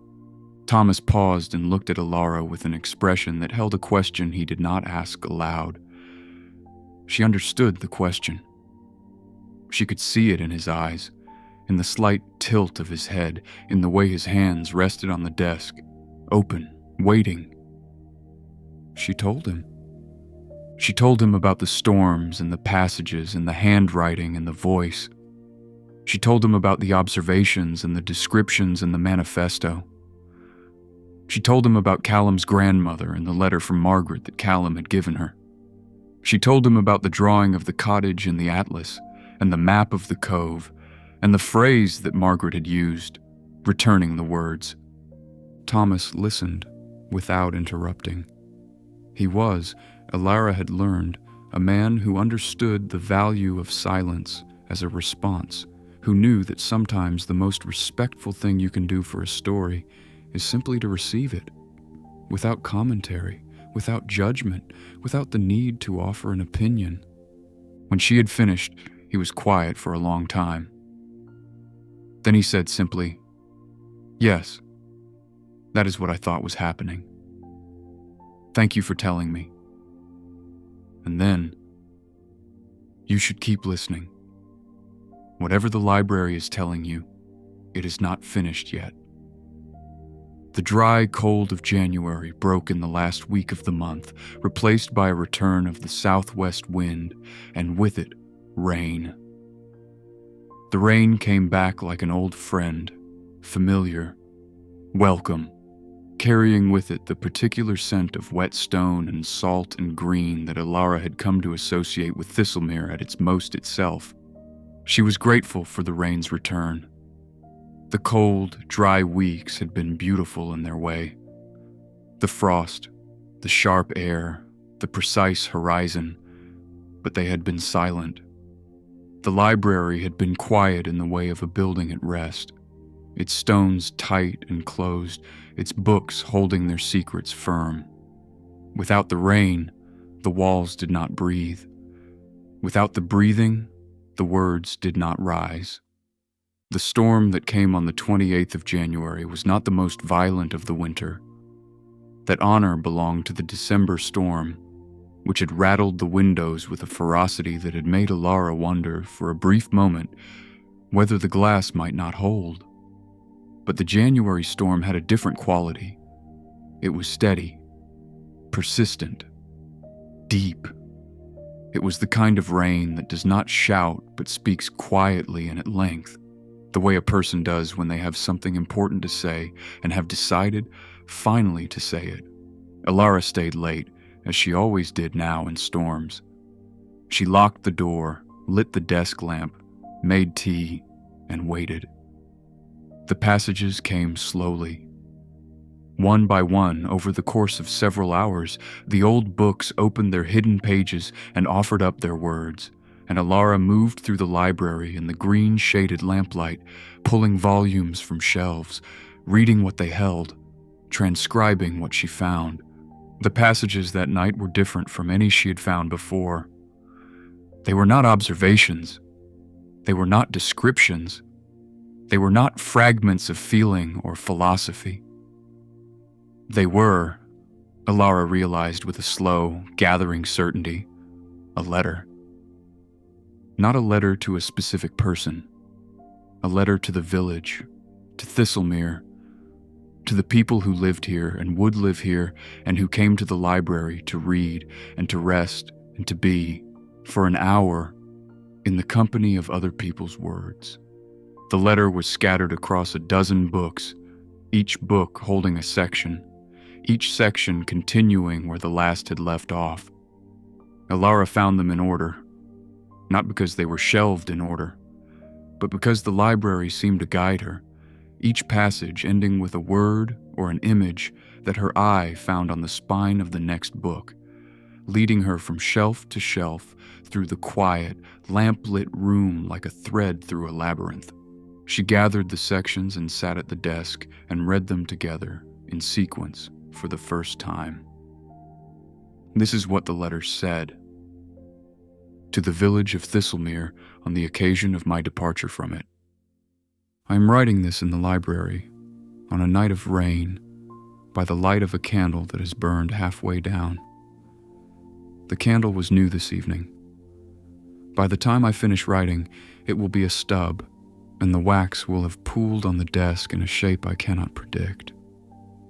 Thomas paused and looked at Alara with an expression that held a question he did not ask aloud. She understood the question. She could see it in his eyes, in the slight tilt of his head, in the way his hands rested on the desk, open, waiting. She told him. She told him about the storms and the passages and the handwriting and the voice. She told him about the observations and the descriptions in the manifesto. She told him about Callum's grandmother and the letter from Margaret that Callum had given her. She told him about the drawing of the cottage in the atlas and the map of the cove and the phrase that Margaret had used, returning the words. Thomas listened without interrupting. He was, Alara had learned, a man who understood the value of silence as a response, who knew that sometimes the most respectful thing you can do for a story is simply to receive it, without commentary, without judgment, without the need to offer an opinion. When she had finished, he was quiet for a long time. Then he said simply, "Yes, that is what I thought was happening. Thank you for telling me." And then, "You should keep listening. Whatever the library is telling you, it is not finished yet." The dry cold of January broke in the last week of the month, replaced by a return of the southwest wind, and with it, rain. The rain came back like an old friend, familiar, welcome, carrying with it the particular scent of wet stone and salt and green that Alara had come to associate with Thistlemere at its most itself. She was grateful for the rain's return. The cold, dry weeks had been beautiful in their way. The frost, the sharp air, the precise horizon, but they had been silent. The library had been quiet in the way of a building at rest, its stones tight and closed, its books holding their secrets firm. Without the rain, the walls did not breathe. Without the breathing, the words did not rise. The storm that came on the 28th of January was not the most violent of the winter. That honor belonged to the December storm, which had rattled the windows with a ferocity that had made Alara wonder for a brief moment whether the glass might not hold. But the January storm had a different quality. It was steady, persistent, deep. It was the kind of rain that does not shout but speaks quietly and at length, the way a person does when they have something important to say and have decided finally to say it. Alara stayed late, as she always did now in storms. She locked the door, lit the desk lamp, made tea, and waited. The passages came slowly. One by one, over the course of several hours, the old books opened their hidden pages and offered up their words, and Alara moved through the library in the green-shaded lamplight, pulling volumes from shelves, reading what they held, transcribing what she found. The passages that night were different from any she had found before. They were not observations. They were not descriptions. They were not fragments of feeling or philosophy. They were, Alara realized with a slow, gathering certainty, a letter. Not a letter to a specific person. A letter to the village, to Thistlemere, to the people who lived here and would live here and who came to the library to read and to rest and to be, for an hour, in the company of other people's words. The letter was scattered across a dozen books, each book holding a section, each section continuing where the last had left off. Alara found them in order, not because they were shelved in order, but because the library seemed to guide her, each passage ending with a word or an image that her eye found on the spine of the next book, leading her from shelf to shelf through the quiet, lamp-lit room like a thread through a labyrinth. She gathered the sections and sat at the desk and read them together, in sequence, for the first time. This is what the letter said. To the village of Thistlemere on the occasion of my departure from it. I am writing this in the library, on a night of rain, by the light of a candle that has burned halfway down. The candle was new this evening. By the time I finish writing, it will be a stub, and the wax will have pooled on the desk in a shape I cannot predict.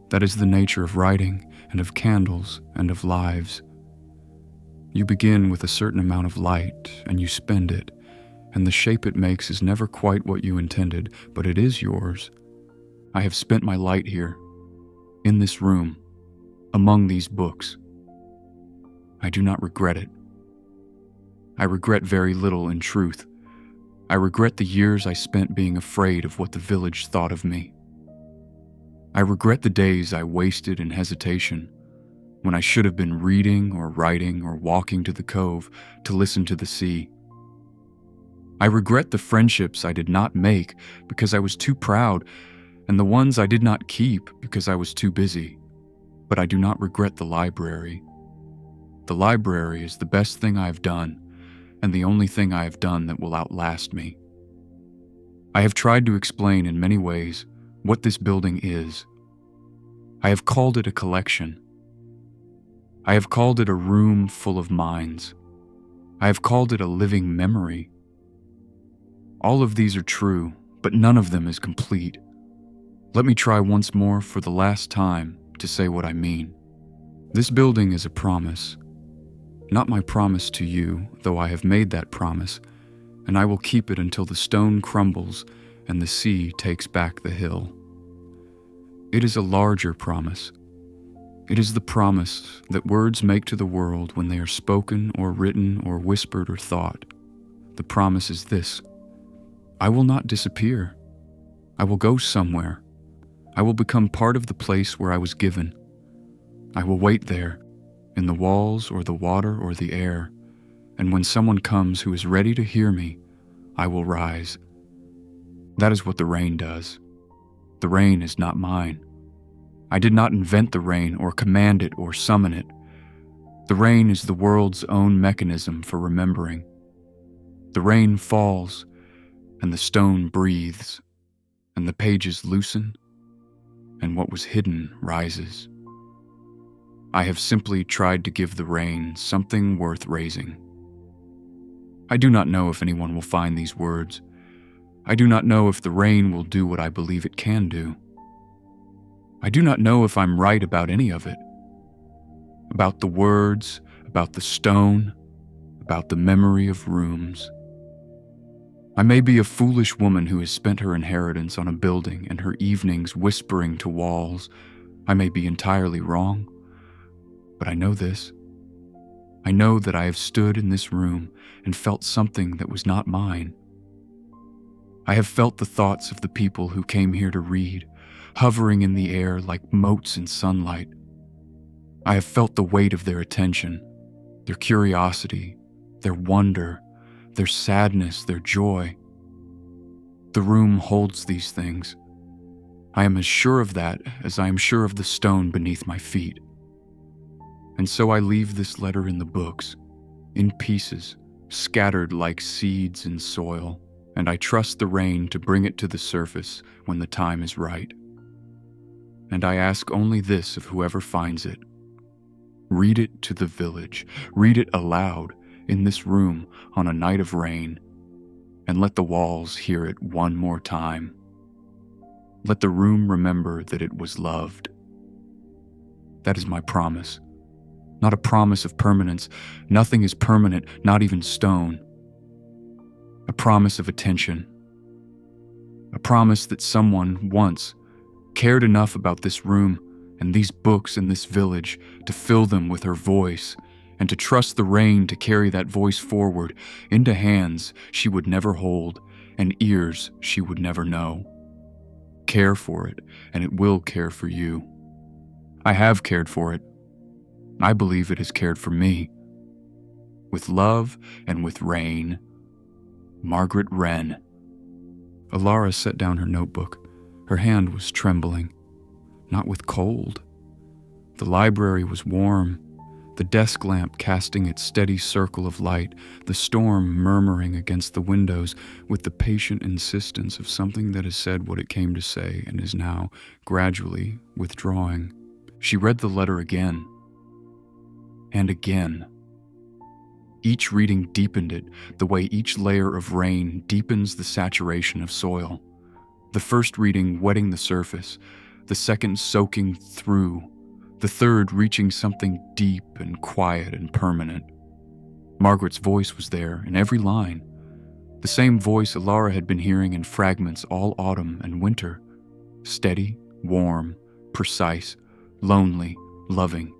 That is the nature of writing, and of candles, and of lives. You begin with a certain amount of light, and you spend it, and the shape it makes is never quite what you intended, but it is yours. I have spent my light here, in this room, among these books. I do not regret it. I regret very little in truth. I regret the years I spent being afraid of what the village thought of me. I regret the days I wasted in hesitation, when I should have been reading or writing or walking to the cove to listen to the sea. I regret the friendships I did not make because I was too proud, and the ones I did not keep because I was too busy. But I do not regret the library. The library is the best thing I have done, and the only thing I have done that will outlast me. I have tried to explain in many ways what this building is. I have called it a collection. I have called it a room full of minds. I have called it a living memory. All of these are true, but none of them is complete. Let me try once more for the last time to say what I mean. This building is a promise. Not my promise to you, though I have made that promise, and I will keep it until the stone crumbles and the sea takes back the hill. It is a larger promise. It is the promise that words make to the world when they are spoken or written or whispered or thought. The promise is this: I will not disappear. I will go somewhere. I will become part of the place where I was given. I will wait there, in the walls or the water or the air, and when someone comes who is ready to hear me, I will rise. That is what the rain does. The rain is not mine. I did not invent the rain or command it or summon it. The rain is the world's own mechanism for remembering. The rain falls, and the stone breathes, and the pages loosen, and what was hidden rises. I have simply tried to give the rain something worth raising. I do not know if anyone will find these words. I do not know if the rain will do what I believe it can do. I do not know if I'm right about any of it. About the words, about the stone, about the memory of rooms. I may be a foolish woman who has spent her inheritance on a building and her evenings whispering to walls. I may be entirely wrong, but I know this. I know that I have stood in this room and felt something that was not mine. I have felt the thoughts of the people who came here to read, hovering in the air like motes in sunlight. I have felt the weight of their attention, their curiosity, their wonder, their sadness, their joy. The room holds these things. I am as sure of that as I am sure of the stone beneath my feet. And so I leave this letter in the books, in pieces, scattered like seeds in soil, and I trust the rain to bring it to the surface when the time is right. And I ask only this of whoever finds it. Read it to the village, read it aloud in this room on a night of rain, and let the walls hear it one more time. Let the room remember that it was loved. That is my promise. Not a promise of permanence. Nothing is permanent, not even stone. A promise of attention. A promise that someone once cared enough about this room and these books and this village to fill them with her voice and to trust the rain to carry that voice forward into hands she would never hold and ears she would never know. Care for it, and it will care for you. I have cared for it. I believe it has cared for me. With love and with rain, Margaret Wren. Alara set down her notebook. Her hand was trembling, not with cold. The library was warm, the desk lamp casting its steady circle of light, the storm murmuring against the windows with the patient insistence of something that has said what it came to say and is now gradually withdrawing. She read the letter again. And again. Each reading deepened it, the way each layer of rain deepens the saturation of soil. The first reading wetting the surface, the second soaking through, the third reaching something deep and quiet and permanent. Margaret's voice was there in every line, the same voice Alara had been hearing in fragments all autumn and winter, steady, warm, precise, lonely, loving.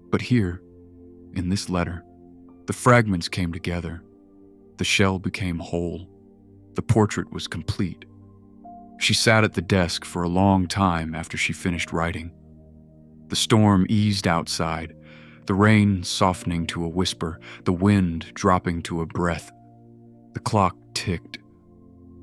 But here, in this letter, the fragments came together. The shell became whole. The portrait was complete. She sat at the desk for a long time after she finished writing. The storm eased outside, the rain softening to a whisper, the wind dropping to a breath. The clock ticked.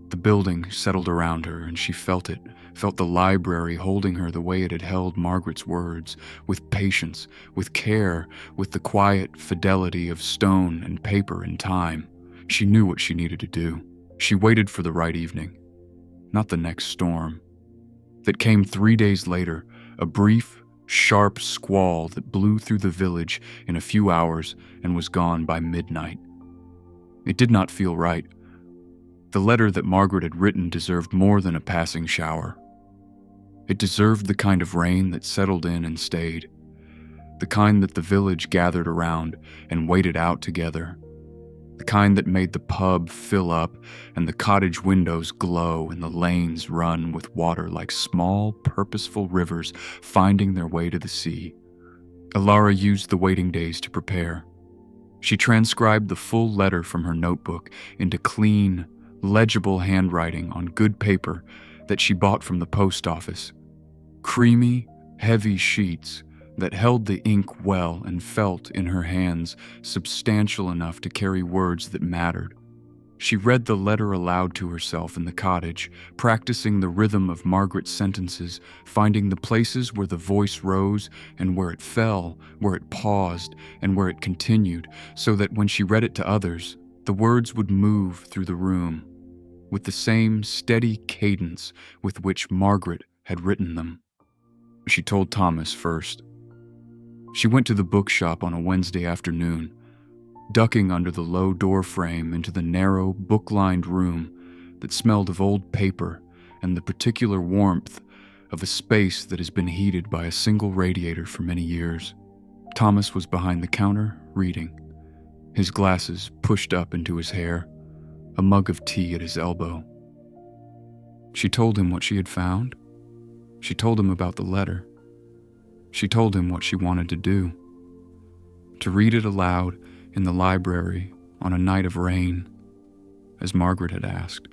The building settled around her, and she felt it, felt the library holding her the way it had held Margaret's words, with patience, with care, with the quiet fidelity of stone and paper and time. She knew what she needed to do. She waited for the right evening, not the next storm. That came 3 days later, a brief, sharp squall that blew through the village in a few hours and was gone by midnight. It did not feel right. The letter that Margaret had written deserved more than a passing shower. It deserved the kind of rain that settled in and stayed, the kind that the village gathered around and waited out together, the kind that made the pub fill up and the cottage windows glow and the lanes run with water like small, purposeful rivers finding their way to the sea. Alara used the waiting days to prepare. She transcribed the full letter from her notebook into clean, legible handwriting on good paper that she bought from the post office. Creamy, heavy sheets that held the ink well and felt in her hands substantial enough to carry words that mattered. She read the letter aloud to herself in the cottage, practicing the rhythm of Margaret's sentences, finding the places where the voice rose and where it fell, where it paused and where it continued, so that when she read it to others, the words would move through the room with the same steady cadence with which Margaret had written them. She told Thomas first. She went to the bookshop on a Wednesday afternoon, ducking under the low door frame into the narrow, book-lined room that smelled of old paper and the particular warmth of a space that has been heated by a single radiator for many years. Thomas was behind the counter, reading, his glasses pushed up into his hair, a mug of tea at his elbow. She told him what she had found. She told him about the letter. She told him what she wanted to do. To read it aloud in the library on a night of rain, as Margaret had asked.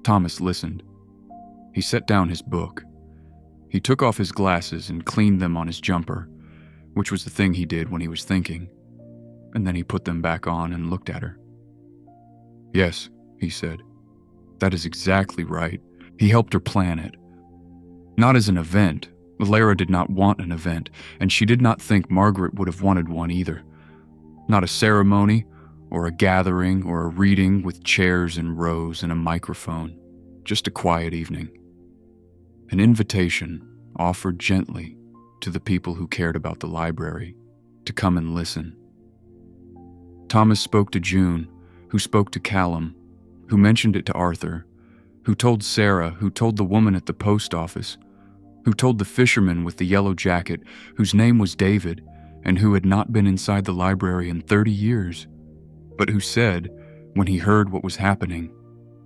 Thomas listened. He set down his book. He took off his glasses and cleaned them on his jumper, which was the thing he did when he was thinking, and then he put them back on and looked at her. "Yes," he said. "That is exactly right." He helped her plan it. Not as an event. Lara did not want an event, and she did not think Margaret would have wanted one either. Not a ceremony, or a gathering, or a reading with chairs in rows and a microphone. Just a quiet evening. An invitation offered gently to the people who cared about the library to come and listen. Thomas spoke to June, who spoke to Callum, who mentioned it to Arthur, who told Sarah, who told the woman at the post office, who told the fisherman with the yellow jacket, whose name was David, and who had not been inside the library in 30 years, but who said, when he heard what was happening,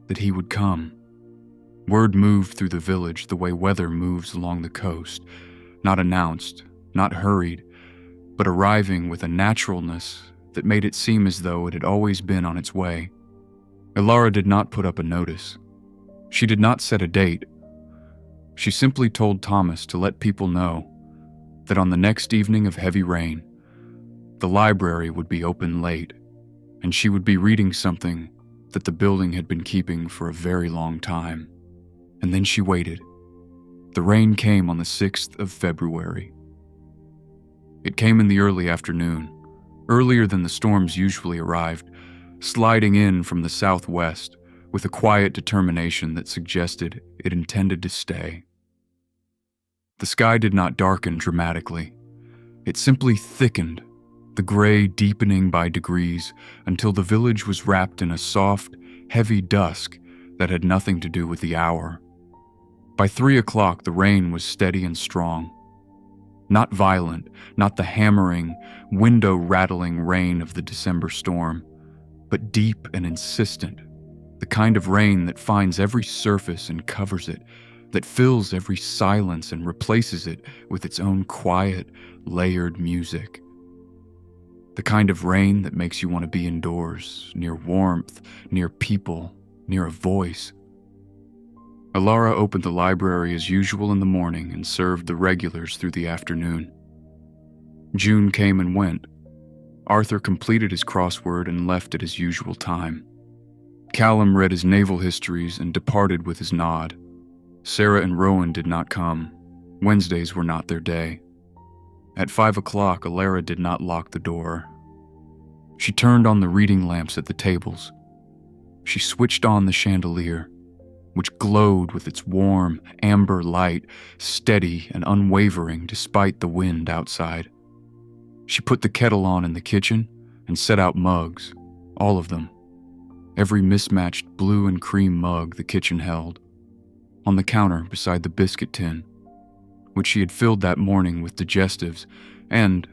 that he would come. Word moved through the village the way weather moves along the coast, not announced, not hurried, but arriving with a naturalness that made it seem as though it had always been on its way. Ilara did not put up a notice. She did not set a date. She simply told Thomas to let people know that on the next evening of heavy rain, the library would be open late, and she would be reading something that the building had been keeping for a very long time. And then she waited. The rain came on the 6th of February. It came in the early afternoon, earlier than the storms usually arrived, sliding in from the southwest with a quiet determination that suggested it intended to stay. The sky did not darken dramatically. It simply thickened, the gray deepening by degrees until the village was wrapped in a soft, heavy dusk that had nothing to do with the hour. By 3 o'clock, the rain was steady and strong. Not violent, not the hammering, window-rattling rain of the December storm, but deep and insistent, the kind of rain that finds every surface and covers it, that fills every silence and replaces it with its own quiet, layered music. The kind of rain that makes you want to be indoors, near warmth, near people, near a voice. Ilara opened the library as usual in the morning and served the regulars through the afternoon. June came and went. Arthur completed his crossword and left at his usual time. Callum read his naval histories and departed with his nod. Sarah and Rowan did not come. Wednesdays were not their day. At 5 o'clock, Ilara did not lock the door. She turned on the reading lamps at the tables. She switched on the chandelier, which glowed with its warm, amber light, steady and unwavering despite the wind outside. She put the kettle on in the kitchen and set out mugs, all of them, every mismatched blue and cream mug the kitchen held, on the counter beside the biscuit tin, which she had filled that morning with digestives, and,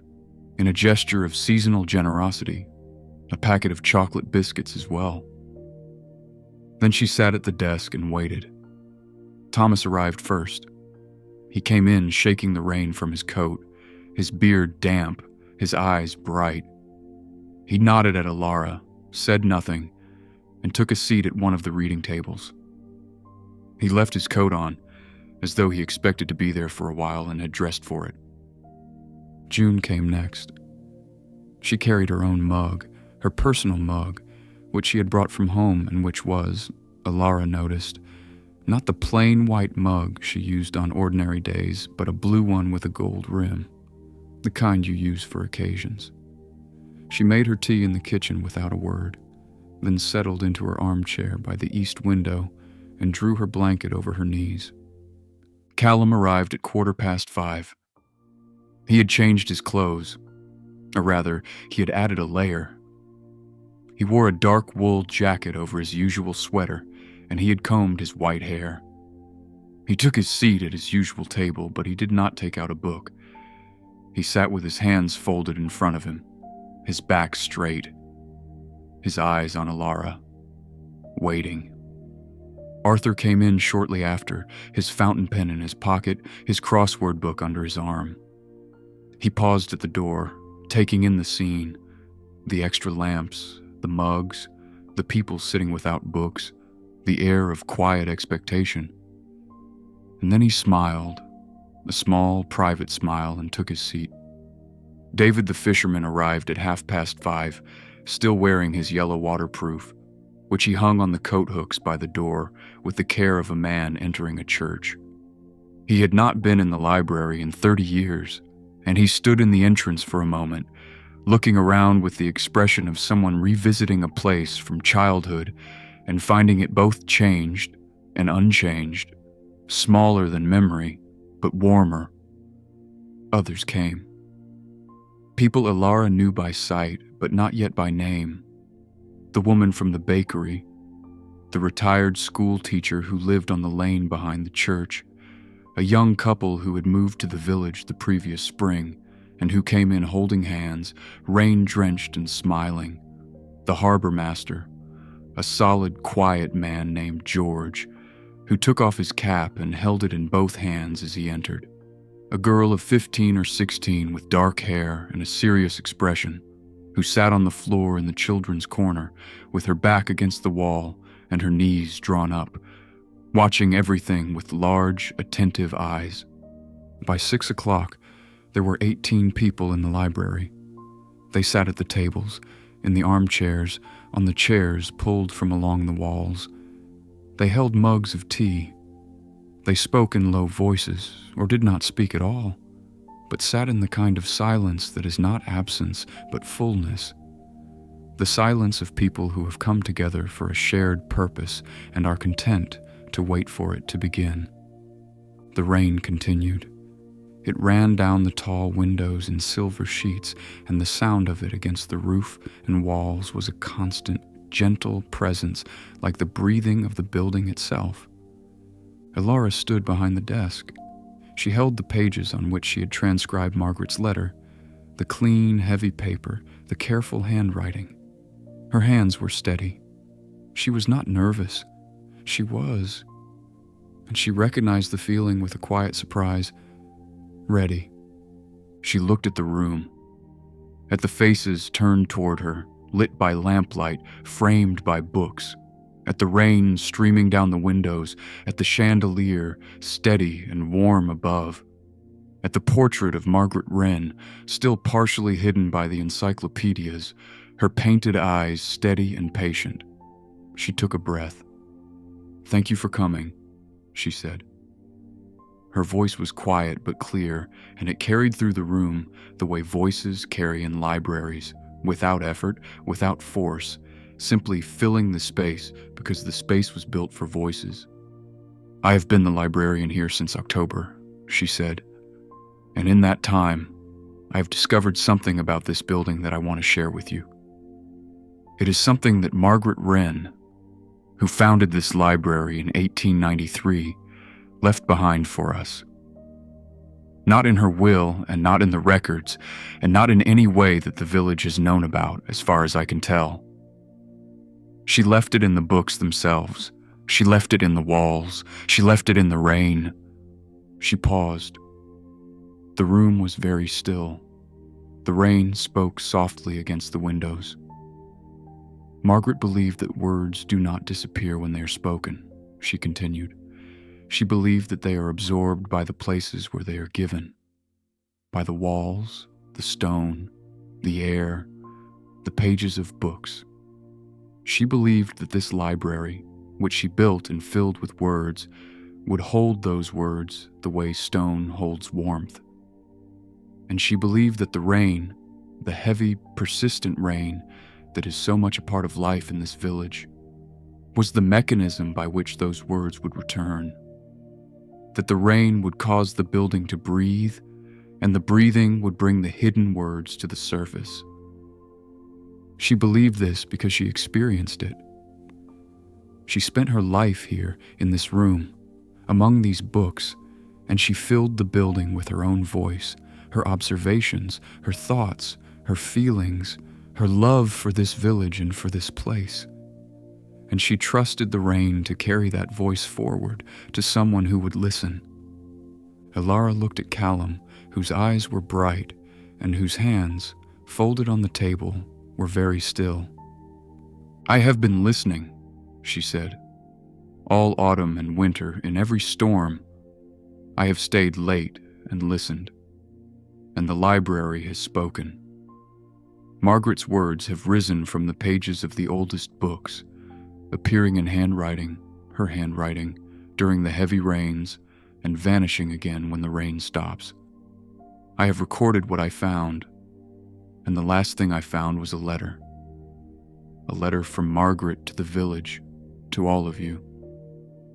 in a gesture of seasonal generosity, a packet of chocolate biscuits as well. Then she sat at the desk and waited. Thomas arrived first. He came in shaking the rain from his coat, his beard damp, his eyes bright. He nodded at Ilara, said nothing, and took a seat at one of the reading tables. He left his coat on, as though he expected to be there for a while and had dressed for it. June came next. She carried her own mug, her personal mug, which she had brought from home and which was, Alara noticed, not the plain white mug she used on ordinary days, but a blue one with a gold rim, the kind you use for occasions. She made her tea in the kitchen without a word, then settled into her armchair by the east window and drew her blanket over her knees. Callum arrived at 5:15. He had changed his clothes, or rather, he had added a layer. He wore a dark wool jacket over his usual sweater, and he had combed his white hair. He took his seat at his usual table, but he did not take out a book. He sat with his hands folded in front of him, his back straight, his eyes on Alara, waiting. Arthur came in shortly after, his fountain pen in his pocket, his crossword book under his arm. He paused at the door, taking in the scene, the extra lamps, the mugs, the people sitting without books, the air of quiet expectation. And then he smiled, a small, private smile, and took his seat. David the fisherman arrived at 5:30, still wearing his yellow waterproof, which he hung on the coat hooks by the door with the care of a man entering a church. He had not been in the library in 30 years, and he stood in the entrance for a moment, looking around with the expression of someone revisiting a place from childhood and finding it both changed and unchanged, smaller than memory, but warmer. Others came. People Alara knew by sight, but not yet by name. The woman from the bakery, the retired school teacher who lived on the lane behind the church, a young couple who had moved to the village the previous spring and who came in holding hands, rain-drenched and smiling, the harbor master, a solid, quiet man named George, who took off his cap and held it in both hands as he entered, a girl of 15 or 16 with dark hair and a serious expression, who sat on the floor in the children's corner with her back against the wall and her knees drawn up, watching everything with large, attentive eyes. By 6 o'clock, there were 18 people in the library. They sat at the tables, in the armchairs, on the chairs pulled from along the walls. They held mugs of tea. They spoke in low voices, or did not speak at all, but sat in the kind of silence that is not absence, but fullness. The silence of people who have come together for a shared purpose and are content to wait for it to begin. The rain continued. It ran down the tall windows in silver sheets, and the sound of it against the roof and walls was a constant, gentle presence, like the breathing of the building itself. Alara stood behind the desk. She held the pages on which she had transcribed Margaret's letter, the clean, heavy paper, the careful handwriting. Her hands were steady. She was not nervous. She was. And she recognized the feeling with a quiet surprise. Ready. She looked at the room, at the faces turned toward her, lit by lamplight, framed by books, at the rain streaming down the windows, at the chandelier, steady and warm above, at the portrait of Margaret Wren, still partially hidden by the encyclopedias, her painted eyes steady and patient. She took a breath. "Thank you for coming," she said. Her voice was quiet but clear, and it carried through the room the way voices carry in libraries, without effort, without force, simply filling the space because the space was built for voices. "I have been the librarian here since October," she said, "and in that time, I have discovered something about this building that I want to share with you. It is something that Margaret Wren, who founded this library in 1893, left behind for us. Not in her will, and not in the records, and not in any way that the village has known about, as far as I can tell. She left it in the books themselves. She left it in the walls. She left it in the rain." She paused. The room was very still. The rain spoke softly against the windows. Margaret believed that words do not disappear when they are spoken, she continued. She believed that they are absorbed by the places where they are given, by the walls, the stone, the air, the pages of books. She believed that this library, which she built and filled with words, would hold those words the way stone holds warmth. And she believed that the rain, the heavy, persistent rain that is so much a part of life in this village, was the mechanism by which those words would return. That the rain would cause the building to breathe, and the breathing would bring the hidden words to the surface. She believed this because she experienced it. She spent her life here in this room, among these books, and she filled the building with her own voice, her observations, her thoughts, her feelings, her love for this village and for this place. And she trusted the rain to carry that voice forward to someone who would listen. Elara looked at Callum, whose eyes were bright and whose hands, folded on the table, were very still. "I have been listening," she said. "All autumn and winter, in every storm, I have stayed late and listened, and the library has spoken. Margaret's words have risen from the pages of the oldest books, appearing in handwriting, her handwriting, during the heavy rains, and vanishing again when the rain stops. I have recorded what I found, and the last thing I found was a letter from Margaret to the village, to all of you,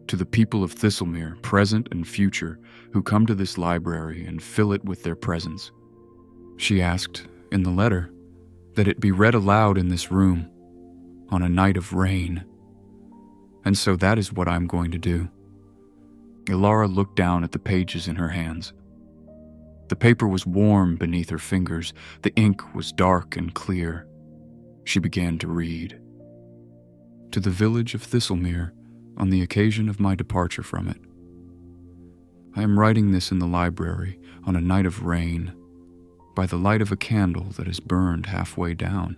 to the people of Thistlemere, present and future, who come to this library and fill it with their presence. She asked, in the letter, that it be read aloud in this room, on a night of rain. And so that is what I'm going to do." Elara looked down at the pages in her hands. The paper was warm beneath her fingers. The ink was dark and clear. She began to read. "To the village of Thistlemere, on the occasion of my departure from it. I am writing this in the library on a night of rain, by the light of a candle that is burned halfway down."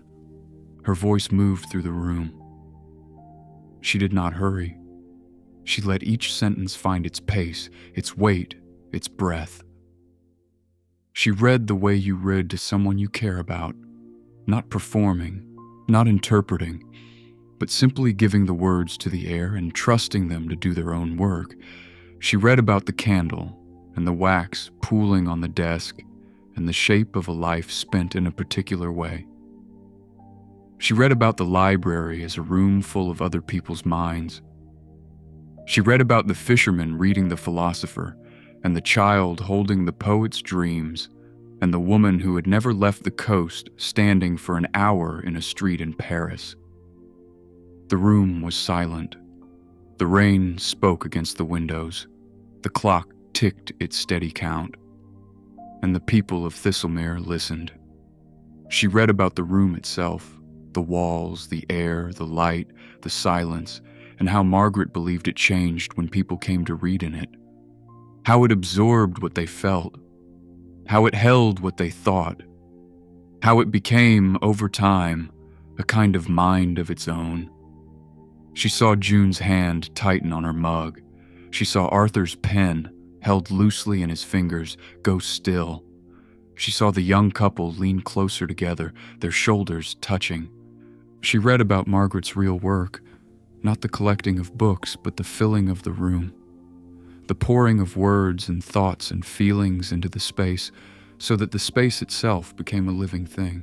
Her voice moved through the room. She did not hurry. She let each sentence find its pace, its weight, its breath. She read the way you read to someone you care about, not performing, not interpreting, but simply giving the words to the air and trusting them to do their own work. She read about the candle and the wax pooling on the desk and the shape of a life spent in a particular way. She read about the library as a room full of other people's minds. She read about the fisherman reading the philosopher, and the child holding the poet's dreams, and the woman who had never left the coast standing for an hour in a street in Paris. The room was silent. The rain spoke against the windows. The clock ticked its steady count. And the people of Thistlemere listened. She read about the room itself, the walls, the air, the light, the silence, and how Margaret believed it changed when people came to read in it. How it absorbed what they felt. How it held what they thought. How it became, over time, a kind of mind of its own. She saw June's hand tighten on her mug. She saw Arthur's pen, held loosely in his fingers, go still. She saw the young couple lean closer together, their shoulders touching. She read about Margaret's real work, not the collecting of books, but the filling of the room. The pouring of words and thoughts and feelings into the space, so that the space itself became a living thing.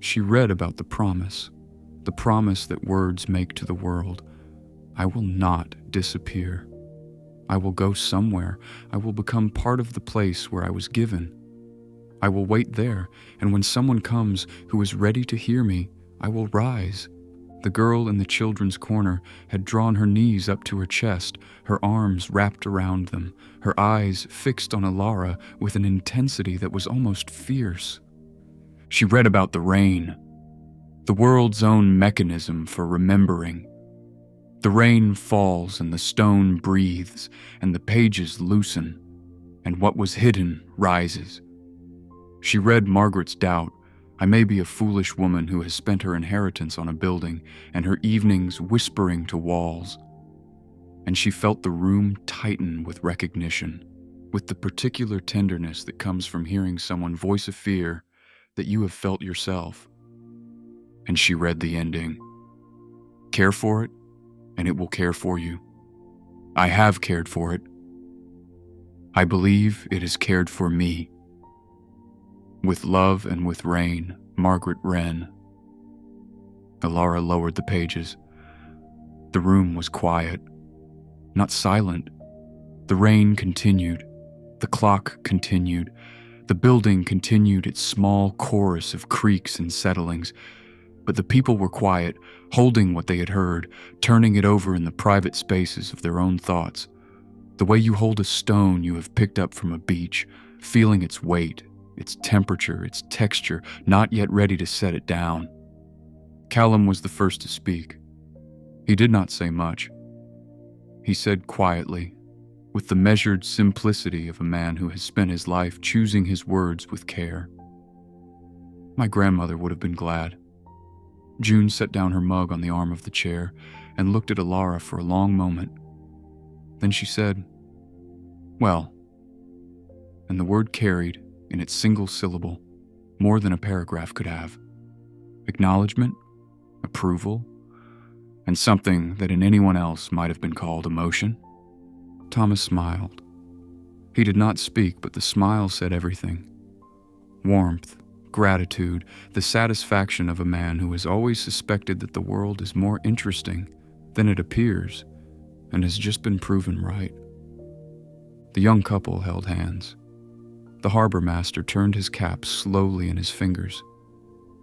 She read about the promise that words make to the world. I will not disappear. I will go somewhere. I will become part of the place where I was given. I will wait there, and when someone comes who is ready to hear me, I will rise. The girl in the children's corner had drawn her knees up to her chest, her arms wrapped around them, her eyes fixed on Elara with an intensity that was almost fierce. She read about the rain, the world's own mechanism for remembering. The rain falls and the stone breathes, and the pages loosen, and what was hidden rises. She read Margaret's doubt, I may be a foolish woman who has spent her inheritance on a building and her evenings whispering to walls. And she felt the room tighten with recognition, with the particular tenderness that comes from hearing someone voice a fear that you have felt yourself. And she read the ending. Care for it, and it will care for you. I have cared for it. I believe it has cared for me. With love and with rain, Margaret Wren. Alara lowered the pages. The room was quiet, not silent. The rain continued. The clock continued. The building continued its small chorus of creaks and settlings. But the people were quiet, holding what they had heard, turning it over in the private spaces of their own thoughts. The way you hold a stone you have picked up from a beach, feeling its weight, its temperature, its texture, not yet ready to set it down. Callum was the first to speak. He did not say much. He said quietly, with the measured simplicity of a man who has spent his life choosing his words with care. My grandmother would have been glad. June set down her mug on the arm of the chair and looked at Alara for a long moment. Then she said, "Well," and the word carried, in its single syllable, more than a paragraph could have. Acknowledgement, approval, and something that in anyone else might have been called emotion. Thomas smiled. He did not speak, but the smile said everything. Warmth, gratitude, the satisfaction of a man who has always suspected that the world is more interesting than it appears and has just been proven right. The young couple held hands. The harbor master turned his cap slowly in his fingers.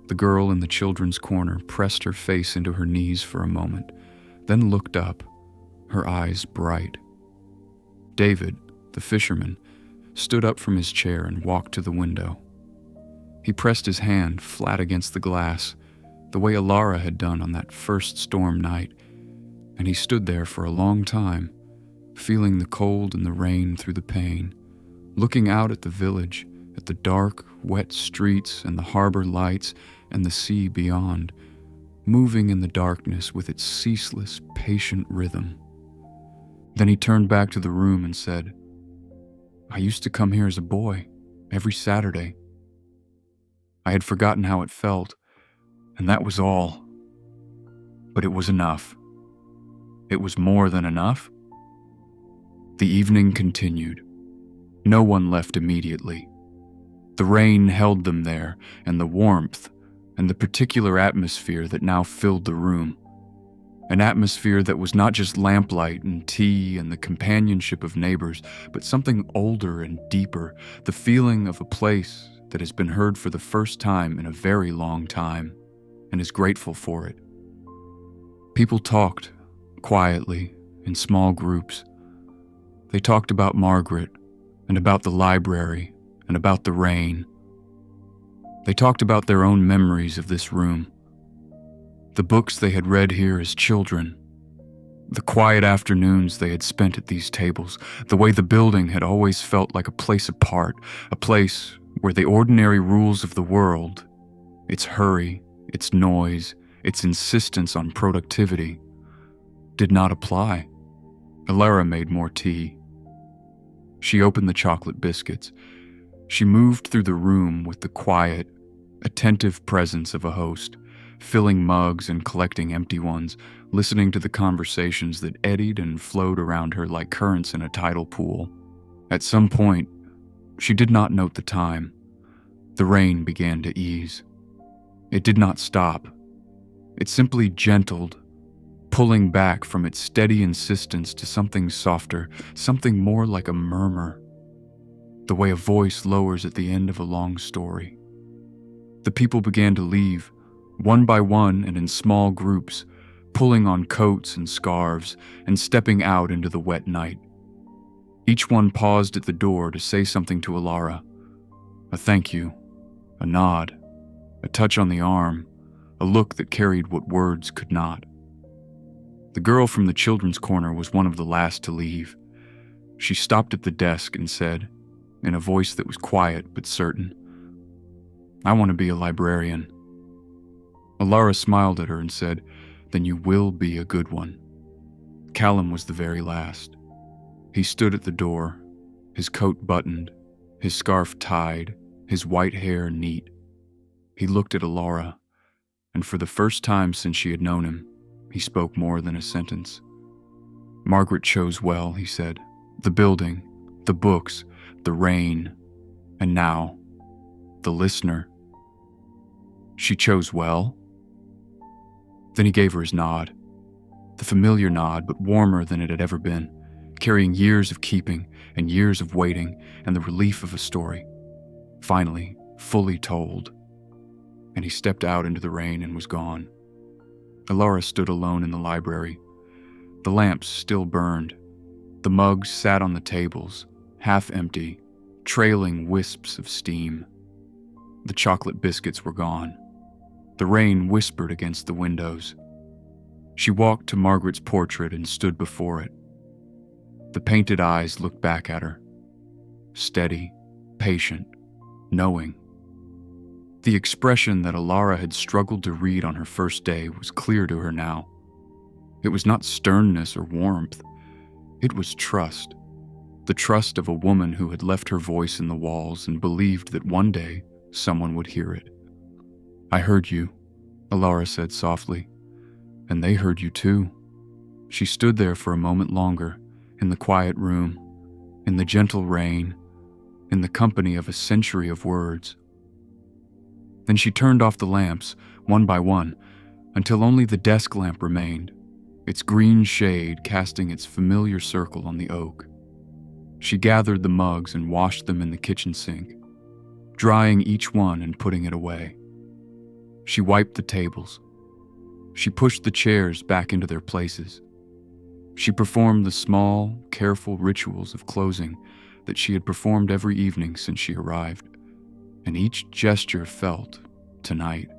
The girl in the children's corner pressed her face into her knees for a moment, then looked up, her eyes bright. David, the fisherman, stood up from his chair and walked to the window. He pressed his hand flat against the glass, the way Alara had done on that first storm night, and he stood there for a long time, feeling the cold and the rain through the pane, looking out at the village, at the dark, wet streets and the harbor lights and the sea beyond, moving in the darkness with its ceaseless, patient rhythm. Then he turned back to the room and said, "I used to come here as a boy, every Saturday. I had forgotten how it felt, and that was all. But it was enough. It was more than enough." The evening continued. No one left immediately. The rain held them there, and the warmth, and the particular atmosphere that now filled the room. An atmosphere that was not just lamplight and tea and the companionship of neighbors, but something older and deeper, the feeling of a place that has been heard for the first time in a very long time, and is grateful for it. People talked, quietly, in small groups. They talked about Margaret, and about the library, and about the rain. They talked about their own memories of this room. The books they had read here as children. The quiet afternoons they had spent at these tables. The way the building had always felt like a place apart. A place where the ordinary rules of the world, its hurry, its noise, its insistence on productivity, did not apply. Alara made more tea. She opened the chocolate biscuits. She moved through the room with the quiet, attentive presence of a host, filling mugs and collecting empty ones, listening to the conversations that eddied and flowed around her like currents in a tidal pool. At some point, she did not note the time. The rain began to ease. It did not stop. It simply gentled, pulling back from its steady insistence to something softer, something more like a murmur, the way a voice lowers at the end of a long story. The people began to leave, one by one and in small groups, pulling on coats and scarves and stepping out into the wet night. Each one paused at the door to say something to Alara. A thank you, a nod, a touch on the arm, a look that carried what words could not. The girl from the children's corner was one of the last to leave. She stopped at the desk and said, in a voice that was quiet but certain, I want to be a librarian." Alara smiled at her and said, "Then you will be a good one." Callum was the very last. He stood at the door, his coat buttoned, his scarf tied, his white hair neat. He looked at Alara, and for the first time since she had known him, he spoke more than a sentence. "Margaret chose well," he said. "The building, the books, the rain, and now, the listener." "She chose well?" Then he gave her his nod. The familiar nod, but warmer than it had ever been, carrying years of keeping and years of waiting and the relief of a story, finally, fully told. And he stepped out into the rain and was gone. Alara stood alone in the library. The lamps still burned. The mugs sat on the tables, half empty, trailing wisps of steam. The chocolate biscuits were gone. The rain whispered against the windows. She walked to Margaret's portrait and stood before it. The painted eyes looked back at her. Steady, patient, knowing. The expression that Alara had struggled to read on her first day was clear to her now. It was not sternness or warmth. It was trust. The trust of a woman who had left her voice in the walls and believed that one day someone would hear it. "I heard you," Alara said softly. "And they heard you too." She stood there for a moment longer, in the quiet room, in the gentle rain, in the company of a century of words. Then she turned off the lamps, one by one, until only the desk lamp remained, its green shade casting its familiar circle on the oak. She gathered the mugs and washed them in the kitchen sink, drying each one and putting it away. She wiped the tables. She pushed the chairs back into their places. She performed the small, careful rituals of closing that she had performed every evening since she arrived, and each gesture felt, tonight,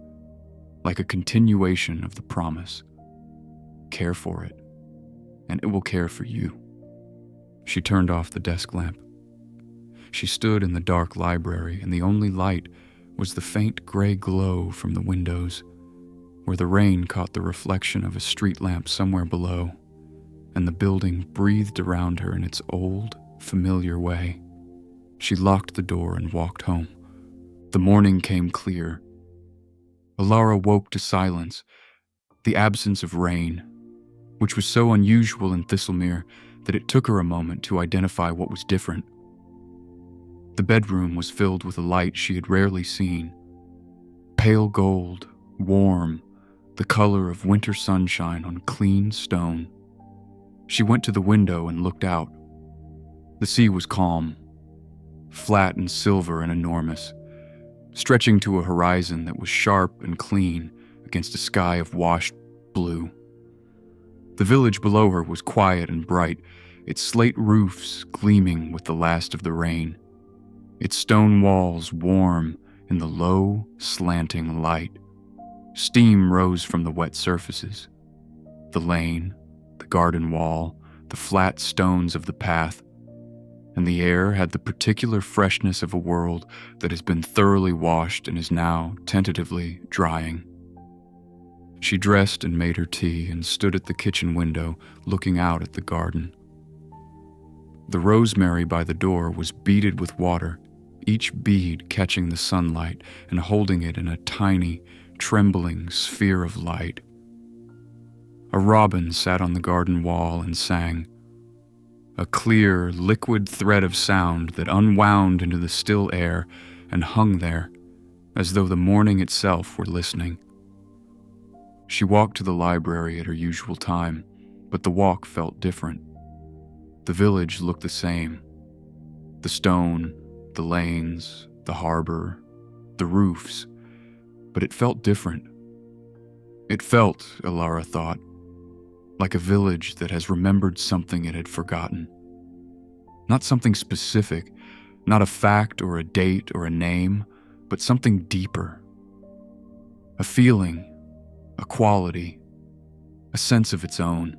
like a continuation of the promise. Care for it, and it will care for you. She turned off the desk lamp. She stood in the dark library, and the only light was the faint gray glow from the windows, where the rain caught the reflection of a street lamp somewhere below, and the building breathed around her in its old, familiar way. She locked the door and walked home. The morning came clear. Alara woke to silence, the absence of rain, which was so unusual in Thistlemere that it took her a moment to identify what was different. The bedroom was filled with a light she had rarely seen. Pale gold, warm, the color of winter sunshine on clean stone. She went to the window and looked out. The sea was calm, flat and silver and enormous, stretching to a horizon that was sharp and clean against a sky of washed blue. The village below her was quiet and bright, its slate roofs gleaming with the last of the rain, its stone walls warm in the low, slanting light. Steam rose from the wet surfaces. The lane, the garden wall, the flat stones of the path, and the air had the particular freshness of a world that has been thoroughly washed and is now tentatively drying. She dressed and made her tea and stood at the kitchen window looking out at the garden. The rosemary by the door was beaded with water, each bead catching the sunlight and holding it in a tiny, trembling sphere of light. A robin sat on the garden wall and sang, a clear, liquid thread of sound that unwound into the still air and hung there, as though the morning itself were listening. She walked to the library at her usual time, but the walk felt different. The village looked the same. The stone, the lanes, the harbor, the roofs, but it felt different. It felt, Alara thought, like a village that has remembered something it had forgotten. Not something specific, not a fact or a date or a name, but something deeper. A feeling, a quality, a sense of its own.